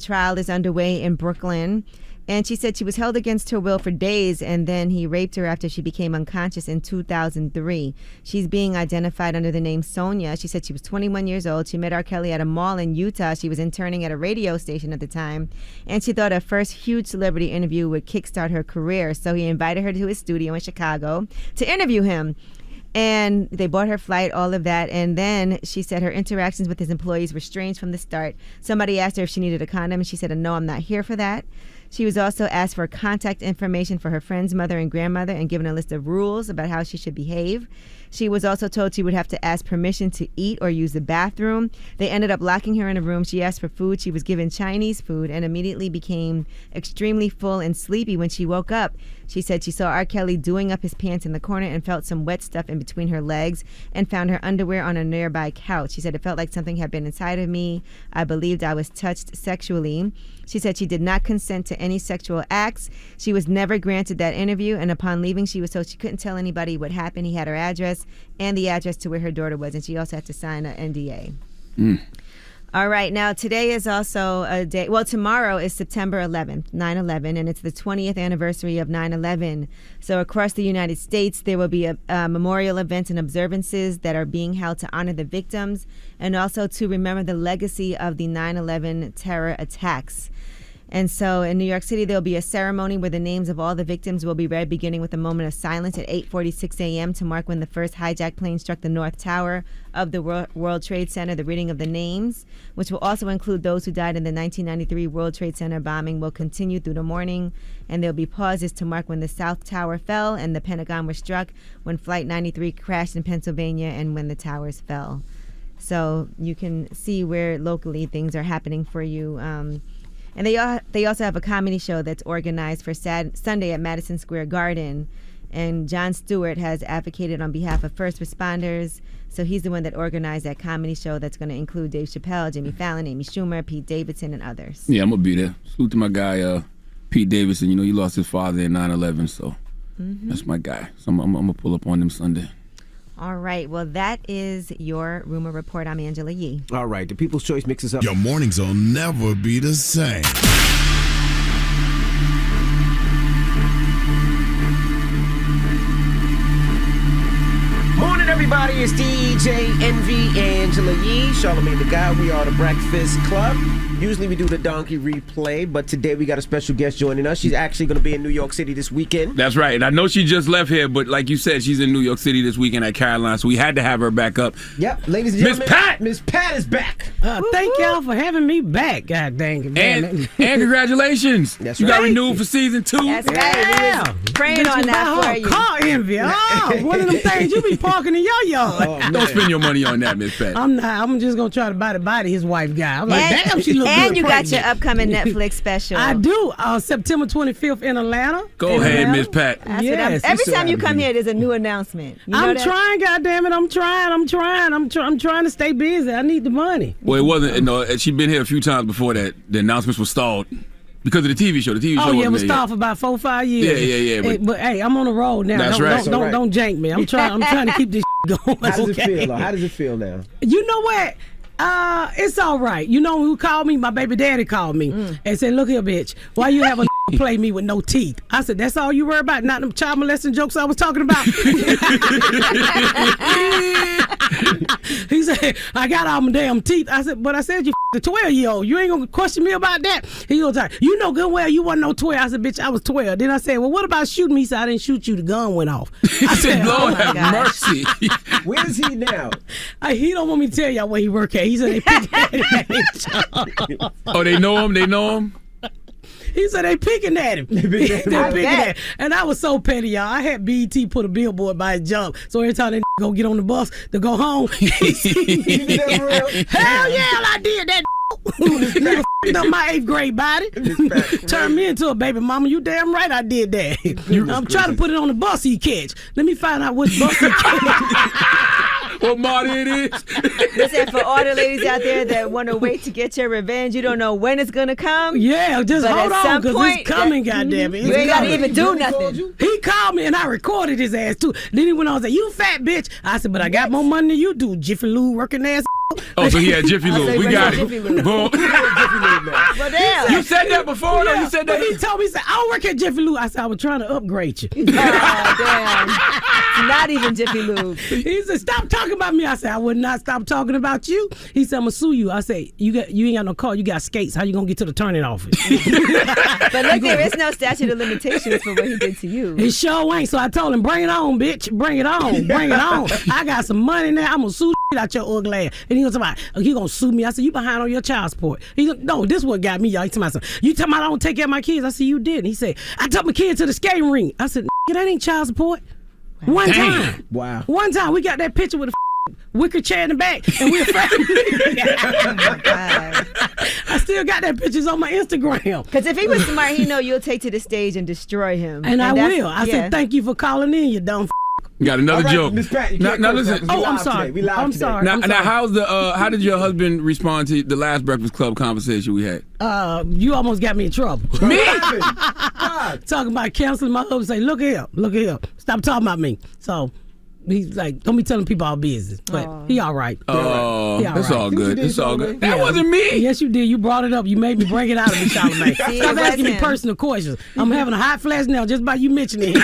[SPEAKER 6] trial is underway in Brooklyn. And she said she was held against her will for days, and then he raped her after she became unconscious in 2003. She's being identified under the name Sonia. She said she was 21 years old. She met R. Kelly at a mall in Utah. She was interning at a radio station at the time, and she thought her first huge celebrity interview would kickstart her career. So he invited her to his studio in Chicago to interview him. And they bought her flight, all of that. And then she said her interactions with his employees were strange from the start. Somebody asked her if she needed a condom, and she said, no, I'm not here for that. She was also asked for contact information for her friend's mother and grandmother and given a list of rules about how she should behave. She was also told she would have to ask permission to eat or use the bathroom. They ended up locking her in a room. She asked for food. She was given Chinese food and immediately became extremely full and sleepy when she woke up. She said she saw R. Kelly doing up his pants in the corner and felt some wet stuff in between her legs and found her underwear on a nearby couch. She said, it felt like something had been inside of me. I believed I was touched sexually. She said she did not consent to any sexual acts. She was never granted that interview, and upon leaving, she was told she couldn't tell anybody what happened. He had her address and the address to where her daughter was, and she also had to sign an NDA. All right, now today is also a day, well, tomorrow is September 11th, 9/11, and it's the 20th anniversary of 9/11. So across the United States, there will be a memorial events and observances that are being held to honor the victims and also to remember the legacy of the 9/11 terror attacks. And so in New York City, there'll be a ceremony where the names of all the victims will be read, beginning with a moment of silence at 8:46 a.m. to mark when the first hijacked plane struck the North Tower of the World Trade Center. The reading of the names, which will also include those who died in the 1993 World Trade Center bombing, will continue through the morning. And there'll be pauses to mark when the South Tower fell and the Pentagon was struck, when Flight 93 crashed in Pennsylvania, and when the towers fell. So you can see where locally things are happening for you. And they also have a comedy show that's organized for Sunday at Madison Square Garden. And Jon Stewart has advocated on behalf of first responders. So he's the one that organized that comedy show that's going to include Dave Chappelle, Jimmy Fallon, Amy Schumer, Pete Davidson, and others.
[SPEAKER 3] Yeah, I'm going to be there. Salute to my guy, Pete Davidson. You know, he lost his father in 9/11, so that's my guy. So I'm going to pull up on him Sunday.
[SPEAKER 6] All right. Well, that is your Rumor Report. I'm Angela Yee.
[SPEAKER 7] All right. The People's Choice mixes up.
[SPEAKER 1] Your mornings will never be the same.
[SPEAKER 7] Morning, everybody. It's DJ Envy, Angela Yee, Charlamagne the Guy. We are the Breakfast Club. Usually we do the donkey replay, but today we got a special guest joining us. She's actually going to be in New York City this weekend.
[SPEAKER 3] That's right. And I know she just left here, but like you said, she's in New York City this weekend at Caroline, so we had to have her back up.
[SPEAKER 7] Yep, ladies and gentlemen,
[SPEAKER 3] Miss Pat!
[SPEAKER 7] Miss Pat is back.
[SPEAKER 12] Thank y'all for having me back. God dang it.
[SPEAKER 3] And congratulations.
[SPEAKER 7] That's
[SPEAKER 3] you
[SPEAKER 7] right.
[SPEAKER 3] got renewed for season 2.
[SPEAKER 6] That's right. We was praying on that for you.
[SPEAKER 12] Car Envy. Oh, one of them things you be parking in your yard.
[SPEAKER 3] Don't spend your money on that, Miss Pat.
[SPEAKER 12] I'm not. I'm just going to try to buy the body his wife got. I'm like, damn, she look good.
[SPEAKER 6] And you got
[SPEAKER 12] pregnant.
[SPEAKER 6] your upcoming Netflix special.
[SPEAKER 12] I do. September 25th in Atlanta.
[SPEAKER 3] Go ahead, Miss Pat.
[SPEAKER 6] Yes. Every time you come here, there's a new announcement. You know
[SPEAKER 12] I'm
[SPEAKER 6] that?
[SPEAKER 12] trying, goddammit. I'm trying to stay busy. I need the money.
[SPEAKER 3] Well, it wasn't. No, she'd been here a few times before that. The announcements were stalled because of the TV show. The TV show.
[SPEAKER 12] Oh, yeah, it was
[SPEAKER 3] wasn't
[SPEAKER 12] stalled for about 4 or 5 years.
[SPEAKER 3] Yeah.
[SPEAKER 12] But hey, I'm on the road now.
[SPEAKER 3] That's right.
[SPEAKER 12] Don't jank me. I'm trying to keep this going.
[SPEAKER 7] How does it feel? How does it feel now?
[SPEAKER 12] You know what? It's all right. You know who called me? My baby daddy called me and said, look here, bitch, why you have a play me with no teeth? I said, that's all you worry about? Not them child molesting jokes I was talking about? He said, I got all my damn teeth. I said, but I said you the 12-year-old. You ain't gonna question me about that. He goes, you know good well you wasn't no 12. I said, bitch, I was 12. Then I said, well, what about shooting me? So I didn't shoot you. The gun went off. I said,
[SPEAKER 3] Lord have mercy.
[SPEAKER 7] Where is he now?
[SPEAKER 12] He don't want me to tell y'all where he work at. He said they picked at him.
[SPEAKER 3] Oh, they know him? They know him?
[SPEAKER 12] He said they picking at him. They picking at him. And I was so petty, y'all. I had BET put a billboard by his job. So every time they go get on the bus to go home, he see me. Hell yeah, I did that. Nigga up my 8th grade body. Turned me into a baby mama. You damn right I did that. I'm trying to put it on the bus he catch. Let me find out which bus he catch.
[SPEAKER 3] what Marty it is.
[SPEAKER 6] Listen, for all the ladies out there that want to wait to get your revenge, you don't know when it's gonna come.
[SPEAKER 12] Yeah, just
[SPEAKER 6] but
[SPEAKER 12] hold
[SPEAKER 6] at
[SPEAKER 12] on,
[SPEAKER 6] some
[SPEAKER 12] because
[SPEAKER 6] point,
[SPEAKER 12] it's coming, goddammit.
[SPEAKER 6] You ain't gotta even do nothing.
[SPEAKER 12] He called me and I recorded his ass too. Then he went on and said, "You fat bitch." I said, "But I got more money than you do, Jiffy Lube working ass."
[SPEAKER 3] Oh, so he had Jiffy Lube. We got it. Boom.
[SPEAKER 6] Well, damn.
[SPEAKER 3] You said that before, though? You said that?
[SPEAKER 12] But he told me, he said, "I don't work at Jiffy Lube." I said, "I was trying to upgrade you."
[SPEAKER 6] Oh, damn. It's not even Jiffy Lube.
[SPEAKER 12] He said, "Stop talking about me." I said, "I would not stop talking about you." He said, "I'm gonna sue you." I said, you ain't got no car, you got skates. How you gonna get to the turning office?"
[SPEAKER 6] But look, there is no statute of limitations for what he did to you.
[SPEAKER 12] He sure ain't. So I told him, "Bring it on, bitch. Bring it on. Bring it on. I got some money now. I'm gonna sue the out your ugly ass." And he was talking about, he gonna sue me. I said, "You behind on your child support." He said, "No, this what got me, y'all." He told me, "You talking about I don't take care of my kids?" I said, "You did." And he said, "I took my kids to the skating ring." I said, "That ain't child support." One time.
[SPEAKER 7] Wow.
[SPEAKER 12] One time we got that picture with a wicker chair in the back and we're family. Oh my God. I still got that pictures on my Instagram.
[SPEAKER 6] Because if he was smart, he know you'll take to the stage and destroy him.
[SPEAKER 12] And I will. I said, "Thank you for calling in, you dumb
[SPEAKER 3] Got another joke.
[SPEAKER 7] Miss Pat, you can't
[SPEAKER 3] now
[SPEAKER 7] curse
[SPEAKER 3] listen.
[SPEAKER 7] that 'cause we
[SPEAKER 12] I'm
[SPEAKER 7] live
[SPEAKER 12] sorry.
[SPEAKER 7] today. We live
[SPEAKER 12] I'm
[SPEAKER 7] today.
[SPEAKER 12] sorry.
[SPEAKER 3] Now, how did your husband respond to the last Breakfast Club conversation we had?
[SPEAKER 12] You almost got me in trouble.
[SPEAKER 3] Me?
[SPEAKER 12] Talking about canceling my husband. Say, look here. Stop talking about me. So he's like, don't be telling people our business. But he all right.
[SPEAKER 3] Oh, that's all good. It's all good. That
[SPEAKER 12] Yeah.
[SPEAKER 3] wasn't me.
[SPEAKER 12] Yes, you did. You brought it up. You made me bring it out of me, Charlamagne.
[SPEAKER 6] See,
[SPEAKER 12] Stop
[SPEAKER 6] it
[SPEAKER 12] asking me
[SPEAKER 6] wasn't.
[SPEAKER 12] personal questions. I'm having a hot flash now just by you mentioning it.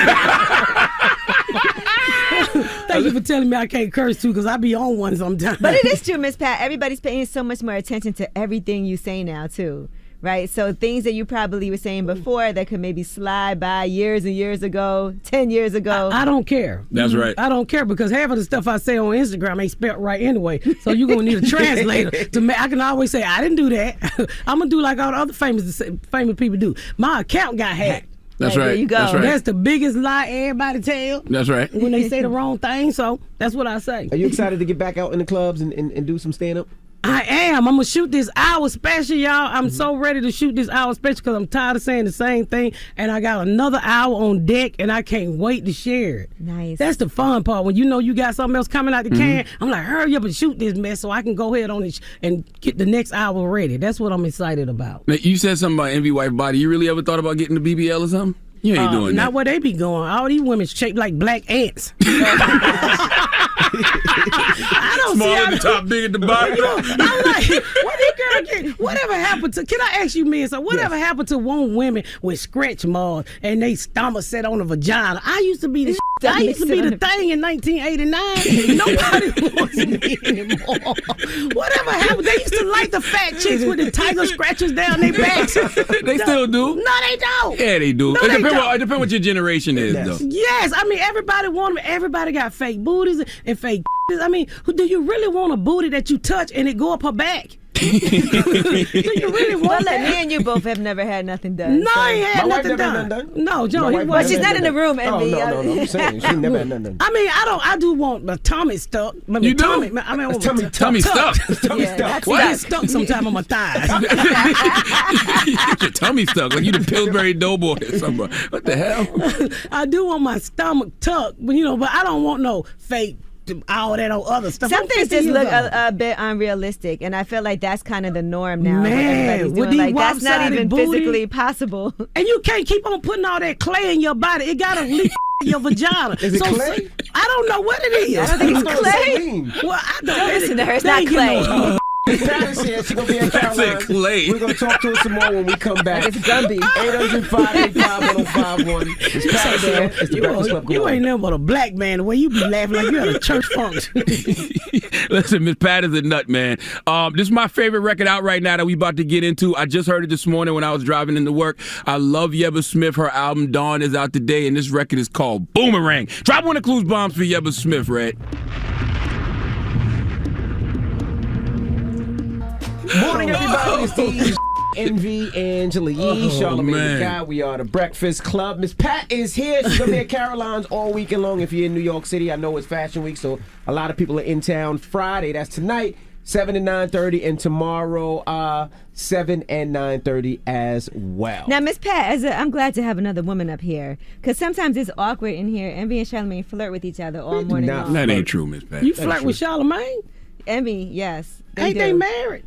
[SPEAKER 12] Thank you for telling me I can't curse too, because I be on one sometimes.
[SPEAKER 6] But it is true, Miss Pat. Everybody's paying so much more attention to everything you say now, too. Right? So things that you probably were saying before that could maybe slide by years and years ago, 10 years ago.
[SPEAKER 12] I don't care.
[SPEAKER 3] That's right.
[SPEAKER 12] I don't care because half of the stuff I say on Instagram ain't spelled right anyway. So you're going to need a translator. I can always say, I didn't do that. I'm going to do like all the other famous people do. My account got hacked.
[SPEAKER 3] That's right.
[SPEAKER 6] There you go.
[SPEAKER 3] That's right.
[SPEAKER 12] That's the biggest lie everybody tell.
[SPEAKER 3] That's right.
[SPEAKER 12] When they say the wrong thing, so that's what I say.
[SPEAKER 7] Are you excited to get back out in the clubs and do some stand-up?
[SPEAKER 12] I am. I'm going to shoot this hour special, y'all. I'm so ready to shoot this hour special because I'm tired of saying the same thing. And I got another hour on deck, and I can't wait to share it.
[SPEAKER 6] Nice.
[SPEAKER 12] That's the fun part. When you know you got something else coming out the can, I'm like, hurry up and shoot this mess so I can go ahead on it and get the next hour ready. That's what I'm excited about.
[SPEAKER 3] Now, you said something about Envy Wife Body. You really ever thought about getting the BBL or something? You ain't doing that.
[SPEAKER 12] Not where they be going. All these women shaped like black ants. I don't
[SPEAKER 3] Small
[SPEAKER 12] see
[SPEAKER 3] at the top, big at the bottom.
[SPEAKER 12] I'm like, what did girl get? Whatever happened to? Can I ask you, men? So whatever happened to one women with stretch marks and they stomach set on a vagina? I used to be the thing in 1989. Nobody wants me anymore. Whatever happened? They used to like the fat chicks with the tiger scratches down their backs.
[SPEAKER 3] They still do.
[SPEAKER 12] No, they don't.
[SPEAKER 3] Yeah, they do.
[SPEAKER 12] No,
[SPEAKER 3] It
[SPEAKER 12] they
[SPEAKER 3] depends
[SPEAKER 12] don't.
[SPEAKER 3] what your generation is, though.
[SPEAKER 12] Yes, I mean everybody want them. Everybody got fake booties and fake. I mean, do you really want a booty that you touch and it go up her back? Do you really want that?
[SPEAKER 6] Me and you both have never had nothing done.
[SPEAKER 12] No, I ain't had
[SPEAKER 7] My wife
[SPEAKER 12] nothing
[SPEAKER 7] never
[SPEAKER 12] done.
[SPEAKER 7] done.
[SPEAKER 12] No, Joe.
[SPEAKER 6] Well, she's not in the room, Envy.
[SPEAKER 7] Oh, no. I'm saying she never had nothing done.
[SPEAKER 12] I mean, I do want my tummy stuck.
[SPEAKER 3] You do?
[SPEAKER 12] I mean,
[SPEAKER 3] Tummy stuck.
[SPEAKER 7] Tummy
[SPEAKER 6] Yeah,
[SPEAKER 7] stuck.
[SPEAKER 6] that's
[SPEAKER 12] What?
[SPEAKER 6] stuck.
[SPEAKER 12] It's stuck sometime on my thighs.
[SPEAKER 3] Get your tummy stuck like you the Pillsbury Doughboy or something. What the hell?
[SPEAKER 12] I do want my stomach tucked, but but I don't want no fake. All that old other stuff.
[SPEAKER 6] Some
[SPEAKER 12] I'm
[SPEAKER 6] things
[SPEAKER 12] 50
[SPEAKER 6] just
[SPEAKER 12] years
[SPEAKER 6] look
[SPEAKER 12] old.
[SPEAKER 6] a bit unrealistic, and I feel like that's kind of the norm now.
[SPEAKER 12] Man,
[SPEAKER 6] what everybody's
[SPEAKER 12] with
[SPEAKER 6] doing.
[SPEAKER 12] these
[SPEAKER 6] Like that's not
[SPEAKER 12] lopsided
[SPEAKER 6] even
[SPEAKER 12] booty.
[SPEAKER 6] physically possible.
[SPEAKER 12] And you can't keep on putting all that clay in your body. It gotta leak your vagina.
[SPEAKER 7] Is it clay?
[SPEAKER 12] I don't know what it is.
[SPEAKER 6] I don't think it's clay.
[SPEAKER 12] Well, I don't
[SPEAKER 6] Don't listen to her. It's
[SPEAKER 12] they
[SPEAKER 6] not
[SPEAKER 12] ain't getting
[SPEAKER 6] clay.
[SPEAKER 12] no-
[SPEAKER 7] Paris here. She's going to be at
[SPEAKER 3] That's it,
[SPEAKER 7] Caroline's.
[SPEAKER 3] Clay.
[SPEAKER 7] We're going to talk to her some more when we come back.
[SPEAKER 6] Like it's Gumby.
[SPEAKER 7] 800-585-1051. It's Pat here. It's the Breakfast Club.
[SPEAKER 12] You ain't nothing but a black man. The way you be laughing like you at a church function.
[SPEAKER 3] Listen, Miss Pat is a nut, man. This is my favorite record out right now that we about to get into. I just heard it this morning when I was driving into work. I love Yebba Smith. Her album Dawn is out today, and this record is called Boomerang. Drop one of Clues Bombs for Yebba Smith, Red.
[SPEAKER 7] Morning, everybody. It's Steve, Envy, Angela Yee, Charlamagne
[SPEAKER 3] man.
[SPEAKER 7] the Guy. We are the Breakfast Club. Miss Pat is here. She's going to be at Caroline's all weekend long if you're in New York City. I know it's Fashion Week, so a lot of people are in town. Friday, that's tonight, 7 and 9:30, and tomorrow 7 and 9:30 as well.
[SPEAKER 6] Now, Miss Pat, I'm glad to have another woman up here, because sometimes it's awkward in here. Envy and Charlamagne flirt with each other all morning long.
[SPEAKER 3] That ain't true, Miss Pat.
[SPEAKER 12] You flirt with Charlamagne?
[SPEAKER 6] Envy, yes.
[SPEAKER 12] Ain't they married?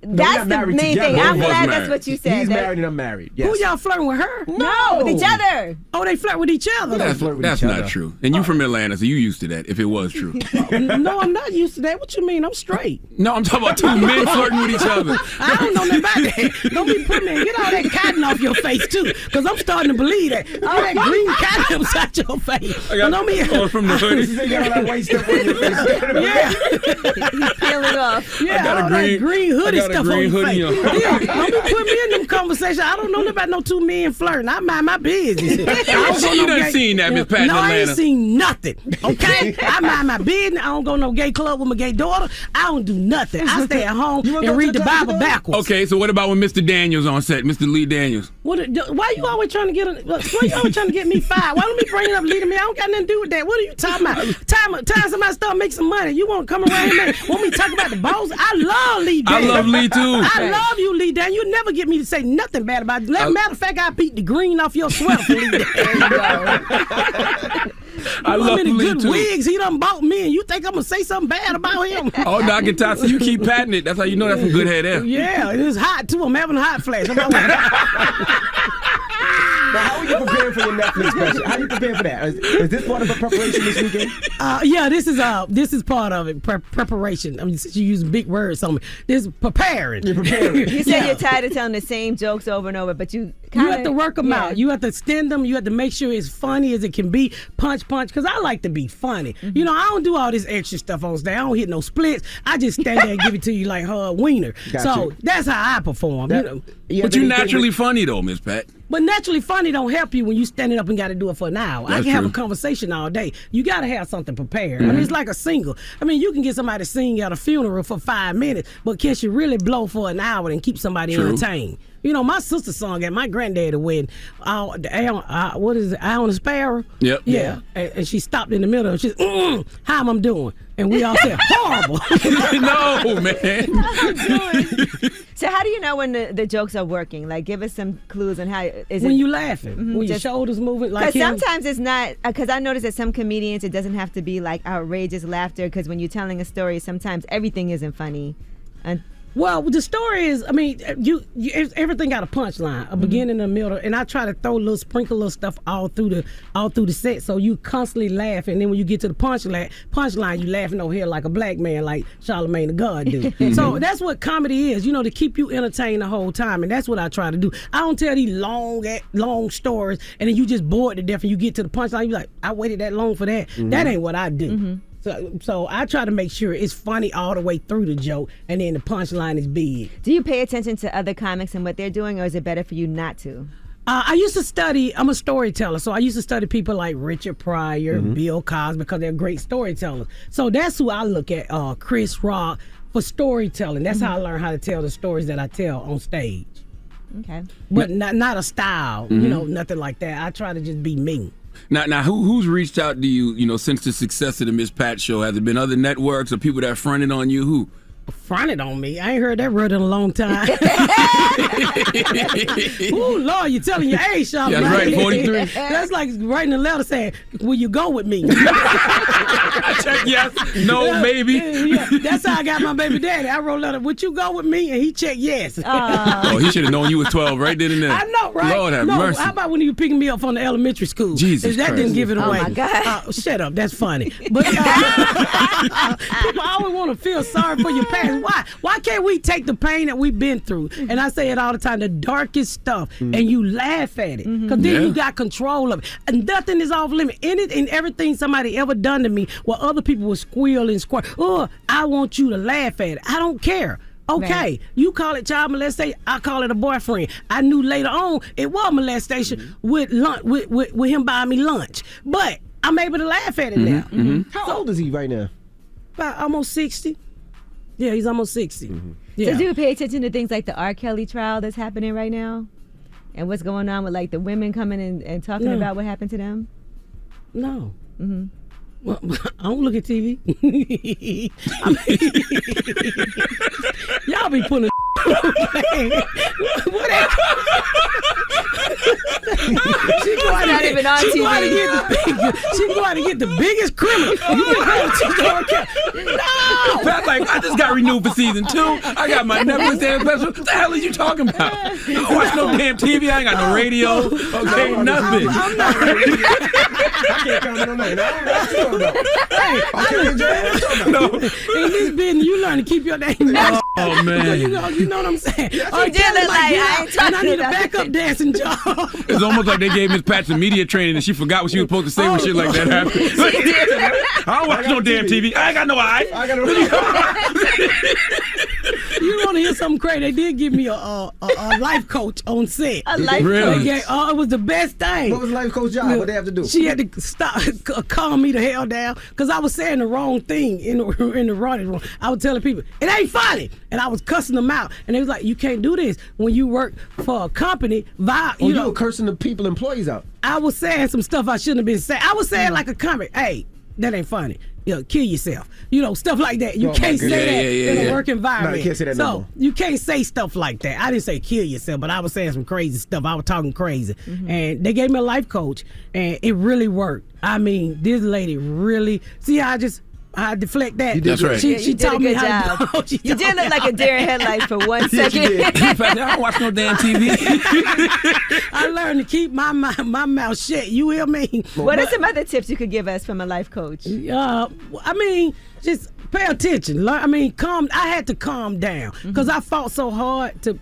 [SPEAKER 6] That's the main thing. I'm glad that's what you said.
[SPEAKER 7] He's married and I'm married. Yes.
[SPEAKER 12] Who y'all flirting with her?
[SPEAKER 6] No, with each other.
[SPEAKER 12] Oh, they flirt with each other.
[SPEAKER 3] That's not true. And you from Atlanta, so you used to that, if it was true.
[SPEAKER 12] No, I'm not used to that. What you mean? I'm straight.
[SPEAKER 3] No, I'm talking about two men flirting with each other.
[SPEAKER 12] I don't know nothing about that. Don't be putting me. Get all that cotton off your face, too, because I'm starting to believe that. All that green cotton upside your face.
[SPEAKER 3] I got
[SPEAKER 12] it
[SPEAKER 3] from the hoodie.
[SPEAKER 7] You got all that white stuff on your face.
[SPEAKER 12] Yeah.
[SPEAKER 6] He's peeling off.
[SPEAKER 12] Yeah, all that green hoodie stuff on your face. Yeah, don't be putting me in them conversations. I don't know nothing about no two men flirting. I mind my business.
[SPEAKER 3] You done seen that, Miss Pat in
[SPEAKER 12] No, I ain't
[SPEAKER 3] Atlanta.
[SPEAKER 12] seen nothing. Okay? I mind my business. I don't go no gay club with my gay daughter. I don't do nothing. I stay at home and read the Bible backwards.
[SPEAKER 3] Okay, so what about when Mr. Daniels on set, Mr. Lee Daniels?
[SPEAKER 12] Why you always trying to get me fired? Why don't we bring it up, leading me? I don't got nothing to do with that. What are you talking about? Time somebody start making some money. You want to come around here and want me to talk about the boss? I love Lee Daniels.
[SPEAKER 3] I love Lee too.
[SPEAKER 12] I love you, Lee Dan. You never get me to say nothing bad about you. Matter of fact, I beat the green off your sweater for Lee Dan.
[SPEAKER 3] I love
[SPEAKER 12] many
[SPEAKER 3] Lee
[SPEAKER 12] good
[SPEAKER 3] too.
[SPEAKER 12] wigs he done bought me, and you think I'm gonna say something bad about him?
[SPEAKER 3] Oh, no, I can tell. So you keep patting it. That's how you know that's some good hair there.
[SPEAKER 12] Yeah, it's hot too. I'm having a hot flash.
[SPEAKER 7] Now, how are you preparing for your Netflix special? How are you preparing for that? Is this part of a preparation this weekend?
[SPEAKER 12] Yeah, this is part of it. Preparation. I mean, since you're using big words on me, this is preparing.
[SPEAKER 7] You're preparing.
[SPEAKER 6] You said you're tired of telling the same jokes over and over, but you
[SPEAKER 12] have to work them out. You have to extend them. You have to make sure it's funny as it can be. Punch, because I like to be funny.
[SPEAKER 6] Mm-hmm.
[SPEAKER 12] You know, I don't do all this extra stuff on stage. I don't hit no splits. I just stand there and give it to you like wiener. So that's how I perform. But
[SPEAKER 3] you're naturally funny though, Miss Pat.
[SPEAKER 12] But naturally funny don't help you when you standing up and got to do it for an hour. I can have a conversation all day. You got to have something prepared. I mean, it's like a single. I mean, you can get somebody to sing at a funeral for 5 minutes, but can you really blow for an hour and keep somebody entertained? You know, my sister sung at my granddad's wedding. What is it? Eye on a Sparrow?
[SPEAKER 3] Yep.
[SPEAKER 12] Yeah. And she stopped in the middle and she said, how am I doing? And we all said, horrible.
[SPEAKER 3] No, man.
[SPEAKER 6] So how do you know when the jokes are working? Like, give us some clues on how is
[SPEAKER 12] when
[SPEAKER 6] it
[SPEAKER 12] you laughing, when your shoulders moving. Like
[SPEAKER 6] sometimes it's not, because I notice that some comedians, it doesn't have to be like outrageous laughter, because when you're telling a story, sometimes everything isn't funny.
[SPEAKER 12] Well, the story is, I mean, everything got a punchline, a beginning, a middle, and I try to sprinkle little stuff all through the set, so you constantly laugh, and then when you get to the punchline, you laughing over here like a black man, like Charlamagne the God do. So that's what comedy is, to keep you entertained the whole time, and that's what I try to do. I don't tell these long stories, and then you just bored to death, and you get to the punchline, you're like, I waited that long for that. That ain't what I do. So I try to make sure it's funny all the way through the joke, and then the punchline is big.
[SPEAKER 6] Do you pay attention to other comics and what they're doing, or is it better for you not to?
[SPEAKER 12] I used to study, I'm a storyteller, so I used to study people like Richard Pryor, Bill Cosby, because they're great storytellers. So that's who I look at, Chris Rock, for storytelling. That's how I learn how to tell the stories that I tell on stage.
[SPEAKER 6] Okay.
[SPEAKER 12] But not a style, nothing like that. I try to just be me.
[SPEAKER 3] Now, who's reached out to you, since the success of the Miss Pat show? Has it been other networks or people that fronted on you? Who?
[SPEAKER 12] Fronted on me? I ain't heard that word in a long time. Ooh, Lord, you're telling your age, Charlamagne.
[SPEAKER 3] Yeah, that's right, 43.
[SPEAKER 12] That's like writing a letter saying, will you go with me?
[SPEAKER 3] I checked yes, no, maybe.
[SPEAKER 12] Yeah, that's how I got my baby daddy. I wrote a letter, would you go with me? And he checked yes.
[SPEAKER 3] Oh, he should have known you was 12 right then and there.
[SPEAKER 12] I know, right?
[SPEAKER 3] Lord have mercy.
[SPEAKER 12] How about when you picking me up from the elementary school?
[SPEAKER 3] Jesus
[SPEAKER 12] That
[SPEAKER 3] Christ.
[SPEAKER 12] didn't give it away.
[SPEAKER 6] Oh, my God.
[SPEAKER 12] Shut up. That's funny. But people always want to feel sorry for your past. Why can't we take the pain that we've been through? And I say it all the time, the darkest stuff, and you laugh at it. Because then you got control of it. And nothing is off limit. Anything, everything somebody ever done to me, where other people would squeal and squirm. Oh, I want you to laugh at it. I don't care. Okay, you call it child molestation, I call it a boyfriend. I knew later on it was molestation with him buying me lunch. But I'm able to laugh at it now.
[SPEAKER 7] How old is he right now?
[SPEAKER 12] About almost 60. Yeah, he's almost 60. Yeah.
[SPEAKER 6] So do you pay attention to things like the R. Kelly trial that's happening right now? And what's going on with like the women coming in and talking about what happened to them?
[SPEAKER 12] No. Well, I don't look at TV. Y'all be putting She
[SPEAKER 6] not even on TV.
[SPEAKER 12] She go out and get the biggest criminal. You can have
[SPEAKER 3] No! Pat, like, I just got renewed for season 2. I got my Netflix special. What the hell are you talking about? I don't watch no damn TV. I ain't got no radio. Okay, nothing.
[SPEAKER 12] I'm not.
[SPEAKER 7] I can't comment on that.
[SPEAKER 12] No. In this business, you learn to keep your name natural.
[SPEAKER 3] Oh, man.
[SPEAKER 12] You know what I'm saying?
[SPEAKER 6] She did look like I ain't talking
[SPEAKER 12] and I need a
[SPEAKER 6] about
[SPEAKER 12] backup dancing job.
[SPEAKER 3] It's almost like they gave Miss Pat some media training and she forgot what she was supposed to say when shit like that happened. I don't watch no damn TV. I ain't got no eyes.
[SPEAKER 7] I got no
[SPEAKER 12] You want to hear something crazy? They did give me a life coach on set.
[SPEAKER 6] A life
[SPEAKER 3] Really?
[SPEAKER 12] coach? It was the best thing.
[SPEAKER 7] What was life coach job? What they have to do?
[SPEAKER 12] She had to stop, calm me the hell down because I was saying the wrong thing in the writing room. I was telling people, it ain't funny. And I was cussing them out. And they was like, you can't do this when you work for a company.
[SPEAKER 7] You were cursing the employees out.
[SPEAKER 12] I was saying some stuff I shouldn't have been saying. I was saying like a comic, hey, that ain't funny. Kill yourself. Stuff like that. You can't say that in a work environment.
[SPEAKER 7] No, you can't say that no more.
[SPEAKER 12] You can't say stuff like that. I didn't say kill yourself, but I was saying some crazy stuff. I was talking crazy.
[SPEAKER 6] Mm-hmm.
[SPEAKER 12] And they gave me a life coach, and it really worked. I mean, this lady really, see how I deflect that.
[SPEAKER 3] That's right.
[SPEAKER 12] She taught me how to do.
[SPEAKER 6] You did look like a deer in headlights for 1 second.
[SPEAKER 3] In fact, I don't watch no damn TV.
[SPEAKER 12] I learned to keep my mouth shut. You hear me?
[SPEAKER 6] What are some other tips you could give us from a life coach?
[SPEAKER 12] I mean, just pay attention. I had to calm down because I fought so hard to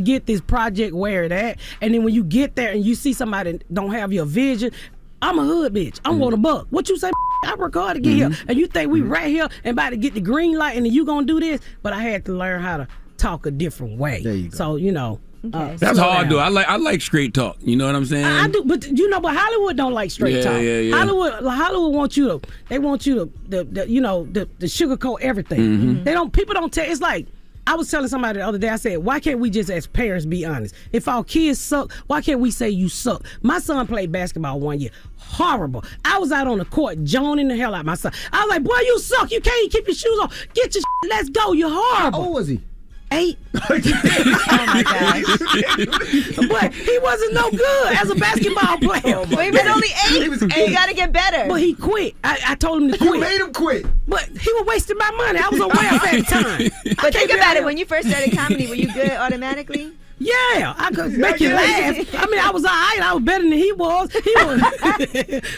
[SPEAKER 12] get this project where it at. And then when you get there and you see somebody don't have your vision, I'm a hood bitch. I'm want a buck. What you say? I work hard to get here. And you think we right here and about to get the green light and then you gonna do this? But I had to learn how to talk a different way.
[SPEAKER 7] There you go.
[SPEAKER 12] So,
[SPEAKER 3] That's hard, though. I like straight talk. You know what I'm saying?
[SPEAKER 12] I do, but but Hollywood don't like straight talk.
[SPEAKER 3] Yeah.
[SPEAKER 12] Hollywood wants you to. They want you to sugarcoat everything.
[SPEAKER 3] Mm-hmm.
[SPEAKER 12] People don't tell. It's like I was telling somebody the other day. I said, why can't we just as parents be honest? If our kids suck, why can't we say you suck? My son played basketball 1 year. Horrible. I was out on the court joning the hell out of my son. I was like, boy, you suck. You can't even keep your shoes on. Get your let's go. You're horrible.
[SPEAKER 7] How old was he?
[SPEAKER 12] 8.
[SPEAKER 6] Oh my gosh.
[SPEAKER 12] But he wasn't no good as a basketball player.
[SPEAKER 6] But he was only 8.
[SPEAKER 7] He was 8.
[SPEAKER 6] You gotta get better.
[SPEAKER 12] But he quit. I told him to quit.
[SPEAKER 7] You made him quit.
[SPEAKER 12] But he was wasting my money. I was on welfare at the time.
[SPEAKER 6] But think about it. When you first started comedy, were you good automatically?
[SPEAKER 12] Yeah, I could make you laugh. I mean, I was all right. I was better than he was.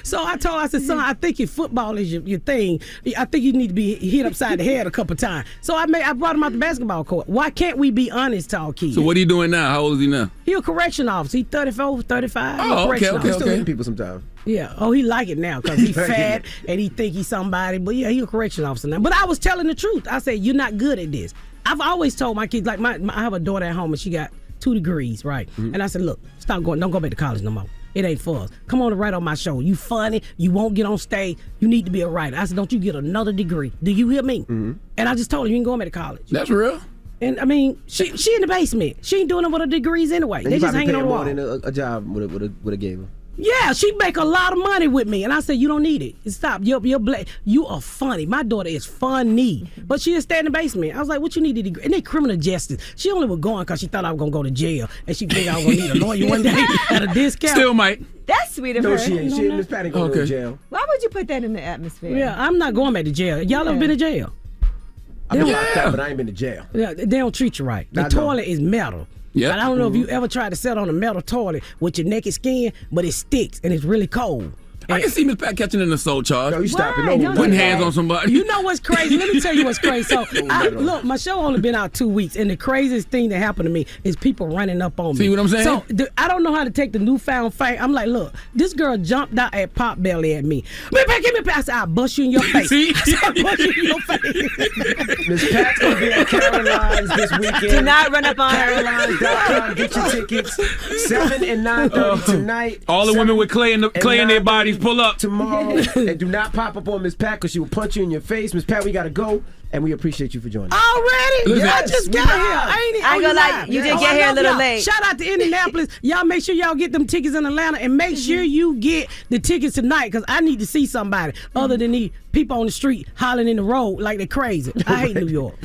[SPEAKER 12] So I said, son, I think your football is your thing. I think you need to be hit upside the head a couple times. So I brought him out the basketball court. Why can't we be honest to our kids?
[SPEAKER 3] So what are you doing now? How old is he now?
[SPEAKER 12] He a correction officer. He 34, 35.
[SPEAKER 3] Oh, okay.
[SPEAKER 7] He's still hitting people sometimes.
[SPEAKER 12] Yeah. Oh, he like it now because he fat and he think he's somebody. But yeah, he a correction officer now. But I was telling the truth. I said, you're not good at this. I've always told my kids, like I have a daughter at home and she got 2 degrees, right? Mm-hmm. And I said, look, stop going. Don't go back to college no more. It ain't for us. Come on and write on my show. You funny. You won't get on stage. You need to be a writer. I said, don't you get another degree. Do you hear me? Mm-hmm. And I just told her, you ain't going back to college.
[SPEAKER 3] That's real.
[SPEAKER 12] And I mean, she in the basement. She ain't doing it with her degrees anyway. They just hanging on the wall.
[SPEAKER 7] More than a job would have gave her.
[SPEAKER 12] Yeah, she make a lot of money with me, and I said, you don't need it. Stop. You're black. You are funny. My daughter is funny, but she just stay in the basement. I was like, what you need a degree? And they criminal justice. She only was going because she thought I was gonna go to jail, and she figured I was gonna need a lawyer one day at a discount.
[SPEAKER 3] Still might.
[SPEAKER 6] That's sweet of her.
[SPEAKER 7] No, she ain't. She Miss Patty go to jail.
[SPEAKER 6] Why would you put that in the atmosphere?
[SPEAKER 12] Yeah, I'm not going back to jail. Y'all ever been to jail?
[SPEAKER 7] I've been locked out, but I ain't been to jail.
[SPEAKER 12] Yeah, they don't treat you right. The toilet is metal.
[SPEAKER 3] Yeah.
[SPEAKER 12] I don't know if you ever tried to sit on a metal toilet with your naked skin, but it sticks and it's really cold.
[SPEAKER 3] I can see Miss Pat catching an assault charge.
[SPEAKER 7] No, you stop it. No,
[SPEAKER 3] putting hands on somebody.
[SPEAKER 12] You know what's crazy? Let me tell you what's crazy. So, look, my show only been out 2 weeks, and the craziest thing that happened to me is people running up on me.
[SPEAKER 3] See what I'm saying?
[SPEAKER 12] So, I don't know how to take the newfound fame. I'm like, look, this girl jumped out at Potbelly at me. Give me a pass. I said, I'll bust you in your face. I'll bust you in your face.
[SPEAKER 7] Miss Pat's going to be at Caroline's this weekend.
[SPEAKER 6] Do not run up on her.
[SPEAKER 7] Caroline.com. Get your tickets. 7 and 9:30 tonight.
[SPEAKER 3] All the women with clay in their body Baddies, pull up
[SPEAKER 7] tomorrow. And do not pop up on Miss Pat because she will punch you in your face. Miss Pat, we got to go. And we appreciate you for joining.
[SPEAKER 12] Already?
[SPEAKER 7] Listen,
[SPEAKER 12] Y'all just got here. Ain't it?
[SPEAKER 6] I ain't gonna lie, you did get here a little late.
[SPEAKER 12] Shout out to Indianapolis. Y'all make sure y'all get them tickets in Atlanta and make sure you get the tickets tonight because I need to see somebody other than these people on the street hollering in the road like they're crazy. I hate New York.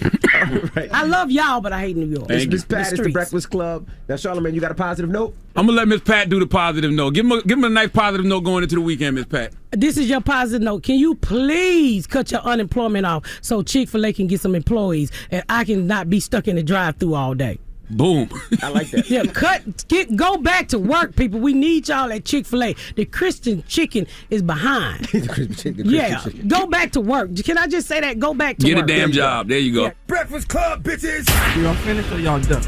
[SPEAKER 7] Right.
[SPEAKER 12] I love y'all, but I hate New York.
[SPEAKER 7] It's Miss Pat, it's the Breakfast Club. Now, Charlamagne, you got a positive note?
[SPEAKER 3] I'm gonna let Miss Pat do the positive note. Give him a nice positive note going into the weekend, Miss Pat.
[SPEAKER 12] This is your positive note. Can you please cut your unemployment off so Chick-fil-A can get some employees and I can not be stuck in the drive-thru all day?
[SPEAKER 3] Boom.
[SPEAKER 7] I like that.
[SPEAKER 12] Yeah, go back to work, people. We need y'all at Chick-fil-A. The Christian chicken is behind.
[SPEAKER 7] The Christian chicken.
[SPEAKER 12] Go back to work. Can I just say that? Go back to work.
[SPEAKER 3] Get a damn job. There you go.
[SPEAKER 12] Yeah.
[SPEAKER 14] Breakfast Club, bitches. Y'all finished or y'all done?